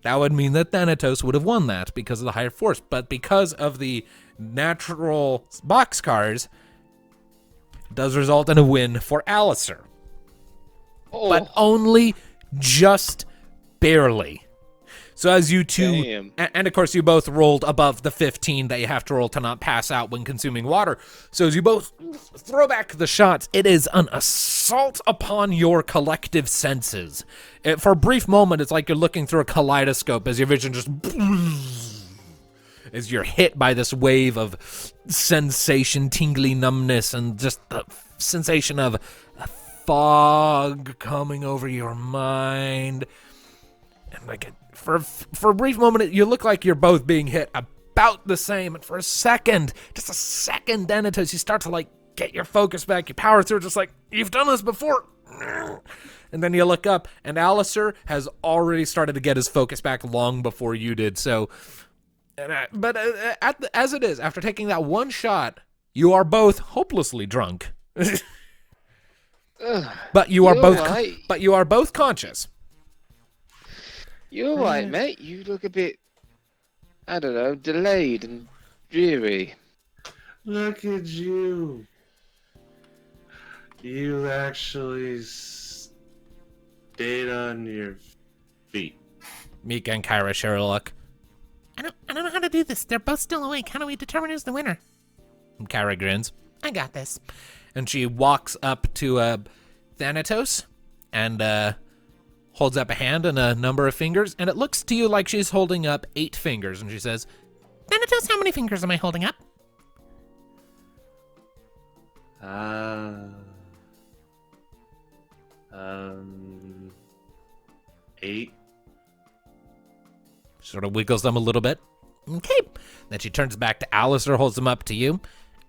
Speaker 1: that would mean that Thanatos would have won that because of the higher force. But because of the natural boxcars, it does result in a win for Alistair.
Speaker 5: Oh,
Speaker 1: But only just barely. So as you two,
Speaker 5: Damn.
Speaker 1: and of course you both rolled above the 15 that you have to roll to not pass out when consuming water. So as you both throw back the shots, it is an assault upon your collective senses. For a brief moment, it's like you're looking through a kaleidoscope as your vision just as you're hit by this wave of sensation, tingly numbness, and just the sensation of fog coming over your mind. And like for a brief moment, you look like you're both being hit about the same. And for a second, just a second, Thanatos, you start to like get your focus back. You power through, just like you've done this before. And then you look up, and Alistair has already started to get his focus back long before you did. So, as it is, after taking that one shot, you are both hopelessly drunk.
Speaker 5: Ugh.
Speaker 1: But you are
Speaker 5: You're
Speaker 1: both.
Speaker 5: right.
Speaker 1: But you are both conscious.
Speaker 5: You're right, mate. You look a bit, I don't know, delayed and dreary.
Speaker 2: Look at you. You actually stayed on your feet.
Speaker 1: Mika and Kyra share a look.
Speaker 6: I don't know how to do this. They're both still awake. How do we determine who's the winner?
Speaker 1: And Kyra grins.
Speaker 6: I got this.
Speaker 1: And she walks up to Thanatos and holds up a hand and a number of fingers. And it looks to you like she's holding up 8 fingers. And she says,
Speaker 6: Thanatos, how many fingers am I holding up?
Speaker 2: 8.
Speaker 1: sort of wiggles them a little bit.
Speaker 6: Okay.
Speaker 1: Then she turns back to Alistair, holds them up to you.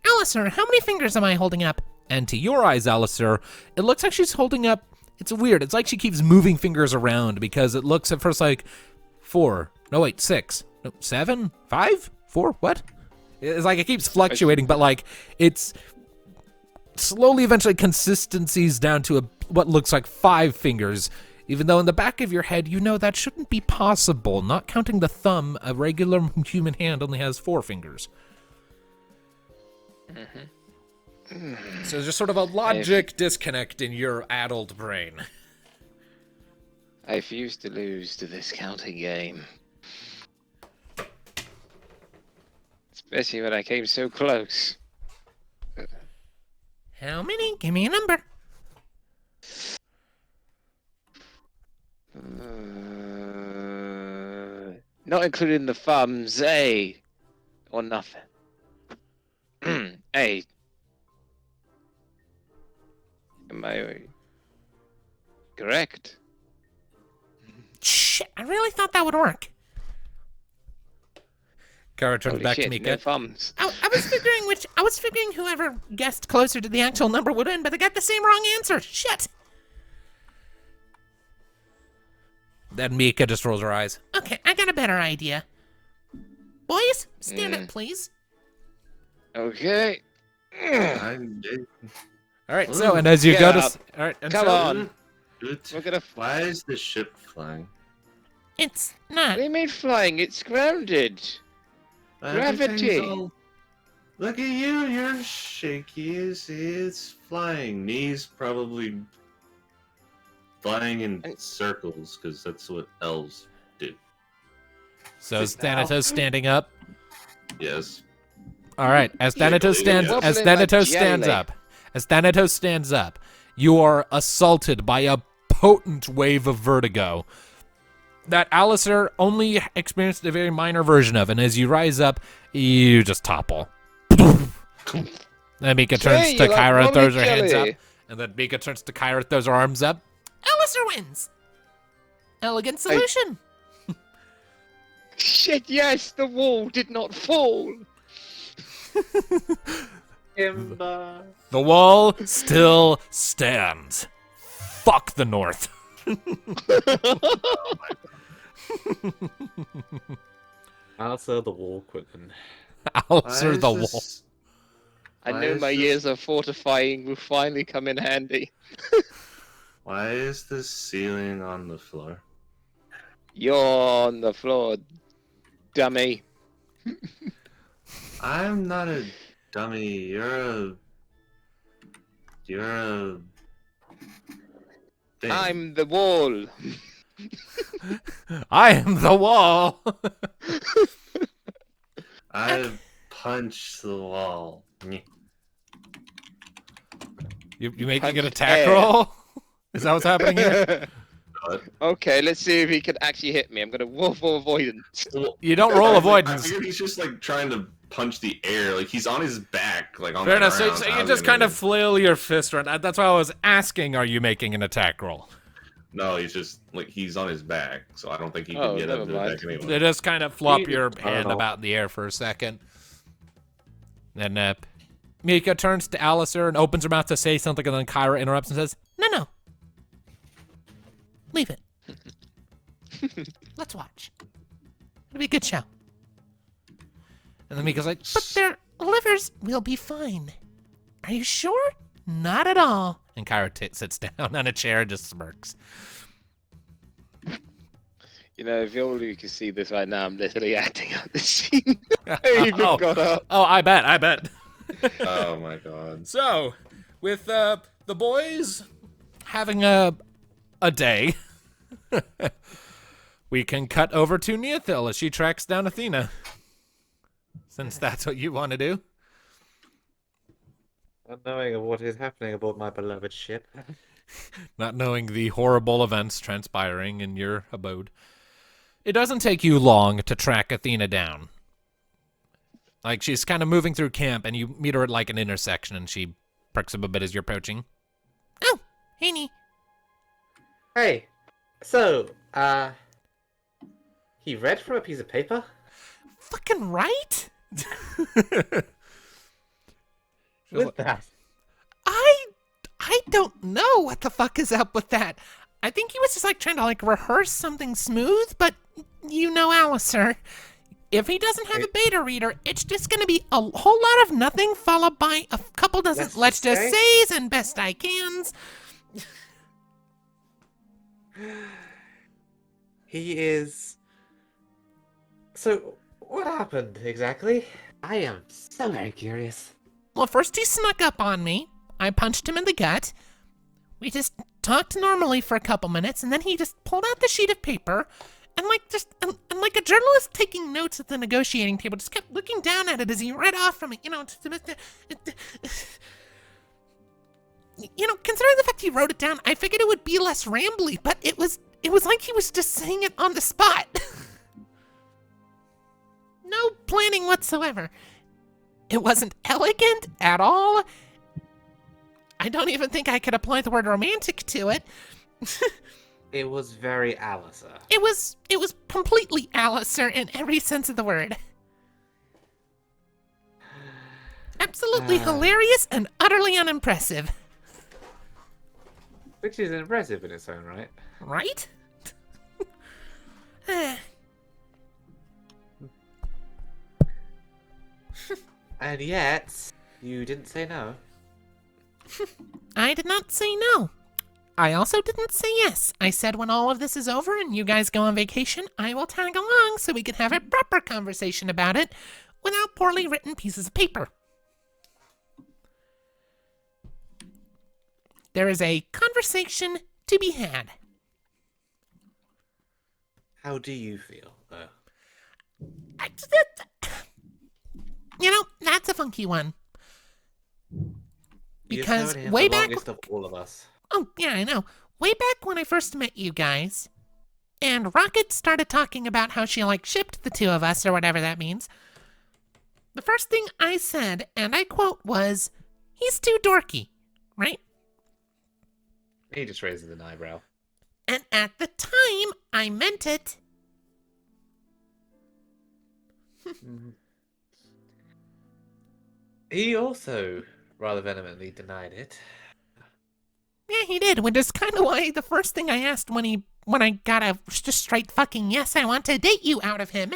Speaker 6: Alistair, how many fingers am I holding up?
Speaker 1: And to your eyes, Alistair, it looks like she's holding up, it's weird. It's like she keeps moving fingers around because it looks at first like 4, no wait, 6, no, 7, 5, 4, what? It's like it keeps fluctuating, but like it's slowly eventually consistencies down to what looks like 5 fingers, even though in the back of your head you know that shouldn't be possible. Not counting the thumb, a regular human hand only has 4 fingers. So there's just sort of a logic disconnect in your addled brain.
Speaker 5: I refuse to lose to this counting game. Especially when I came so close.
Speaker 6: How many? Give me a number.
Speaker 5: Not including the thumbs, eh? Or nothing. Hey. Am I correct?
Speaker 6: Shit, I really thought that would work.
Speaker 1: Kara turns
Speaker 5: Holy
Speaker 1: back
Speaker 5: shit,
Speaker 1: to Mika.
Speaker 5: no thumbs.
Speaker 6: I was figuring whoever guessed closer to the actual number would win, but they got the same wrong answer. Shit.
Speaker 1: Then Mika just rolls her eyes.
Speaker 6: Okay, I got a better idea. Boys, stand up, please.
Speaker 5: Okay.
Speaker 1: All right, so, and as you
Speaker 5: Get
Speaker 1: go
Speaker 5: up.
Speaker 1: to... All right, and
Speaker 5: Come
Speaker 1: so,
Speaker 5: on. We're gonna.
Speaker 2: Why is the ship flying?
Speaker 6: It's
Speaker 5: What
Speaker 6: not.
Speaker 5: do you mean flying? It's grounded. Gravity.
Speaker 2: Everything's all- Look at you, you're shaky. It's flying. Knees probably flying in circles, because that's what elves do.
Speaker 1: So is Thanatos standing up?
Speaker 2: Yes.
Speaker 1: All right, as Thanatos stands,
Speaker 2: Yeah.
Speaker 1: as
Speaker 5: Wobbling like
Speaker 1: Thanatos stands
Speaker 5: jelly.
Speaker 1: up, as Thanatos stands up, you are assaulted by a potent wave of vertigo that Alistair only experienced a very minor version of, and as you rise up, you just topple. Then Mika turns
Speaker 5: Hey,
Speaker 1: to
Speaker 5: you like
Speaker 1: Kyra and throws her
Speaker 5: mommy
Speaker 1: hands up,
Speaker 5: jelly.
Speaker 1: and then Mika turns to Kyra, throws her arms up.
Speaker 6: Alistair wins. Elegant solution.
Speaker 5: Shit, yes, the wall did not fall.
Speaker 8: Timber.
Speaker 1: The wall still stands. Fuck the North.
Speaker 8: Answer the wall, Quentin.
Speaker 1: Alistair the wall.
Speaker 5: I
Speaker 2: Why
Speaker 5: knew
Speaker 2: is
Speaker 5: my
Speaker 2: this-
Speaker 5: years of fortifying will finally come in handy.
Speaker 2: Why is the ceiling on the floor?
Speaker 5: You're on the floor, dummy.
Speaker 2: I'm not a dummy. You're a thing.
Speaker 5: I'm the wall.
Speaker 1: I am the wall.
Speaker 2: I punched the wall.
Speaker 1: You making an
Speaker 5: Punch
Speaker 1: attack
Speaker 5: air.
Speaker 1: roll? Is that what's happening here?
Speaker 5: Okay, let's see if he can actually hit me. I'm gonna roll for avoidance.
Speaker 1: You don't roll
Speaker 2: I
Speaker 1: avoidance.
Speaker 2: figured he's just like trying to punch the air. Like he's on his back, like on
Speaker 1: Fair
Speaker 2: the
Speaker 1: enough.
Speaker 2: ground.
Speaker 1: So you
Speaker 2: How's
Speaker 1: just
Speaker 2: he
Speaker 1: kind
Speaker 2: gonna-
Speaker 1: of flail your fist around. That's why I was asking, are you making an attack roll?
Speaker 2: No, he's just like he's on his back, so I don't think he can
Speaker 5: Oh,
Speaker 2: get up
Speaker 5: never
Speaker 2: to the
Speaker 5: mind.
Speaker 2: back anyway.
Speaker 1: You just kind of flop
Speaker 8: You-
Speaker 1: your
Speaker 8: I don't
Speaker 1: hand
Speaker 8: know.
Speaker 1: about in the air for a second. Then Mika turns to Alistair and opens her mouth to say something, and then Kyra interrupts and says,
Speaker 6: No. Leave it. Let's watch. It'll be a good show.
Speaker 1: and then Mika's like,
Speaker 6: But their livers will be fine. Are you sure?
Speaker 1: not at all. And Kyra sits down on a chair and just smirks.
Speaker 5: You know, if all you can see this right now, I'm literally acting out the scene. I even
Speaker 1: Oh.
Speaker 5: got up.
Speaker 1: Oh, I bet.
Speaker 2: Oh my god.
Speaker 1: So, with The boys having a day. We can cut over to Neothil as she tracks down Athena. Since that's what you want to do.
Speaker 8: Not knowing of what is happening aboard my beloved ship.
Speaker 1: Not knowing the horrible events transpiring in your abode. It doesn't take you long to track Athena down. Like, she's kind of moving through camp, and you meet her at, like, an intersection, and she perks up a bit as you're approaching.
Speaker 6: Oh, Haney.
Speaker 3: Hey, so, he read from a piece of paper?
Speaker 6: Fucking right?
Speaker 3: With that?
Speaker 6: I don't know what the fuck is up with that. I think he was just like trying to like rehearse something smooth, but you know Alistair. If he doesn't have a beta reader, it's just gonna be a whole lot of nothing followed by a couple dozen let's just says and best I cans.
Speaker 3: He is... So, what happened exactly? I am so very curious.
Speaker 6: Well, first he snuck up on me. I punched him in the gut. We just talked normally for a couple minutes, and then he just pulled out the sheet of paper, and like a journalist taking notes at the negotiating table, just kept looking down at it as he read off from it. You know, considering the fact he wrote it down, I figured it would be less rambly, but it was like he was just saying it on the spot. No planning whatsoever. It wasn't elegant at all. I don't even think I could apply the word romantic to it.
Speaker 3: It was very Alistair.
Speaker 6: It was completely Alistair in every sense of the word. Absolutely hilarious and utterly unimpressive.
Speaker 3: Which is impressive in its own right.
Speaker 6: Right?
Speaker 3: And yet, you didn't say no.
Speaker 6: I did not say no. I also didn't say yes. I said when all of this is over and you guys go on vacation, I will tag along so we can have a proper conversation about it without poorly written pieces of paper. There is a conversation to be had.
Speaker 3: How do you feel, though?
Speaker 6: You know, that's a funky one. Because
Speaker 3: You've known him
Speaker 6: way
Speaker 3: the
Speaker 6: back...
Speaker 3: longest of all of us.
Speaker 6: Oh, yeah, I know. Way back when I first met you guys, and Rocket started talking about how she, like, shipped the two of us, or whatever that means, the first thing I said, and I quote, was, he's too dorky, right?
Speaker 3: He just raises an eyebrow.
Speaker 6: And at the time, I meant it.
Speaker 3: He also rather vehemently denied it.
Speaker 6: Yeah, he did, which is kind of why the first thing I asked when I got a just straight fucking yes, I want to date you out of him,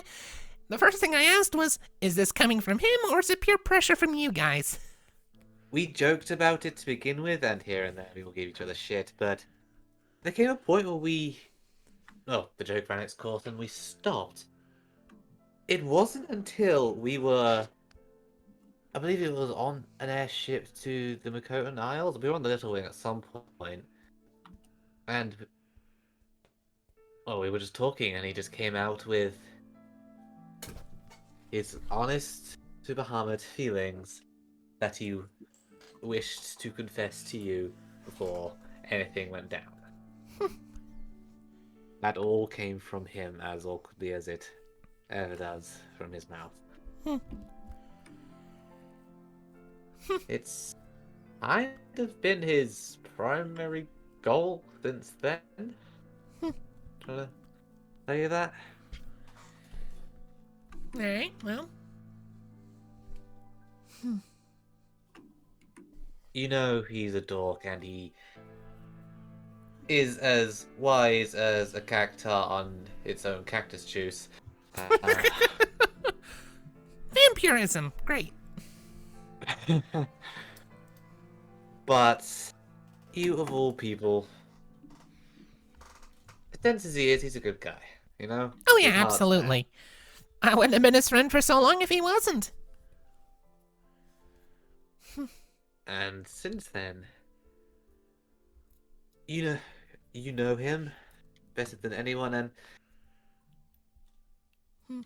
Speaker 6: the first thing I asked was, is this coming from him or is it pure pressure from you guys?
Speaker 3: We joked about it to begin with, and here and there we will give each other shit, but there came a point where the joke ran its course and we stopped. It wasn't until we were, I believe it was on an airship to the Makotan Isles. We were on the Little Wing at some point, and we were just talking, and he just came out with his honest to Bahamut feelings that he wished to confess to you before anything went down. That all came from him as awkwardly as it ever does from his mouth. It's kind of been his primary goal since then. Trying to tell you that.
Speaker 6: Alright, well.
Speaker 3: You know he's a dork, and he is as wise as a cactus on its own cactus juice.
Speaker 6: Vampirism, great.
Speaker 3: But you of all people, pretends as he is, he's a good guy, you know?
Speaker 6: Oh yeah,
Speaker 3: His heart's
Speaker 6: absolutely. I wouldn't have been his friend for so long if he wasn't.
Speaker 3: there. And since then, you know him better than anyone, and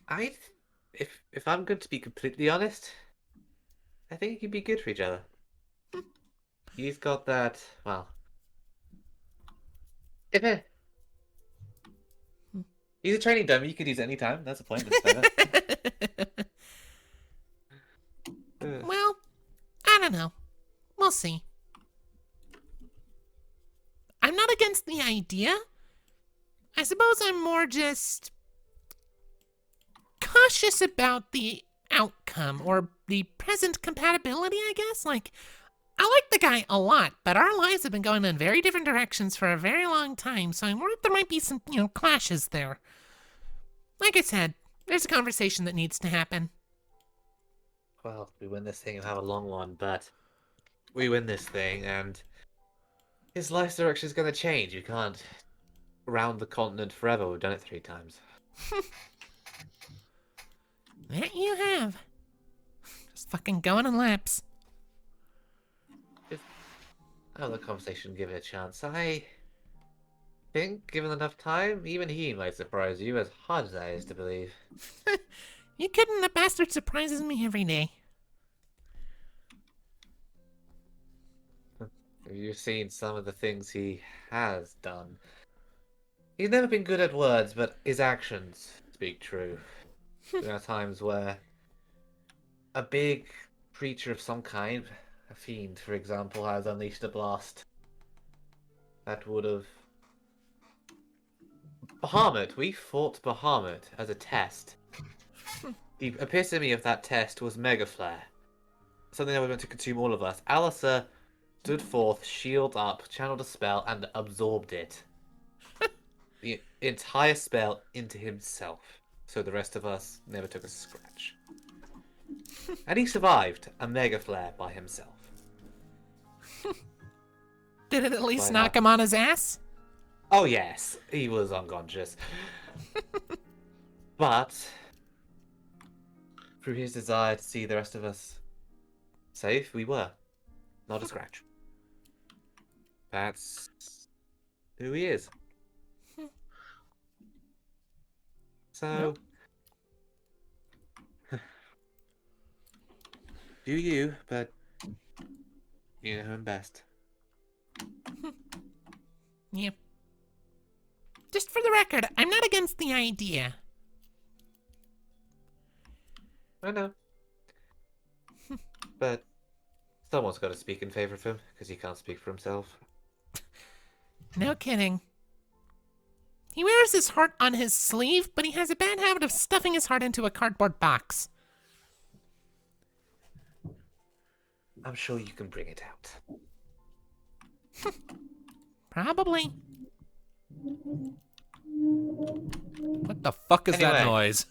Speaker 3: I, if I'm going to be completely honest, I think you'd be good for each other. He's got that. Well, if it, he's a training dummy, you could use it any time. That's the point.
Speaker 6: Well, I don't know. We'll see. I'm not against the idea. I suppose I'm more just cautious about the outcome or the present compatibility, I guess. Like, I like the guy a lot, but our lives have been going in very different directions for a very long time, so I'm worried there might be some, clashes there. Like I said, there's a conversation that needs to happen.
Speaker 3: Well, we win this thing and have a long one, but we win this thing and his life direction is going to change. You can't round the continent forever. We've done it 3 times.
Speaker 6: That you have. Just fucking going in laps.
Speaker 3: Have the conversation, give it a chance. I think, given enough time, even he might surprise you, as hard as that is to believe.
Speaker 6: You kidding? The bastard surprises me every day.
Speaker 3: You've seen some of the things he has done. He's never been good at words, but his actions speak true. There are times where a big creature of some kind, a fiend, for example, has unleashed a blast that would have... Bahamut! We fought Bahamut as a test. The epitome of that test was Mega Flare. Something that was meant to consume all of us. Alistair stood forth, shield up, channeled a spell, and absorbed it. The entire spell into himself. So the rest of us never took a scratch. And he survived a Mega Flare by himself.
Speaker 6: Did it at least knock him on his ass?
Speaker 3: Oh yes, he was unconscious. But through his desire to see the rest of us safe, we were. Not a scratch. That's who he is. So, do you, but you know him best.
Speaker 6: Yeah. Just for the record, I'm not against the idea.
Speaker 3: I know. But someone's got to speak in favor of him, because he can't speak for himself.
Speaker 6: No kidding. He wears his heart on his sleeve, but he has a bad habit of stuffing his heart into a cardboard box.
Speaker 3: I'm sure you can bring it out.
Speaker 6: Probably.
Speaker 1: What the fuck is that
Speaker 3: Anyway.
Speaker 1: noise?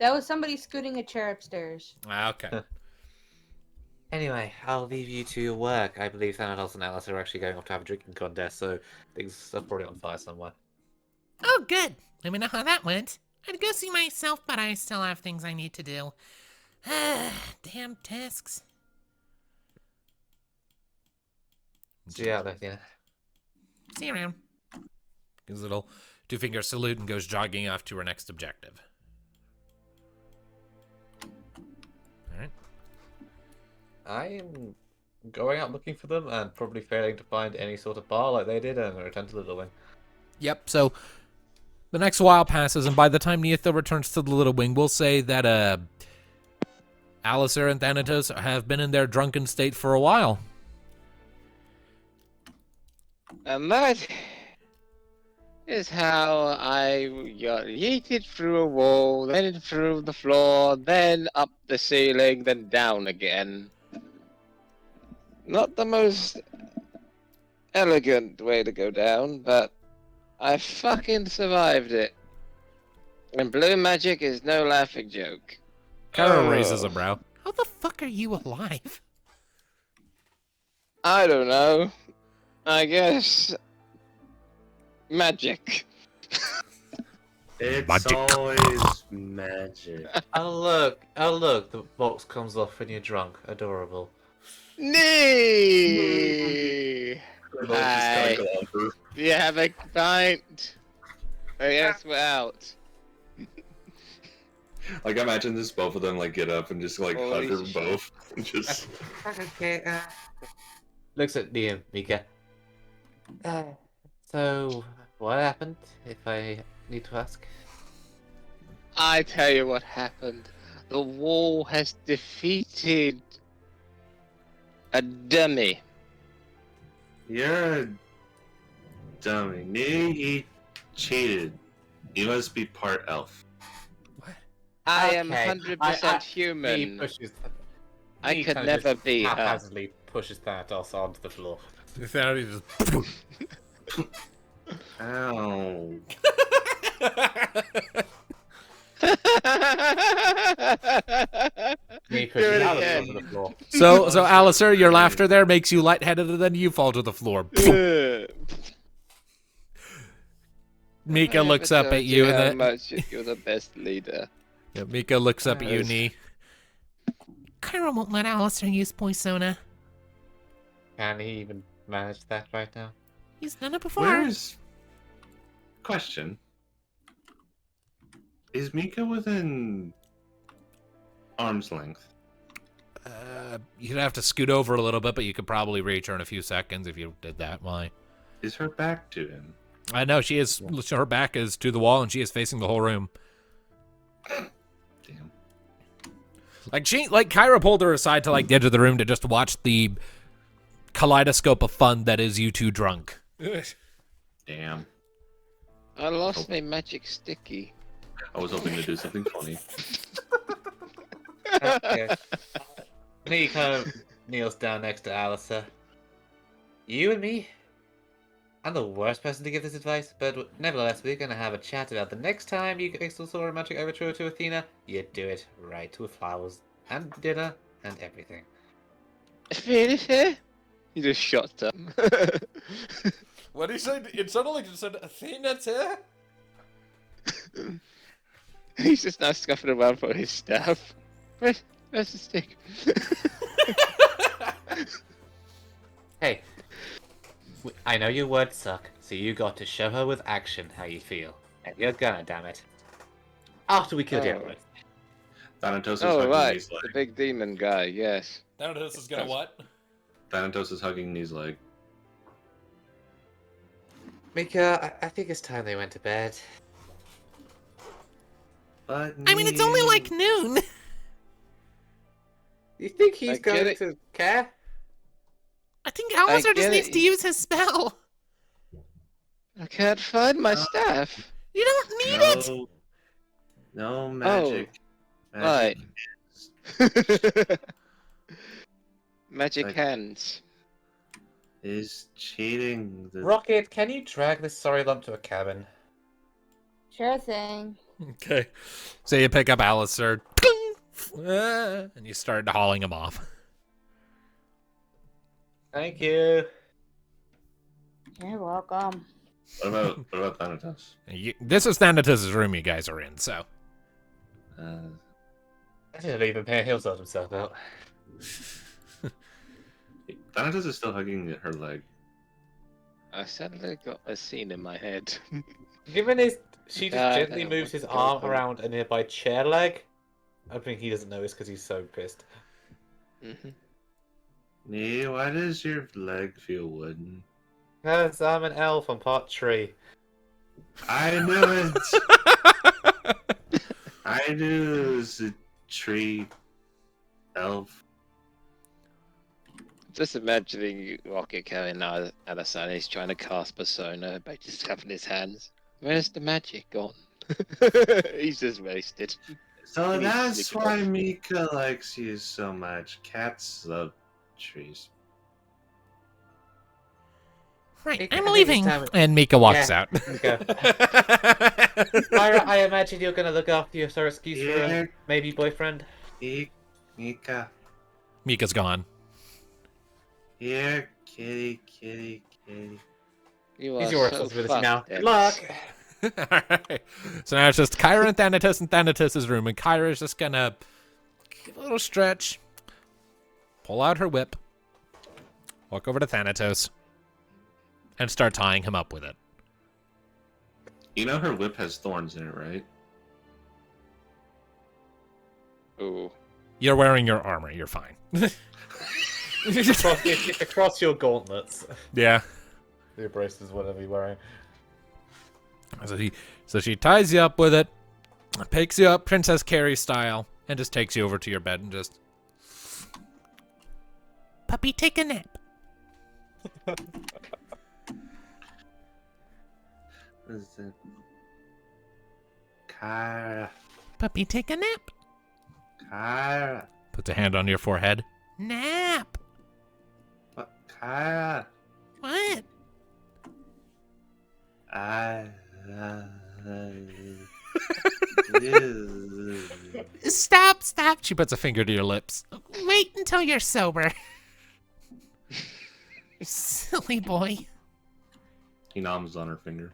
Speaker 4: That was somebody scooting a chair upstairs.
Speaker 1: Ah, okay.
Speaker 3: Anyway, I'll leave you to your work. I believe Thanatos and Alice are actually going off to have a drinking contest, so things are probably on fire somewhere.
Speaker 6: Oh, good. Let me know how that went. I'd go see myself, but I still have things I need to do. Damn tasks.
Speaker 3: See you out there, yeah.
Speaker 6: See you around.
Speaker 1: Gives a little 2-finger salute and goes jogging off to her next objective. Alright.
Speaker 3: I am going out looking for them and probably failing to find any sort of bar like they did, and I'm going to return to the Little Wing.
Speaker 1: Yep, so the next while passes, and by the time Neotho returns to the Little Wing, we'll say that Alistair and Thanatos have been in their drunken state for a while.
Speaker 5: And that is how I got yeeted through a wall, then through the floor, then up the ceiling, then down again. Not the most elegant way to go down, but I fucking survived it. And blue magic is no laughing joke.
Speaker 1: Kara raises a brow.
Speaker 6: How the fuck are you alive?
Speaker 5: I don't know. I guess magic.
Speaker 2: It's
Speaker 1: Magic.
Speaker 2: always magic.
Speaker 3: Oh look, the box comes off when you're drunk. Adorable.
Speaker 5: Nee.
Speaker 2: They're both just kind of glumper.
Speaker 5: You have a pint. I guess we're out.
Speaker 2: Like, imagine this, both of them, like, get up and just, like,
Speaker 5: Holy
Speaker 2: hug her
Speaker 5: shit.
Speaker 2: both. And just...
Speaker 3: Okay. Looks at Liam, Mika. So, what happened, if I need to ask?
Speaker 5: I tell you what happened. The wall has defeated a dummy.
Speaker 2: You're a dummy. He cheated. You must be part elf.
Speaker 5: I am
Speaker 3: Okay,
Speaker 5: 100%
Speaker 3: He
Speaker 5: human.
Speaker 3: pushes.
Speaker 5: I
Speaker 3: he
Speaker 5: could
Speaker 3: kinda
Speaker 5: never
Speaker 3: just
Speaker 5: be her.
Speaker 3: haphazardly pushes Thanatos onto the floor.
Speaker 2: Ow.
Speaker 3: He
Speaker 5: Do
Speaker 3: pushes
Speaker 5: it
Speaker 3: Alice
Speaker 5: again.
Speaker 3: onto the floor.
Speaker 1: So Alistair, your laughter there makes you lightheaded, and then you fall to the floor. Mika looks up at you, and
Speaker 5: how
Speaker 1: then
Speaker 5: much you're the best leader.
Speaker 1: yeah, Mika looks up at you, Nee.
Speaker 6: Kyra won't let Alistair use Poisona.
Speaker 3: Can he even manage that right now?
Speaker 6: He's done it before.
Speaker 2: Where's... Question. Is Mika within arm's length?
Speaker 1: You'd have to scoot over a little bit, but you could probably reach her in a few seconds if you did that. Why?
Speaker 2: Is her back to him?
Speaker 1: I know she is. Her back is to the wall, and she is facing the whole room.
Speaker 2: Damn.
Speaker 1: Like Kyra pulled her aside to like the edge of the room to just watch the kaleidoscope of fun that is you two drunk.
Speaker 2: Damn.
Speaker 5: I lost my magic sticky.
Speaker 2: I was hoping to do something funny.
Speaker 3: Okay. He kind of kneels down next to Alistair. You and me? I'm the worst person to give this advice, but nevertheless, we're gonna have a chat about the next time you extol a magic overture to Athena, you do it right with flowers and dinner and everything.
Speaker 5: Finish it? You just shot them.
Speaker 1: What did he say? It sounded like you said Athena too.
Speaker 5: He's just now scuffing around for his staff. Where's the stick?
Speaker 3: Hey, I know your words suck, so you got to show her with action how you feel. And you're gonna, damn it. After we kill the
Speaker 5: Oh.
Speaker 3: other one.
Speaker 2: Thanatos is
Speaker 5: Oh,
Speaker 2: hugging
Speaker 5: right.
Speaker 2: Nee's
Speaker 5: The
Speaker 2: leg.
Speaker 5: big demon guy, yes.
Speaker 1: Thanatos is gonna what?
Speaker 2: Thanatos is hugging Nee's leg.
Speaker 3: Mika, I think it's time they went to bed.
Speaker 2: But
Speaker 6: I mean, it's only like noon.
Speaker 3: You think
Speaker 5: I
Speaker 3: he's
Speaker 5: get
Speaker 3: going
Speaker 5: it.
Speaker 3: to care?
Speaker 6: I think Alistair just
Speaker 5: get
Speaker 6: needs
Speaker 5: it.
Speaker 6: to use his spell.
Speaker 5: I can't find my staff.
Speaker 6: You don't need it.
Speaker 2: No magic.
Speaker 5: Right.
Speaker 2: Magic
Speaker 5: Magic
Speaker 2: Like-
Speaker 5: hands.
Speaker 2: is cheating. The...
Speaker 3: Rocket, can you drag this sorry lump to a cabin?
Speaker 4: Sure thing.
Speaker 1: Okay. So you pick up Alistair, and you start hauling him off.
Speaker 3: Thank you.
Speaker 4: You're welcome.
Speaker 2: What about Thanatos?
Speaker 1: This is Thanatos' room you guys are in, so.
Speaker 3: I didn't even pay he'll sort himself out.
Speaker 2: Thanatos is still hugging her leg.
Speaker 5: I suddenly got a scene in my head.
Speaker 3: Given his, she just
Speaker 5: God,
Speaker 3: gently
Speaker 5: I don't
Speaker 3: moves
Speaker 5: want
Speaker 3: his
Speaker 5: to go
Speaker 3: arm
Speaker 5: home.
Speaker 3: around a nearby chair leg. I think he doesn't notice because he's so pissed.
Speaker 5: Mm-hmm.
Speaker 2: Nee, why does your leg feel wooden?
Speaker 3: Because I'm an elf on part 3.
Speaker 2: I knew it! I knew it was a tree elf.
Speaker 5: Just imagining Rocket carrying out Alasan. He's trying to cast Persona by just having his hands. Where's the magic gone? He's just wasted.
Speaker 2: So
Speaker 5: He needs to
Speaker 2: that's
Speaker 5: sleep it
Speaker 2: why
Speaker 5: off.
Speaker 2: Mika likes you so much. Cats love trees.
Speaker 6: Right,
Speaker 3: Mika,
Speaker 6: I'm
Speaker 3: I think it's
Speaker 6: leaving.
Speaker 3: time-
Speaker 1: And Mika walks
Speaker 3: Yeah,
Speaker 1: out.
Speaker 3: Mika. Myra, I imagine you're going to look after your sort of excuse for a
Speaker 2: Yeah.
Speaker 3: maybe boyfriend.
Speaker 2: Mika.
Speaker 1: Mika's gone.
Speaker 2: Here, kitty, kitty, kitty.
Speaker 5: You
Speaker 3: He's
Speaker 5: are
Speaker 3: your
Speaker 5: so
Speaker 3: responsibility now.
Speaker 5: fucked,
Speaker 3: Good
Speaker 5: Dennis.
Speaker 3: luck.
Speaker 1: Alright. So now it's just Kyra and Thanatos in Thanatos' room, and Kyra's just gonna give a little stretch, pull out her whip, walk over to Thanatos. and start tying him up with it.
Speaker 2: You know her whip has thorns in it, right?
Speaker 5: Ooh.
Speaker 1: You're wearing your armor. You're fine.
Speaker 8: Across your gauntlets.
Speaker 1: Yeah.
Speaker 8: Your braces, whatever you're wearing.
Speaker 1: So she ties you up with it, picks you up Princess Carrie style, and just takes you over to your bed and just...
Speaker 6: Puppy, take a nap.
Speaker 2: What is it? Kara.
Speaker 6: Puppy, take a nap.
Speaker 2: Kara.
Speaker 1: Puts a hand on your forehead.
Speaker 6: Nap.
Speaker 2: What? Kara.
Speaker 6: What? Stop.
Speaker 1: She puts a finger to your lips.
Speaker 6: Wait until you're sober. Silly boy.
Speaker 2: He noms on her finger.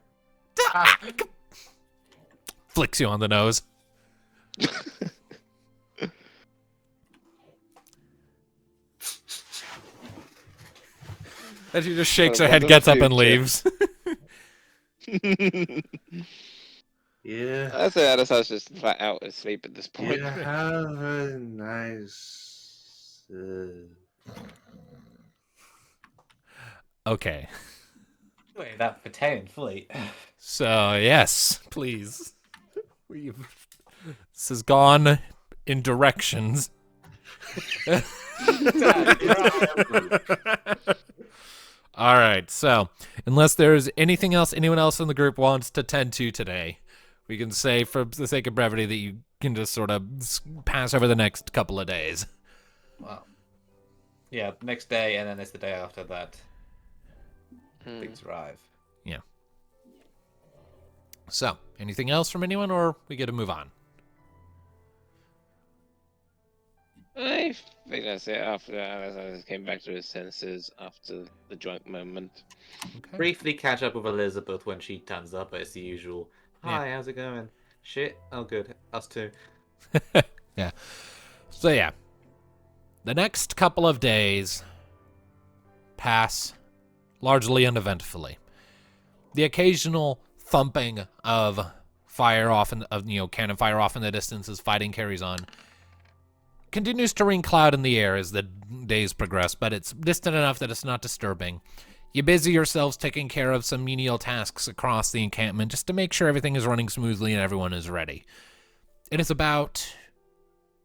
Speaker 1: Flicks you on the nose. And she just shakes her head, gets up, and leaves.
Speaker 2: Yeah.
Speaker 5: I say Anastasia just flat out asleep at this point.
Speaker 2: You have a nice.
Speaker 1: Okay.
Speaker 8: Wait, that Battalion fleet.
Speaker 1: So, yes, please. This has gone in directions. All right, so unless there's anything else anyone else in the group wants to tend to today, we can say for the sake of brevity that you can just sort of pass over the next couple of days.
Speaker 8: Well, yeah, next day, and then it's the day after that. Things arrive.
Speaker 1: Yeah. So, anything else from anyone, or we get to move on?
Speaker 5: I think that's it. After Anastasia came back to his senses after the drunk moment.
Speaker 1: Okay.
Speaker 8: Briefly catch up with Elizabeth when she turns up, but it's the usual. Hi, how's it going? Shit. Oh, good. Us too.
Speaker 1: Yeah. So, yeah. The next couple of days pass largely uneventfully. The occasional thumping of fire off cannon fire off in the distance as fighting carries on continues to ring cloud in the air as the days progress, but it's distant enough that it's not disturbing. You busy yourselves taking care of some menial tasks across the encampment just to make sure everything is running smoothly and everyone is ready. It is about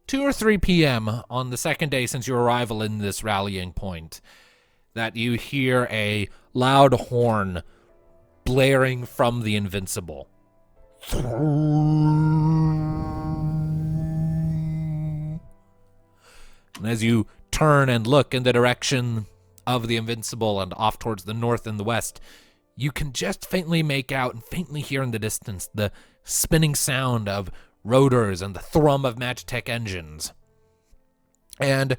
Speaker 1: 2 or 3 p.m. on the second day since your arrival in this rallying point that you hear a loud horn blaring from the Invincible. And as you turn and look in the direction of the Invincible and off towards the north and the west, you can just faintly make out and faintly hear in the distance the spinning sound of rotors and the thrum of Magitech engines. And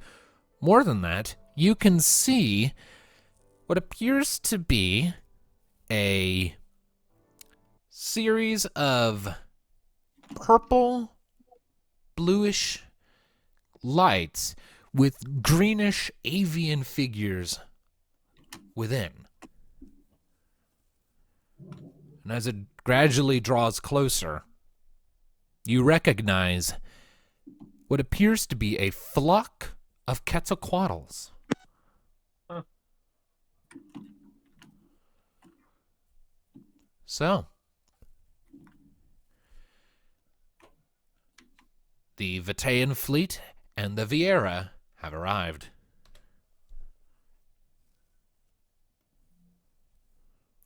Speaker 1: more than that, you can see what appears to be a series of purple, bluish lights with greenish avian figures within. And as it gradually draws closer, you recognize what appears to be a flock of Quetzalcoatlus. So, the Vitaean fleet and the Viera have arrived.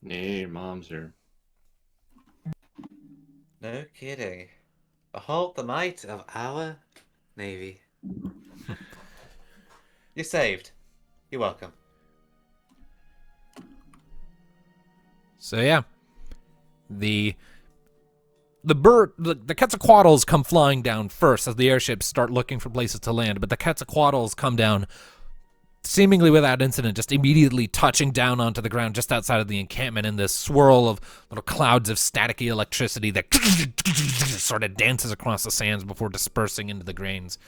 Speaker 2: Nee, your mom's here.
Speaker 8: No kidding. Behold the might of our navy. You're saved. You're welcome.
Speaker 1: So yeah, the Quetzalcoatlus come flying down first as the airships start looking for places to land, but the Quetzalcoatlus come down seemingly without incident, just immediately touching down onto the ground just outside of the encampment in this swirl of little clouds of staticky electricity that sort of dances across the sands before dispersing into the grains.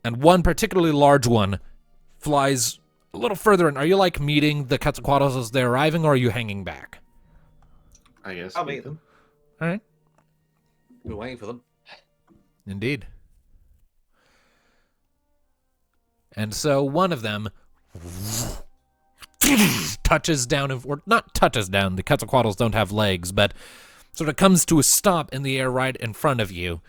Speaker 1: And one particularly large one flies a little further in, are you like meeting the Quetzalcoatlus as they're arriving, or are you hanging back?
Speaker 2: I guess
Speaker 3: I'll
Speaker 2: meet
Speaker 3: meet
Speaker 2: them.
Speaker 1: All right.
Speaker 3: We're waiting for them.
Speaker 1: Indeed. And so one of them touches down, or not touches down, the Quetzalcoatlus don't have legs, but sort of comes to a stop in the air right in front of you.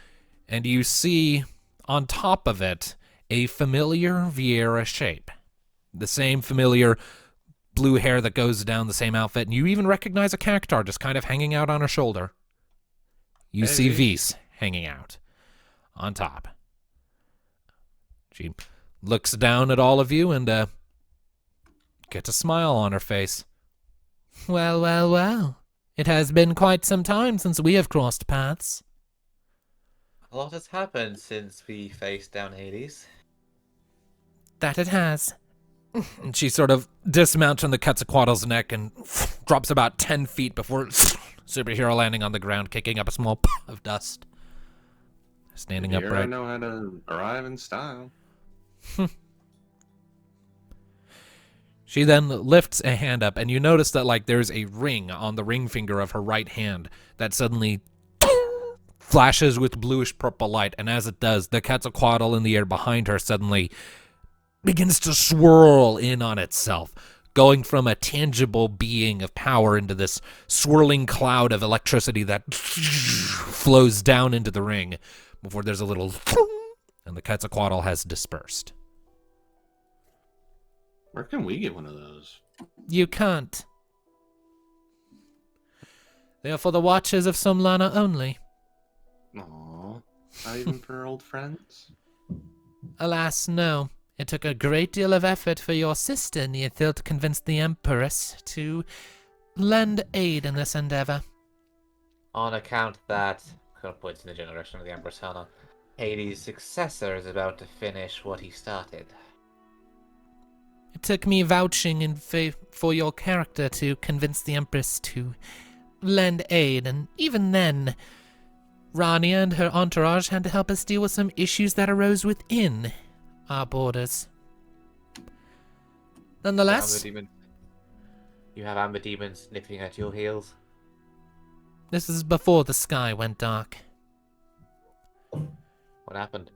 Speaker 1: And you see on top of it a familiar Vieira shape. The same familiar blue hair that goes down the same outfit. And you even recognize a cactar just kind of hanging out on her shoulder. You see Vis hanging out on top. She looks down at all of you and gets a smile on her face.
Speaker 6: Well, well, well. It has been quite some time since we have crossed paths.
Speaker 3: A lot has happened since we faced down Hades.
Speaker 6: That it has.
Speaker 1: And she sort of dismounts on the Quetzalcoatl's neck and drops about 10 feet before superhero landing on the ground, kicking up a small puff of dust. Standing
Speaker 2: Here I
Speaker 1: upright.
Speaker 2: know how to arrive in style.
Speaker 1: She then lifts a hand up, and you notice that like there's a ring on the ring finger of her right hand that suddenly flashes with bluish purple light, and as it does, the Quetzalcoatl in the air behind her suddenly begins to swirl in on itself, going from a tangible being of power into this swirling cloud of electricity that flows down into the ring before there's a little and the Quetzalcoatl has dispersed.
Speaker 2: Where can we get one of those?
Speaker 6: You can't. They are for the watchers of Somlana only.
Speaker 2: Aww. Not even for old friends?
Speaker 6: Alas, no. It took a great deal of effort for your sister, Neothil, to convince the Empress to lend aid in this endeavor.
Speaker 3: On account that, points in the generation of the Empress Hana, Hades' successor is about to finish what he started.
Speaker 6: It took me vouching for your character to convince the Empress to lend aid, and even then, Rania and her entourage had to help us deal with some issues that arose within our borders. Nonetheless,
Speaker 3: You have Amber Demons nipping at your heels.
Speaker 6: this is before the sky went dark.
Speaker 3: What happened?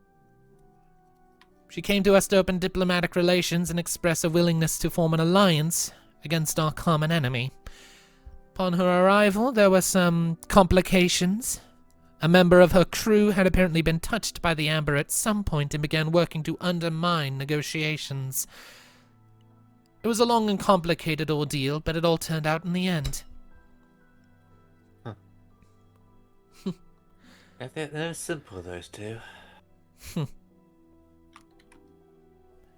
Speaker 6: She came to us to open diplomatic relations and express a willingness to form an alliance against our common enemy. Upon her arrival, there were some complications. A member of her crew had apparently been touched by the amber at some point and began working to undermine negotiations. It was a long and complicated ordeal, but it all turned out in the end.
Speaker 3: They're simple, those two.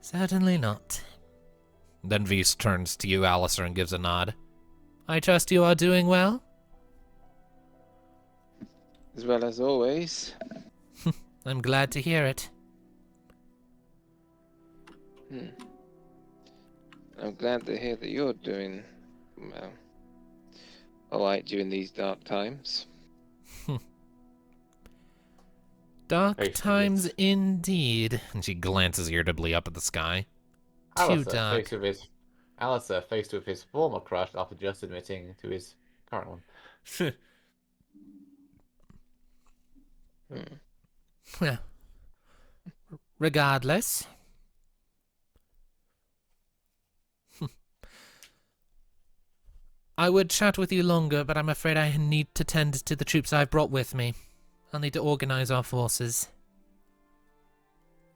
Speaker 6: Certainly not.
Speaker 1: Then Vis turns to you, Alistair, and gives a nod.
Speaker 6: I trust you are doing well?
Speaker 5: As well as always.
Speaker 6: I'm glad to hear it.
Speaker 5: I'm glad to hear that you're doing well. Alright during these dark times.
Speaker 6: Dark
Speaker 3: Patience.
Speaker 6: times indeed.
Speaker 1: And she glances irritably up at the sky.
Speaker 6: Too dark.
Speaker 3: Alistair, faced with his former crush after just admitting to his current one.
Speaker 6: Well, regardless. I would chat with you longer, but I'm afraid I need to tend to the troops I've brought with me. I'll need to organize our forces.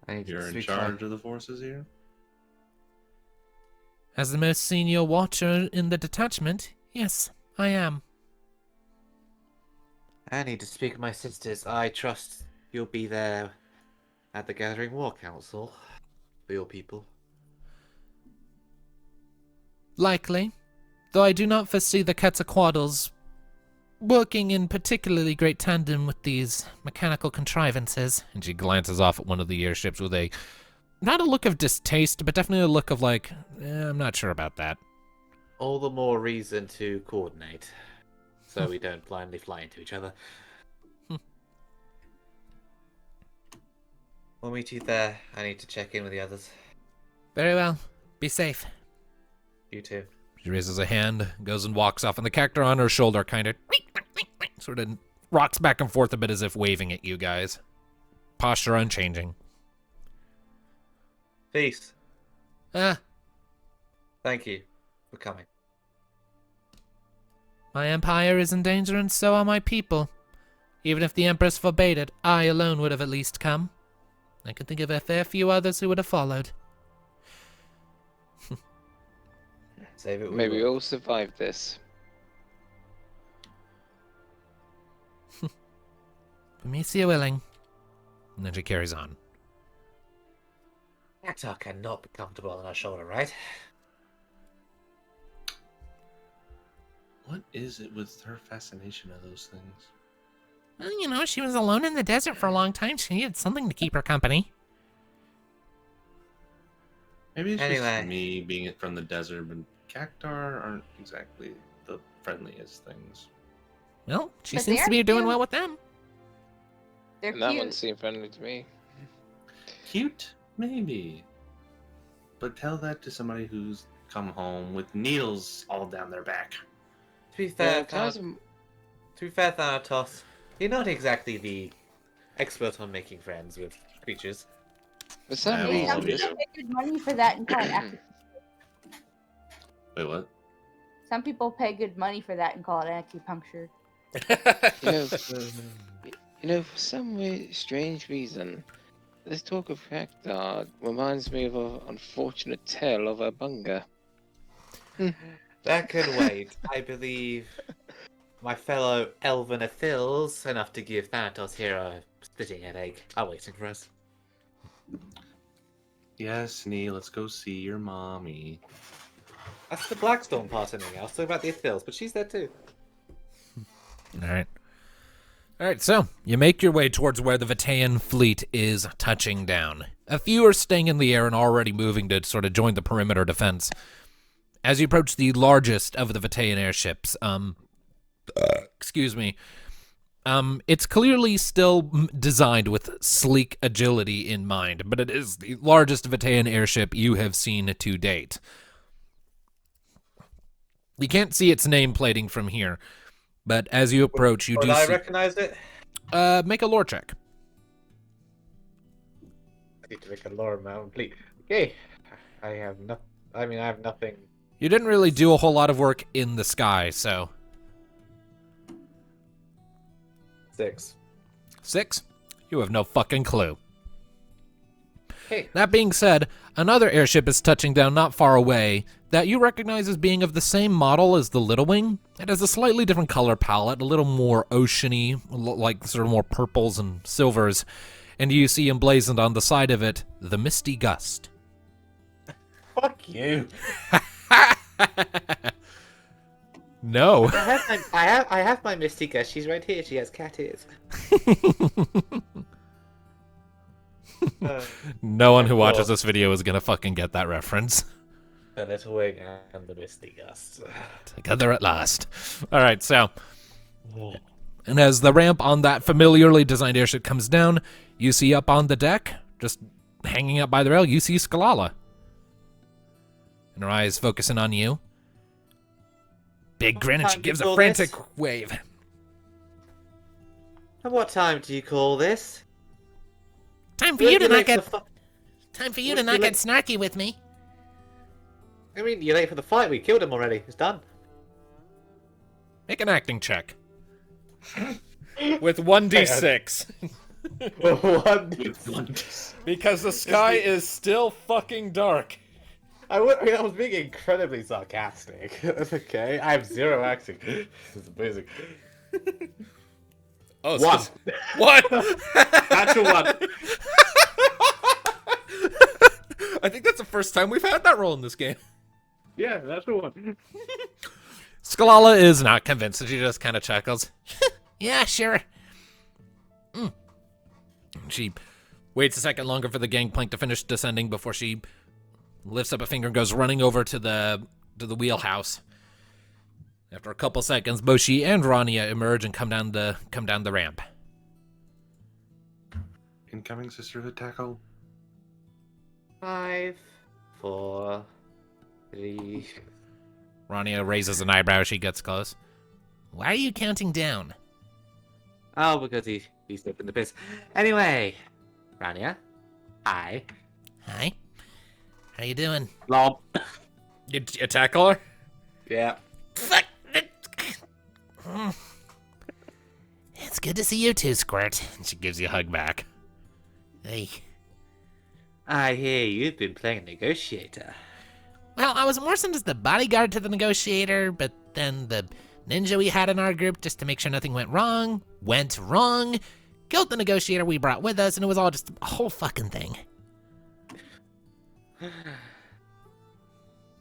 Speaker 2: You're in charge of the forces here?
Speaker 6: As the most senior watcher in the detachment, yes, I am.
Speaker 3: I need to speak with my sisters. I trust you'll be there at the Gathering War Council for your people.
Speaker 6: Likely, though I do not foresee the Quetzalcoatlus working in particularly great tandem with these mechanical contrivances.
Speaker 1: And she glances off at one of the airships with a, not a look of distaste, but definitely a look of like, I'm not sure about that.
Speaker 3: All the more reason to coordinate, so we don't blindly fly into each other. We'll meet you there. I need to check in with the others.
Speaker 6: Very well. Be safe.
Speaker 8: You too.
Speaker 1: She raises a hand, goes and walks off, and the cactus on her shoulder kind of sort of rocks back and forth a bit as if waving at you guys. Posture unchanging.
Speaker 8: Peace.
Speaker 1: Ah,
Speaker 8: Thank you for coming.
Speaker 6: My empire is in danger and so are my people. Even if the Empress forbade it, I alone would have at least come. I can think of a fair few others who would have followed.
Speaker 8: Save it.
Speaker 5: Maybe we'll survive this.
Speaker 6: Amicia willing.
Speaker 1: and then she carries on.
Speaker 3: Actor cannot be comfortable on our shoulder, right?
Speaker 2: What is it with her fascination of those things?
Speaker 6: Well, you know, she was alone in the desert for a long time. She needed something to keep her company.
Speaker 2: Maybe it's
Speaker 3: Anyway.
Speaker 2: just me being it from the desert, but cactar aren't exactly the friendliest things.
Speaker 6: Well, she
Speaker 4: But
Speaker 6: seems to
Speaker 4: they're
Speaker 6: be doing
Speaker 4: cute.
Speaker 6: well with them.
Speaker 4: They're
Speaker 5: And that
Speaker 4: cute.
Speaker 5: one seemed friendly to me.
Speaker 2: Cute? Maybe. But tell that to somebody who's come home with needles all down their back.
Speaker 3: To be fair,
Speaker 8: Thanatos,
Speaker 3: you're not exactly the expert on making friends with creatures.
Speaker 5: For some
Speaker 2: I
Speaker 4: Hey,
Speaker 2: will
Speaker 4: some
Speaker 2: be
Speaker 5: reason,
Speaker 4: people pay good money for that and call it acupuncture.
Speaker 2: Wait, what?
Speaker 4: Some people pay good money for that and call it acupuncture.
Speaker 5: you know, for some strange reason, this talk of cactar reminds me of an unfortunate tale of a bunga.
Speaker 3: That can wait. I believe my fellow elven feels enough to give Thanatos here a splitting headache. Are waiting for us.
Speaker 2: Yes, Nee, let's go see your mommy.
Speaker 3: That's the Blackstone part of me. I was talking about the Athils, but she's there too.
Speaker 1: All right, so you make your way towards where the Vataean fleet is touching down. A few are staying in the air and already moving to sort of join the perimeter defense. As you approach the largest of the Vataean airships, it's clearly still designed with sleek agility in mind, but it is the largest Vataean airship you have seen to date. You can't see its nameplating from here, but as you approach, you
Speaker 3: Would
Speaker 1: do
Speaker 3: I
Speaker 1: see...
Speaker 3: recognize it?
Speaker 1: Make a lore check.
Speaker 3: I need to make a lore mount, please. Okay. I have nothing.
Speaker 1: You didn't really do a whole lot of work in the sky, so...
Speaker 3: 6.
Speaker 1: 6? You have no fucking clue.
Speaker 3: Hey.
Speaker 1: That being said, another airship is touching down not far away that you recognize as being of the same model as the Little Wing. It has a slightly different color palette, a little more oceany, like sort of more purples and silvers, and you see emblazoned on the side of it, the Misty Gust.
Speaker 3: Fuck you.
Speaker 1: No.
Speaker 3: I have my Mystica. She's right here. She has cat ears.
Speaker 1: No one who watches this video is gonna fucking get that reference.
Speaker 3: The Little Wing and the Misty Gust.
Speaker 1: Together at last. All right, so... And as the ramp on that familiarly designed airship comes down, you see up on the deck, just hanging up by the rail, you see Skalala. And her eyes focusing on you. Big grin, and she
Speaker 3: time do you
Speaker 1: gives a
Speaker 3: call
Speaker 1: frantic
Speaker 3: this?
Speaker 1: wave.
Speaker 3: And what time do you call this?
Speaker 6: Time for you to
Speaker 3: You're
Speaker 6: not
Speaker 3: late for
Speaker 6: get
Speaker 3: the
Speaker 6: time for you
Speaker 3: You're
Speaker 6: to not
Speaker 3: late-
Speaker 6: get snarky with me.
Speaker 3: I mean, you're late for the fight. We killed him already. It's done.
Speaker 1: Make an acting check. With 1d6. Because the sky is still fucking dark.
Speaker 3: I was being incredibly sarcastic. That's okay. I have 0 acting. This is amazing.
Speaker 1: Oh,
Speaker 3: One.
Speaker 1: One!
Speaker 3: Natural 1.
Speaker 1: I think that's the first time we've had that roll in this game.
Speaker 3: Yeah, natural 1.
Speaker 1: Skalala is not convinced, and she just kind of chuckles.
Speaker 6: Yeah, sure.
Speaker 1: She waits a second longer for the gangplank to finish descending before she lifts up a finger and goes running over to the wheelhouse. After a couple seconds, both she and Rania emerge and come down the ramp.
Speaker 2: Incoming Sisterhood tackle.
Speaker 3: 5, 4,
Speaker 1: Rania raises an eyebrow as she gets close.
Speaker 6: Why are you counting down?
Speaker 3: Oh, because he's taking the piss. Anyway, Rania, hi.
Speaker 6: Hi. How you doing?
Speaker 3: Lob.
Speaker 1: You tackle her?
Speaker 3: Yeah.
Speaker 6: Fuck. It's good to see you too, Squirt.
Speaker 1: And she gives you a hug back.
Speaker 6: Hey.
Speaker 3: I hear you've been playing negotiator.
Speaker 6: Well, I was more sent as the bodyguard to the negotiator, but then the ninja we had in our group, just to make sure nothing went wrong, killed the negotiator we brought with us, and it was all just a whole fucking thing.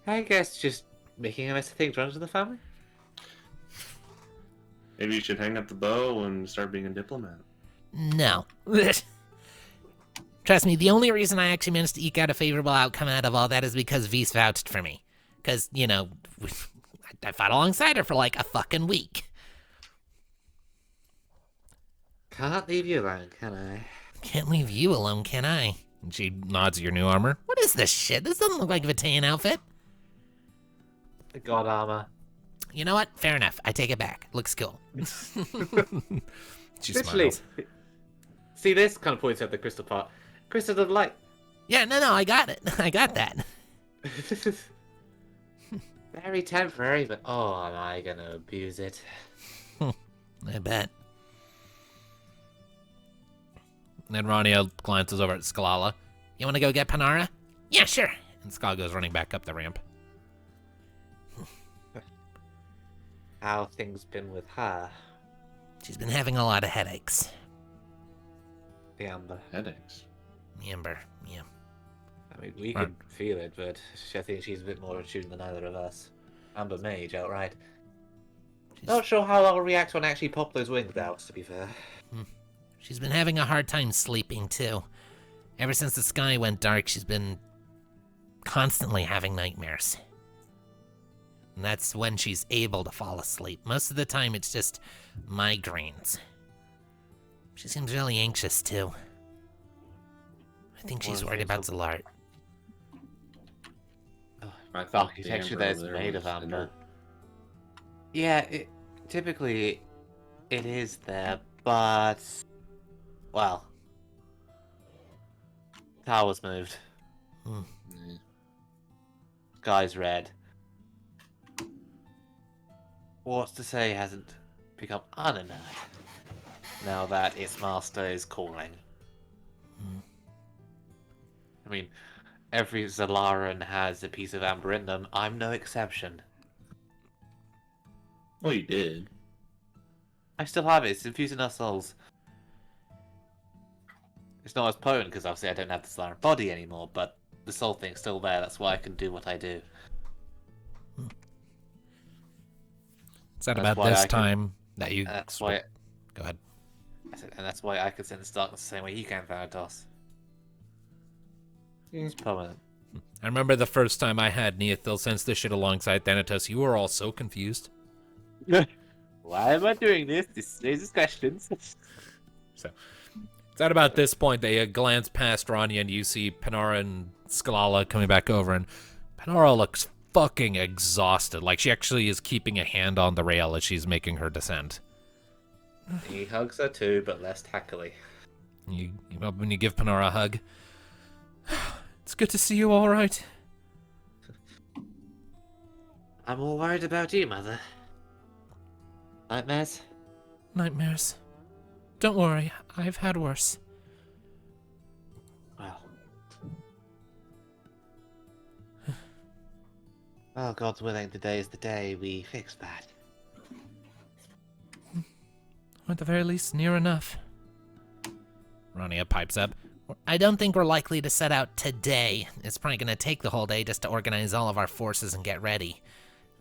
Speaker 3: I guess just making a mess of things runs in the family.
Speaker 2: Maybe you should hang up the bow and start being a diplomat.
Speaker 6: No. Trust me, the only reason I actually managed to eke out a favorable outcome out of all that is because Vise vouched for me. Because, you know, I fought alongside her for like a fucking week.
Speaker 3: Can't leave you alone, can I?
Speaker 6: Can't leave you alone, can I?
Speaker 1: And she nods at your new armor.
Speaker 6: What is this shit? This doesn't look like a Vitaean outfit.
Speaker 3: The god armor.
Speaker 6: You know what? Fair enough. I take it back. Looks cool.
Speaker 1: She
Speaker 3: Literally.
Speaker 1: smiles.
Speaker 3: See this? Kind of points at the crystal part. Crystal of light.
Speaker 6: Yeah, no, I got it. I got that.
Speaker 3: Very temporary, but oh, am I gonna abuse it?
Speaker 6: I bet.
Speaker 1: Then Rania glances over at Skalala.
Speaker 6: You want to go get Panara? Yeah, sure.
Speaker 1: And Skal goes running back up the ramp.
Speaker 3: How things been with her?
Speaker 6: She's been having a lot of headaches.
Speaker 3: The amber.
Speaker 2: Headaches.
Speaker 6: Amber, yeah.
Speaker 3: I mean, we
Speaker 1: Right.
Speaker 3: could feel it, but I think she's a bit more attuned than either of us. Amber mage, outright. Not sure how I'll react when I actually pop those wings out, to be fair.
Speaker 6: She's been having a hard time sleeping, too. Ever since the sky went dark, she's been constantly having nightmares. And that's when she's able to fall asleep. Most of the time, it's just migraines. She seems really anxious, too. I think she's worried about Zalart.
Speaker 2: I
Speaker 3: The
Speaker 2: thought
Speaker 3: architecture
Speaker 2: the
Speaker 3: that's
Speaker 2: amber
Speaker 3: made
Speaker 2: was
Speaker 3: of
Speaker 2: in
Speaker 3: amber.
Speaker 2: her-
Speaker 3: Yeah, typically it is there, but well, tower's moved.
Speaker 2: Yeah.
Speaker 3: Sky's red. What's to say it hasn't become uninert now that its master is calling? I mean, every Zalaran has a piece of amber in them. I'm no exception.
Speaker 2: Well, you did.
Speaker 3: I still have it. It's infused in our souls. It's not as potent because obviously I don't have the Zalaran body anymore, but the soul thing's still there. That's why I can do what I do.
Speaker 1: It's at
Speaker 3: That's
Speaker 1: about
Speaker 3: why
Speaker 1: this
Speaker 3: I can-
Speaker 1: time that you...
Speaker 3: That's why.
Speaker 1: Go ahead.
Speaker 3: And that's why I can sense darkness the same way you can, Thanatos. It's permanent.
Speaker 1: I remember the first time I had Neothil sense this shit alongside Thanatos. You were all so confused.
Speaker 3: Why am I doing this? This raises questions.
Speaker 1: So, it's at about this point that you glance past Rania and you see Panara and Skalala coming back over, and Panara looks fucking exhausted. Like she actually is keeping a hand on the rail as she's making her descent.
Speaker 3: He hugs her too, but less tackily.
Speaker 1: When you give Panara a hug, it's good to see you all right.
Speaker 3: I'm all worried about you, Mother. Nightmares?
Speaker 6: Nightmares. Don't worry, I've had worse.
Speaker 3: Well. Well, God's willing, today is the day we fix that.
Speaker 6: Or at the very least, near enough.
Speaker 1: Rania pipes up.
Speaker 6: I don't think we're likely to set out today. It's probably going to take the whole day just to organize all of our forces and get ready.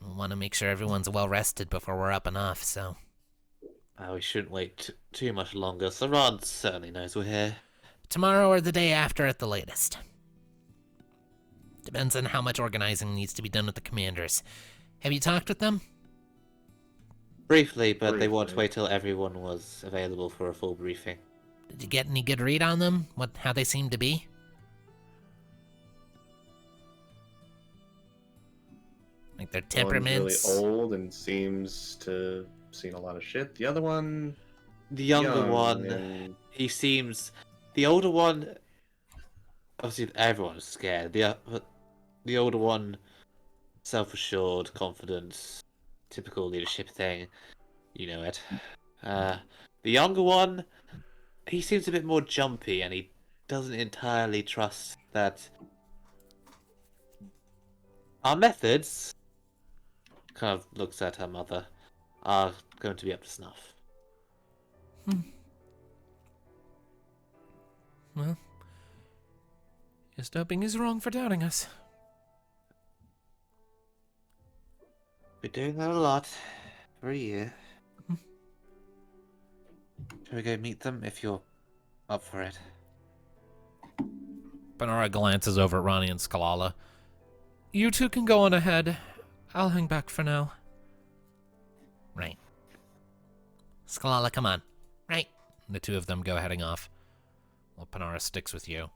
Speaker 6: We want to make sure everyone's well rested before we're up and off, so...
Speaker 3: We shouldn't wait too much longer. Sarad certainly knows we're here.
Speaker 6: Tomorrow or the day after at the latest. Depends on how much organizing needs to be done with the commanders. Have you talked with them?
Speaker 3: Briefly, but they want to
Speaker 2: Briefly.
Speaker 3: wait till everyone was available for a full briefing.
Speaker 6: Did you get any good read on them? How they seem to be? Like their
Speaker 2: One's really
Speaker 6: temperaments.
Speaker 2: old and seems to have seen a lot of shit. The other one,
Speaker 3: The younger
Speaker 2: young
Speaker 3: one,
Speaker 2: and
Speaker 3: he seems. The older one, obviously everyone's scared. The older one, self-assured, confident, typical leadership thing. You know it. The younger one, he seems a bit more jumpy, and he doesn't entirely trust that our methods. Kind of looks at her mother. Are going to be up to snuff.
Speaker 6: Well, just hoping he's wrong for doubting us.
Speaker 3: We're doing that a lot for a year. Shall we go meet them if you're up for it?
Speaker 1: Benara glances over at Ronnie and Skalala. You two can go on ahead. I'll hang back for now.
Speaker 6: Right. Skalala, come on. Right.
Speaker 1: The two of them go heading off, while Panara sticks with you.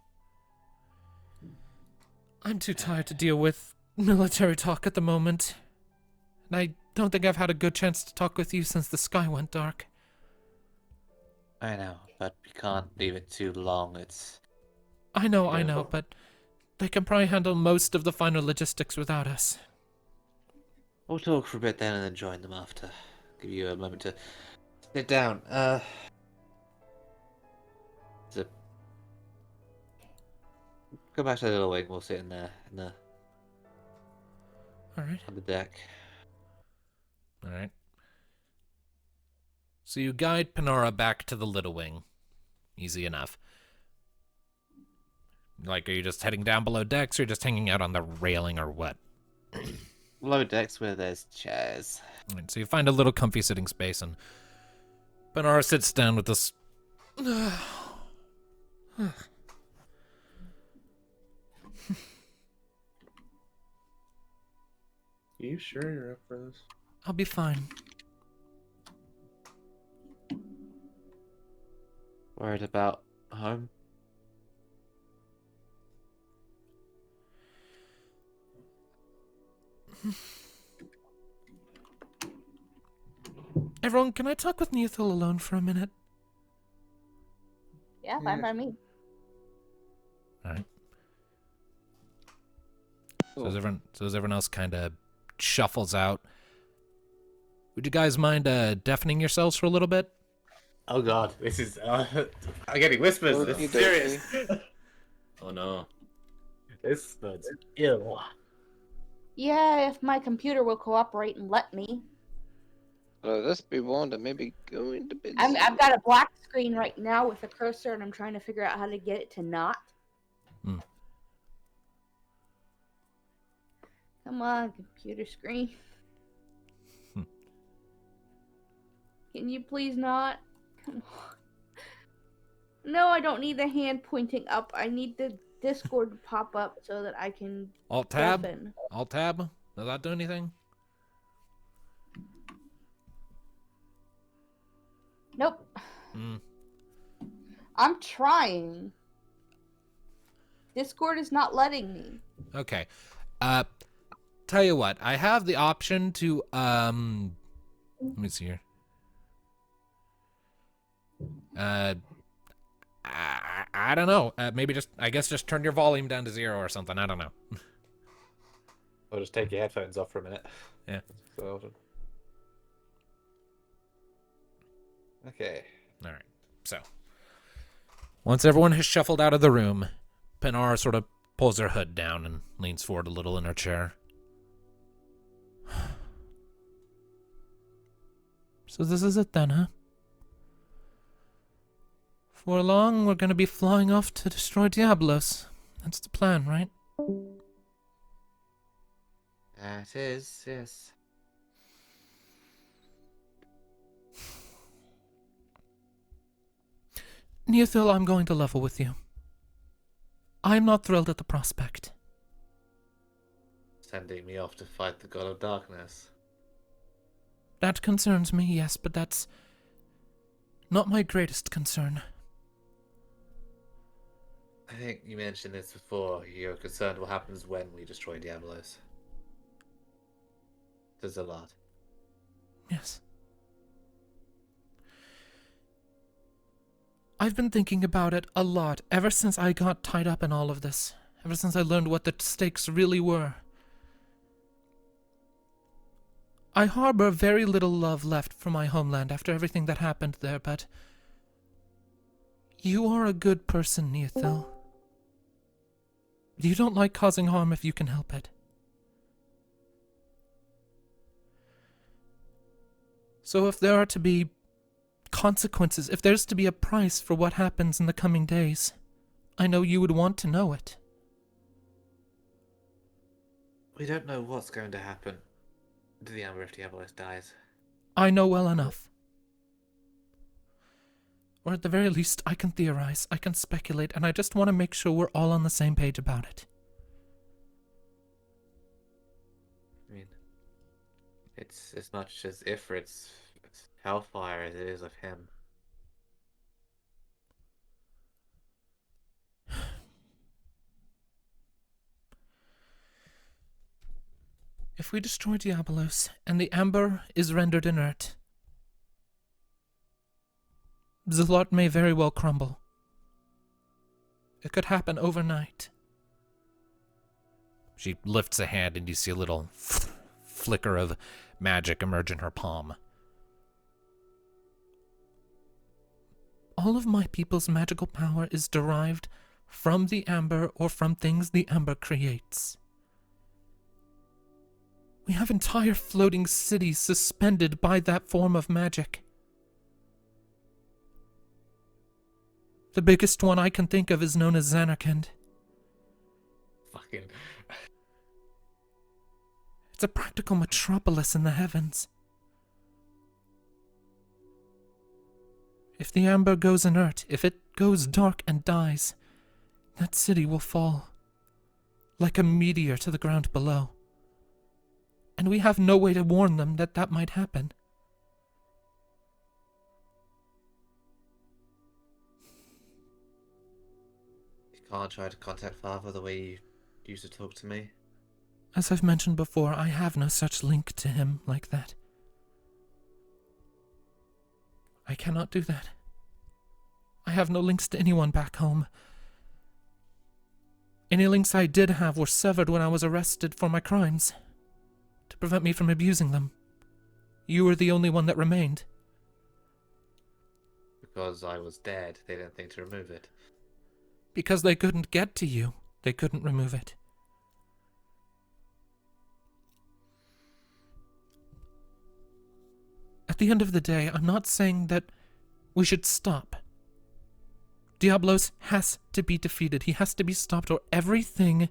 Speaker 1: I'm too tired to deal with military talk at the moment. And I don't think I've had a good chance to talk with you since the sky went dark.
Speaker 3: I know, but we can't leave it too long. It's...
Speaker 1: I know, but they can probably handle most of the final logistics without us.
Speaker 3: We'll talk for a bit then and then join them after. Give you a moment to sit down. So... Go back to the little wing. We'll sit in there,
Speaker 1: Alright.
Speaker 3: on the deck.
Speaker 1: Alright. So you guide Panara back to the little wing. Easy enough. Like, are you just heading down below decks or just hanging out on the railing or what?
Speaker 3: Low decks where there's chairs.
Speaker 1: Alright, so you find a little comfy sitting space and Panara sits down with this...
Speaker 2: you sure you're up for this?
Speaker 1: I'll be fine.
Speaker 3: Worried about home?
Speaker 1: Everyone, can I talk with Neothil alone for a minute?
Speaker 4: Yeah, fine by me.
Speaker 1: Alright. So as everyone else kind of shuffles out, would you guys mind deafening yourselves for a little bit?
Speaker 3: Oh god, this is... I'm getting whispers. This is serious.
Speaker 2: Oh no.
Speaker 3: This smells ill.
Speaker 4: Yeah, if my computer will cooperate and let me.
Speaker 5: Let's be warned and maybe go into bed.
Speaker 4: I've got a black screen right now with a cursor, and I'm trying to figure out how to get it to not. Come on, computer screen. Can you please not? Come on. No, I don't need the hand pointing up. I need the Discord to pop up so that I can
Speaker 1: Alt tab?
Speaker 4: deafen.
Speaker 1: Alt tab? Does that do anything?
Speaker 4: Nope.
Speaker 1: Hmm.
Speaker 4: I'm trying. Discord is not letting me.
Speaker 1: Okay. Tell you what, I have the option to, let me see here. I don't know. Maybe I guess just turn your volume down to 0 or something. I don't know.
Speaker 8: Or just take your headphones off for a minute.
Speaker 1: Yeah.
Speaker 8: So, okay.
Speaker 1: All right. So, once everyone has shuffled out of the room, Panara sort of pulls her hood down and leans forward a little in her chair. So this is it then, huh? For long, we're gonna be flying off to destroy Diablos. That's the plan, right?
Speaker 3: That is, yes.
Speaker 1: Neothil, I'm going to level with you. I'm not thrilled at the prospect.
Speaker 3: Sending me off to fight the God of Darkness.
Speaker 1: That concerns me, yes, but that's not my greatest concern.
Speaker 3: I think you mentioned this before. You're concerned what happens when we destroy Diablos. There's a lot.
Speaker 6: Yes. I've been thinking about it a lot ever since I got tied up in all of this. Ever since I learned what the stakes really were. I harbor very little love left for my homeland after everything that happened there, but you are a good person, Neothil. You don't like causing harm if you can help it. So if there are to be consequences, if there's to be a price for what happens in the coming days, I know you would want to know it.
Speaker 8: We don't know what's going to happen to the Amber if Diabolos dies.
Speaker 6: I know well enough. Or at the very least, I can theorize, I can speculate, and I just want to make sure we're all on the same page about it.
Speaker 8: I mean, it's as much as Ifrit's hellfire as it is of him.
Speaker 6: If we destroy Diabolos, and the Amber is rendered inert, Zalot may very well crumble. It could happen overnight.
Speaker 1: She lifts a hand and you see a little flicker of magic emerge in her palm.
Speaker 6: All of my people's magical power is derived from the Amber or from things the Amber creates. We have entire floating cities suspended by that form of magic. The biggest one I can think of is known as Zanarkand.
Speaker 8: Fucking.
Speaker 6: It's a practical metropolis in the heavens. If the Amber goes inert, if it goes dark and dies, that city will fall like a meteor to the ground below. And we have no way to warn them that that might happen.
Speaker 3: You can't try to contact Father the way you used to talk to me.
Speaker 6: As I've mentioned before, I have no such link to him like that. I cannot do that. I have no links to anyone back home. Any links I did have were severed when I was arrested for my crimes, to prevent me from abusing them. You were the only one that remained.
Speaker 3: Because I was dead, they didn't think to remove it.
Speaker 6: Because they couldn't get to you, they couldn't remove it. At the end of the day, I'm not saying that we should stop. Diablos has to be defeated. He has to be stopped or everything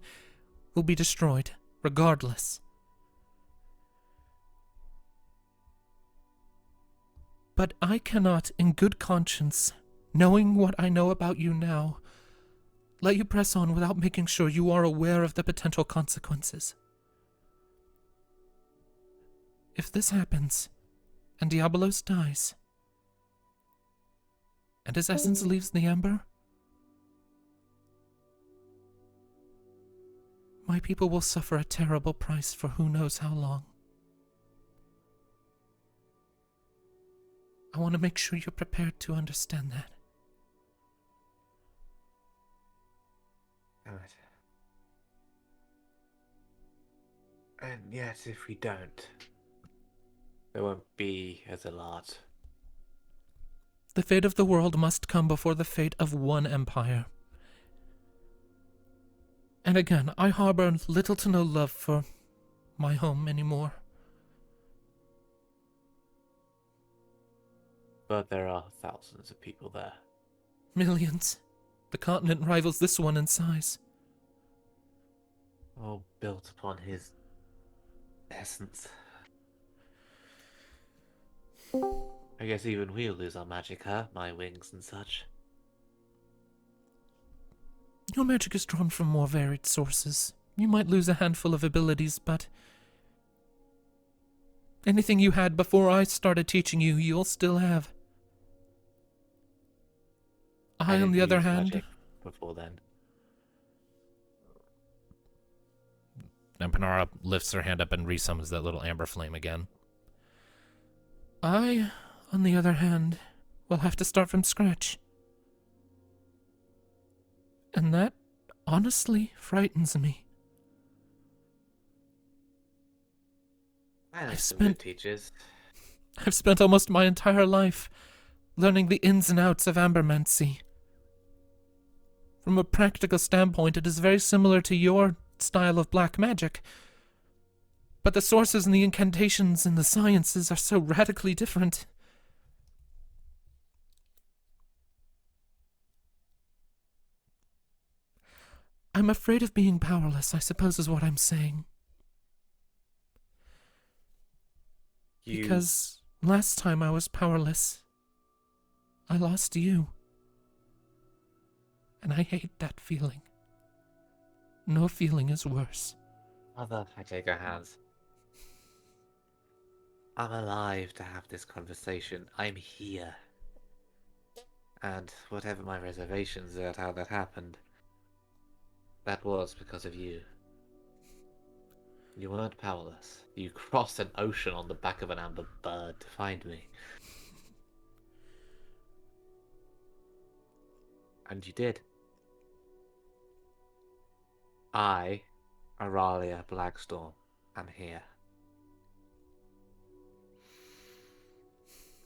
Speaker 6: will be destroyed, regardless. But I cannot, in good conscience, knowing what I know about you now, let you press on without making sure you are aware of the potential consequences. If this happens, and Diabolos dies, and his essence leaves the Amber, my people will suffer a terrible price for who knows how long. I want to make sure you're prepared to understand that.
Speaker 8: Alright. And yet, if we don't, there won't be as a lot.
Speaker 6: The fate of the world must come before the fate of one empire. And again, I harbor little to no love for my home anymore.
Speaker 8: But there are thousands of people there.
Speaker 6: Millions. The continent rivals this one in size.
Speaker 8: All built upon his essence. I guess even we'll lose our magic, huh? My wings and such.
Speaker 6: Your magic is drawn from more varied sources. You might lose a handful of abilities, but anything you had before I started teaching you, you'll still have. I, on the other hand,
Speaker 8: before then.
Speaker 1: And Panara lifts her hand up and resummons that little amber flame again. I, on the other hand, will have to start from scratch. And that honestly frightens me.
Speaker 3: I
Speaker 1: I've
Speaker 3: some good
Speaker 1: spent-
Speaker 3: teachers.
Speaker 1: I've spent almost my entire life learning the ins and outs of ambermancy. From a practical standpoint, it is very similar to your style of black magic. But the sources and the incantations and the sciences are so radically different. I'm afraid of being powerless, I suppose is what I'm saying. Because last time I was powerless, I lost you. And I hate that feeling. No feeling is worse.
Speaker 3: Mother, I take her hands. I'm alive to have this conversation. I'm here. And whatever my reservations about how that happened, that was because of you. You weren't powerless. You crossed an ocean on the back of an amber bird to find me. And you did. I, Aralia Blackstorm, am here.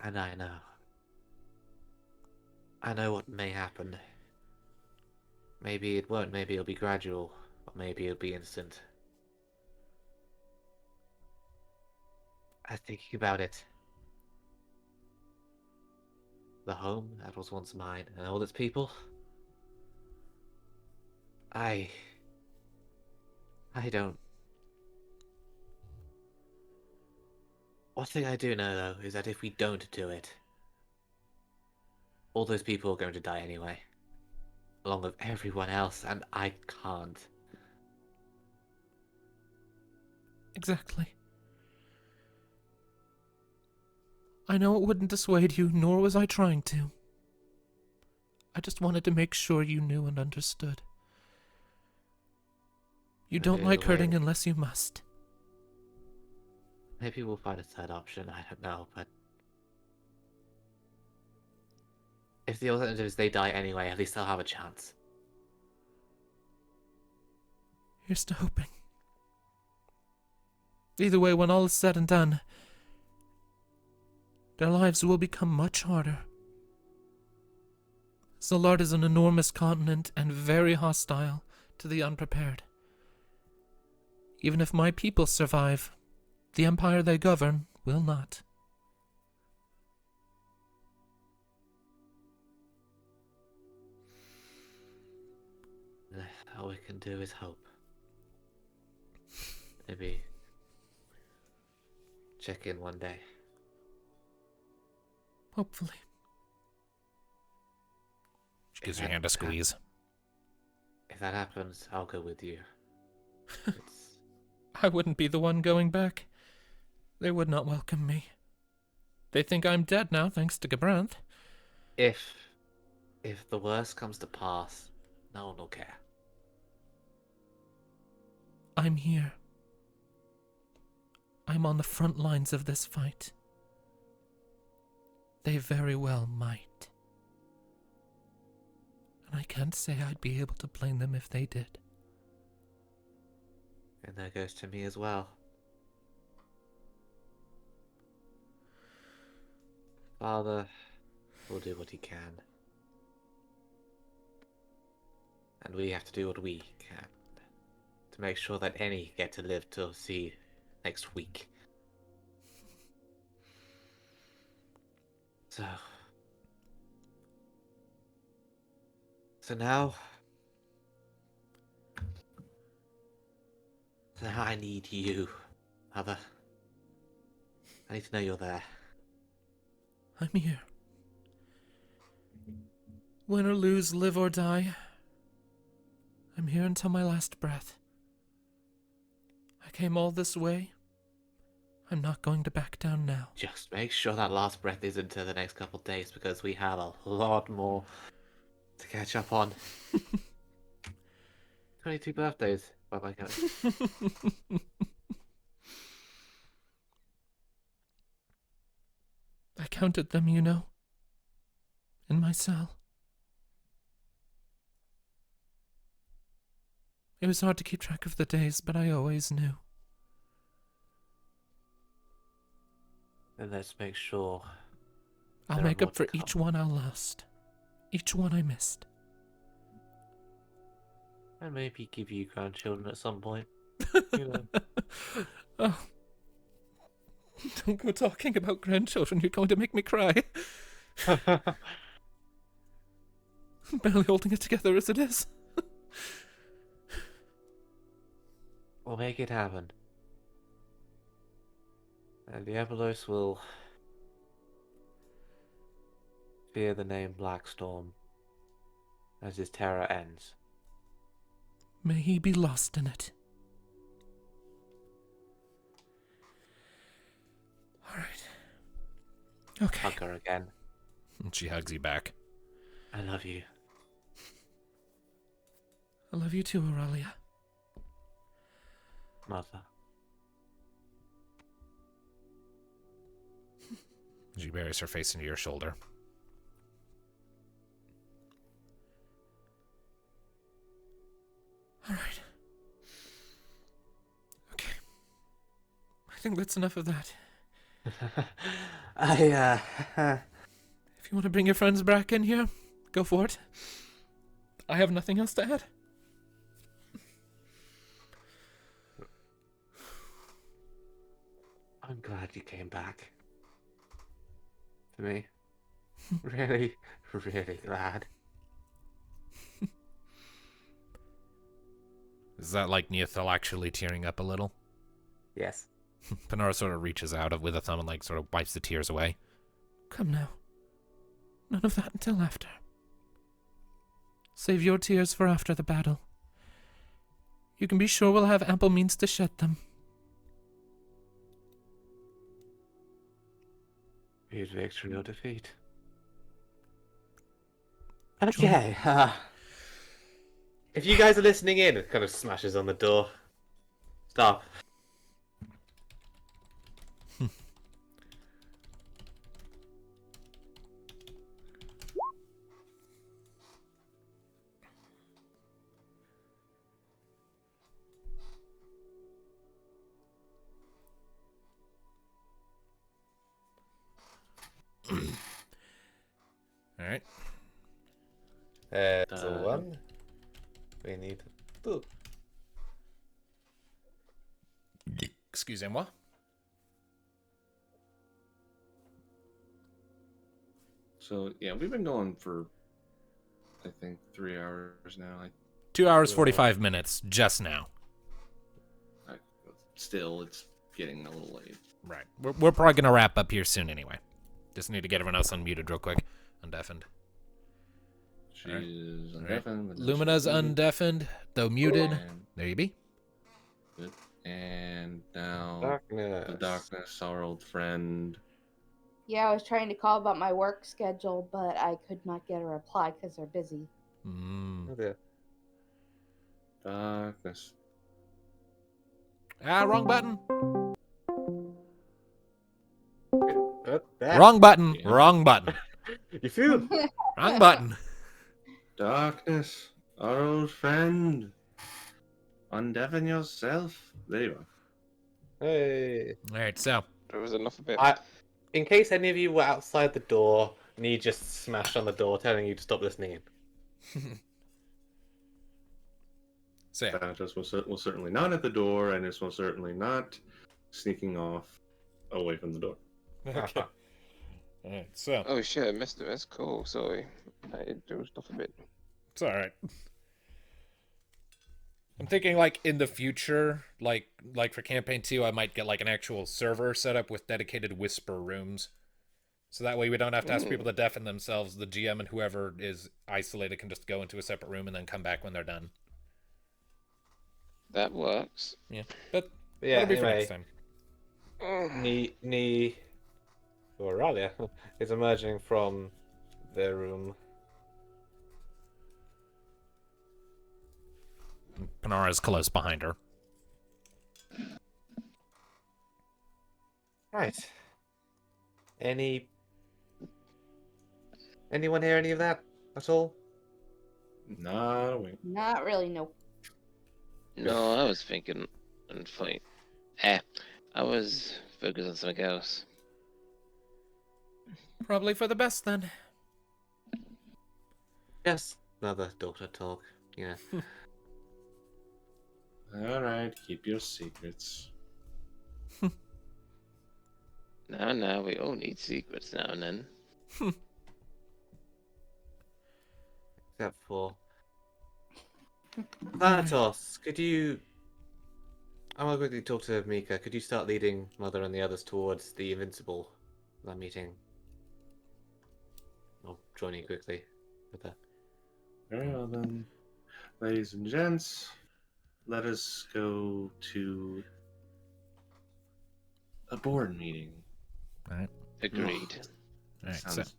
Speaker 3: And I know. I know what may happen. Maybe it won't, maybe it'll be gradual, or maybe it'll be instant. I'm thinking about it. The home that was once mine, and all its people. I don't. One thing I do know, though, is that if we don't do it, all those people are going to die anyway. Along with everyone else, and I can't.
Speaker 1: Exactly. I know it wouldn't dissuade you, nor was I trying to. I just wanted to make sure you knew and understood. You don't like hurting unless you must.
Speaker 3: Maybe we'll find a third option, I don't know, but... if the alternative is they die anyway, at least I'll have a chance.
Speaker 1: Here's to hoping. Either way, when all is said and done, their lives will become much harder. Zolard is an enormous continent and very hostile to the unprepared. Even if my people survive, the empire they govern will not.
Speaker 3: All we can do is hope. Maybe check in one day.
Speaker 1: Hopefully. She gives your hand a squeeze.
Speaker 3: If that happens, I'll go with you. It's...
Speaker 1: I wouldn't be the one going back. They would not welcome me. They think I'm dead now, thanks to Gabranth.
Speaker 3: If the worst comes to pass, no one will care.
Speaker 1: I'm here. I'm on the front lines of this fight. They very well might. And I can't say I'd be able to blame them if they did.
Speaker 3: And that goes to me as well. Father will do what he can. And we have to do what we can to make sure that any get to live to see next week. So now I need you, Mother. I need to know you're there.
Speaker 1: I'm here. Win or lose, live or die, I'm here until my last breath. I came all this way. I'm not going to back down now.
Speaker 3: Just make sure that last breath isn't to the next couple of days, because we have a lot more to catch up on. 22 birthdays. Bye-bye, guys.
Speaker 6: I counted them, you know. In my cell. It was hard to keep track of the days, but I always knew.
Speaker 3: And let's make sure.
Speaker 6: I'll
Speaker 3: There are
Speaker 6: make
Speaker 3: more
Speaker 6: up for
Speaker 3: to
Speaker 6: each
Speaker 3: come.
Speaker 6: one I lost. Each one I missed.
Speaker 3: And maybe give you grandchildren at some point. You know.
Speaker 6: Oh. Don't go talking about grandchildren, you're going to make me cry. I'm barely holding it together as it is.
Speaker 3: We'll make it happen. And Diabolos will fear the name Blackstorm as his terror ends.
Speaker 6: May he be lost in it. Alright. Okay.
Speaker 3: Hug her again.
Speaker 1: And she hugs you back.
Speaker 3: I love you.
Speaker 6: I love you too, Aurelia.
Speaker 3: Mother.
Speaker 1: She buries her face into your shoulder.
Speaker 6: Alright. Okay. I think that's enough of that. If you want to bring your friends back in here, go for it. I have nothing else to add.
Speaker 3: I'm glad you came back. To me. Really, really glad.
Speaker 1: Is that like Neothel actually tearing up a little?
Speaker 3: Yes.
Speaker 1: Panora sort of reaches out with a thumb and like sort of wipes the tears away.
Speaker 6: Come now. None of that until after. Save your tears for after the battle. You can be sure we'll have ample means to shed them.
Speaker 3: Be it victory or defeat. Okay. If you guys are listening in, it kind of smashes on the door. Stop.
Speaker 1: Alright.
Speaker 8: So one. We need two.
Speaker 1: Excusez-moi.
Speaker 2: So yeah, we've been going for I think 3 hours now.
Speaker 1: 2 hours, 45 minutes, just now.
Speaker 2: Still, it's getting a little late.
Speaker 1: Right. We're probably going to wrap up here soon anyway. Just need to get everyone else unmuted real quick. Undeafened.
Speaker 2: She
Speaker 1: Alright.
Speaker 2: is
Speaker 1: Alright.
Speaker 2: undeafened. but then
Speaker 1: Lumina's
Speaker 2: she's muted.
Speaker 1: undeafened, though muted.
Speaker 2: And,
Speaker 1: There you be.
Speaker 2: good. And now
Speaker 8: Darkness.
Speaker 2: the darkness, our old friend.
Speaker 4: Yeah, I was trying to call about my work schedule, but I could not get a reply because they're busy.
Speaker 8: Oh dear.
Speaker 2: Darkness.
Speaker 1: Ah, wrong button.
Speaker 8: That.
Speaker 1: Wrong button.
Speaker 2: Yeah.
Speaker 1: Wrong button.
Speaker 8: You feel?
Speaker 1: Wrong button.
Speaker 2: Darkness, our old friend. Undeafen yourself. There you are.
Speaker 8: Hey.
Speaker 1: Alright, so.
Speaker 5: There was enough of it.
Speaker 8: In case any of you were outside the door and he just smashed on the door telling you to stop listening in.
Speaker 1: So yeah.
Speaker 2: Thanatos was certainly not at the door, and is most certainly not sneaking off away from the door.
Speaker 1: Okay. Alright, so.
Speaker 5: Oh shit, I missed it. That's cool. Sorry. I dozed off a bit.
Speaker 1: It's alright. I'm thinking like in the future, like for campaign 2, I might get like an actual server set up with dedicated whisper rooms. So that way we don't have to ask people to deafen themselves. The GM and whoever is isolated can just go into a separate room and then come back when they're done.
Speaker 5: That works.
Speaker 1: Yeah. But
Speaker 8: Yeah,
Speaker 1: that'll be for
Speaker 8: anyway.
Speaker 1: next time.
Speaker 8: Aurelia is emerging from their room.
Speaker 1: Panara's close behind her.
Speaker 3: Right. Anyone hear any of that at all?
Speaker 2: Nah, wait.
Speaker 4: Not really, no.
Speaker 5: No, I was thinking and fight. I was focused on something else.
Speaker 1: Probably for the best then.
Speaker 3: Just another daughter talk. Yeah.
Speaker 2: Alright, keep your secrets.
Speaker 5: Now, we all need secrets now and then.
Speaker 3: Except for Thanatos, could you? I want to quickly talk to Mika. Could you start leading Mother and the others towards the Invincible? That meeting. I'll join you quickly with that.
Speaker 2: Very well then. Ladies and gents, let us go to a board meeting.
Speaker 1: All right.
Speaker 5: Agreed.
Speaker 1: All right.
Speaker 2: That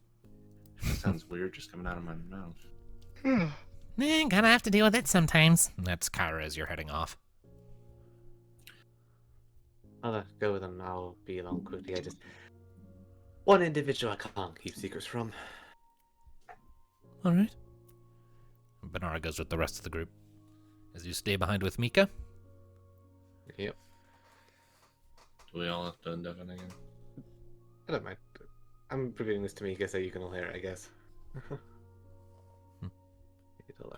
Speaker 2: sounds weird just coming out of my mouth.
Speaker 6: Gotta have to deal with it sometimes.
Speaker 1: That's Kyra as you're heading off.
Speaker 3: I'll go with them. I'll be along quickly. I just one individual I can't keep secrets from.
Speaker 1: All right. Benara goes with the rest of the group. As you stay behind with Mika.
Speaker 3: Yep.
Speaker 2: Do we all have to undeafen again?
Speaker 3: I don't mind. I'm revealing this to Mika so you can all hear it, I guess.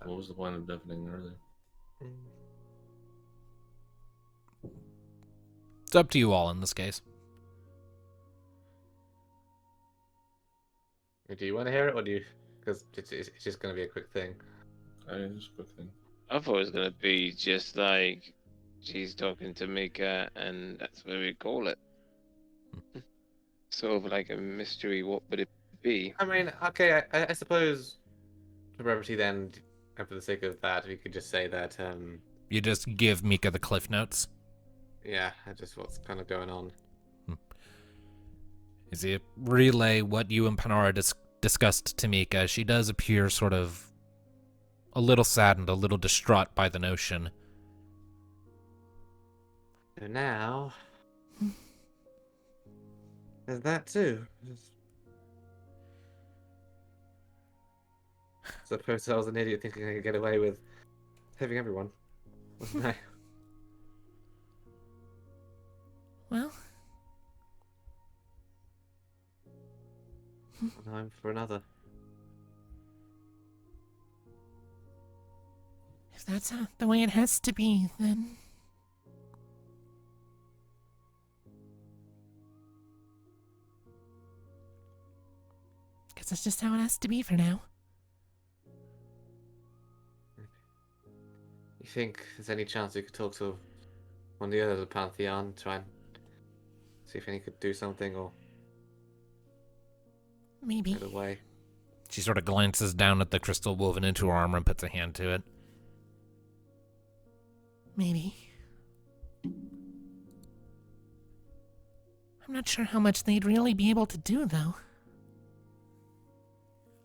Speaker 2: What was the point of deafening earlier?
Speaker 1: It's up to you all in this case.
Speaker 3: Do you want to hear it, or do you? Because it's just going to be a quick thing.
Speaker 2: Just a quick thing.
Speaker 5: I thought it was gonna be just like she's talking to Mika, and that's what we call it. Sort of like a mystery. What would it be?
Speaker 3: I mean, okay, I suppose for brevity then, and for the sake of that, we could just say that,
Speaker 1: You just give Mika the cliff notes.
Speaker 3: yeah, just what's kind of going on.
Speaker 1: As you relay what you and Panara discussed to Mika, she does appear sort of a little saddened, a little distraught by the notion.
Speaker 3: So now, there's that too. Suppose I was an idiot thinking I could get away with saving everyone, wasn't I?
Speaker 6: Well,
Speaker 3: Time for another.
Speaker 6: if that's the way it has to be, then... Guess that's just how it has to be for now.
Speaker 3: You think there's any chance you could talk to one of the others of Pantheon, try and see if any could do something or
Speaker 6: Maybe.
Speaker 3: get away?
Speaker 1: She sort of glances down at the crystal woven into her armor and puts a hand to it.
Speaker 6: Maybe. I'm not sure how much they'd really be able to do, though.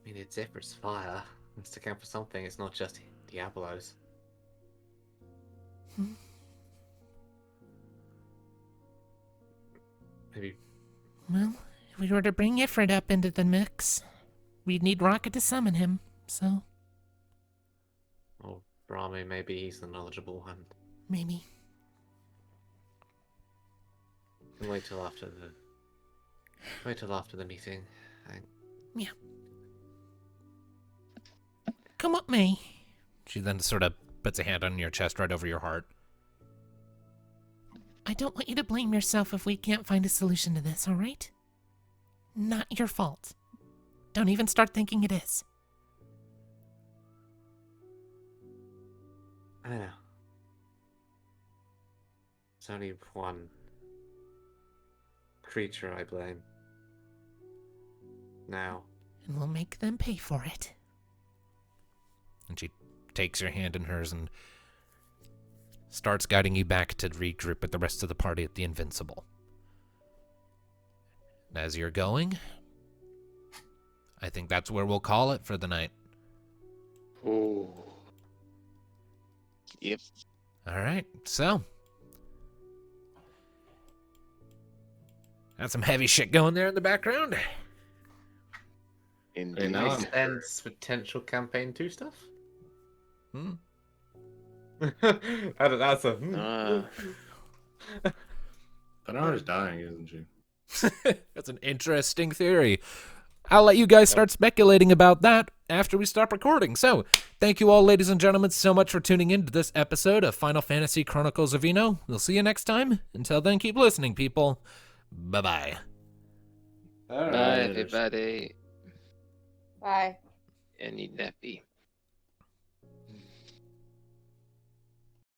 Speaker 3: I mean, it's Zephyr's fire. It's to count for something. It's not just Diablos. Maybe.
Speaker 6: Well, if we were to bring Ifrit up into the mix, we'd need Rocket to summon him, so
Speaker 3: Or Brahmi, maybe he's the knowledgeable one.
Speaker 6: maybe.
Speaker 3: We can wait till after the meeting.
Speaker 6: Yeah. Come with me.
Speaker 1: She then sort of puts a hand on your chest right over your heart.
Speaker 6: I don't want you to blame yourself if we can't find a solution to this, alright? Not your fault. Don't even start thinking it is.
Speaker 3: I know. It's only one creature I blame. Now.
Speaker 6: And we'll make them pay for it.
Speaker 1: And she takes your hand in hers and starts guiding you back to regroup with the rest of the party at the Invincible. And as you're going, I think that's where we'll call it for the night.
Speaker 5: Oh. Yep.
Speaker 1: All right, so got some heavy shit going there in the background.
Speaker 5: Indeed.
Speaker 2: now I'm-
Speaker 8: And potential campaign 2 stuff?
Speaker 1: Hmm.
Speaker 8: That's a.
Speaker 5: Ah.
Speaker 2: Panara's dying, isn't she?
Speaker 1: That's an interesting theory. I'll let you guys start speculating about that after we stop recording. So, thank you all, ladies and gentlemen, so much for tuning in to this episode of Final Fantasy Chronicles of Eno. We'll see you next time. Until then, keep listening, people. Bye-bye.
Speaker 8: All right.
Speaker 5: Bye, everybody.
Speaker 4: Bye.
Speaker 5: Any nappy.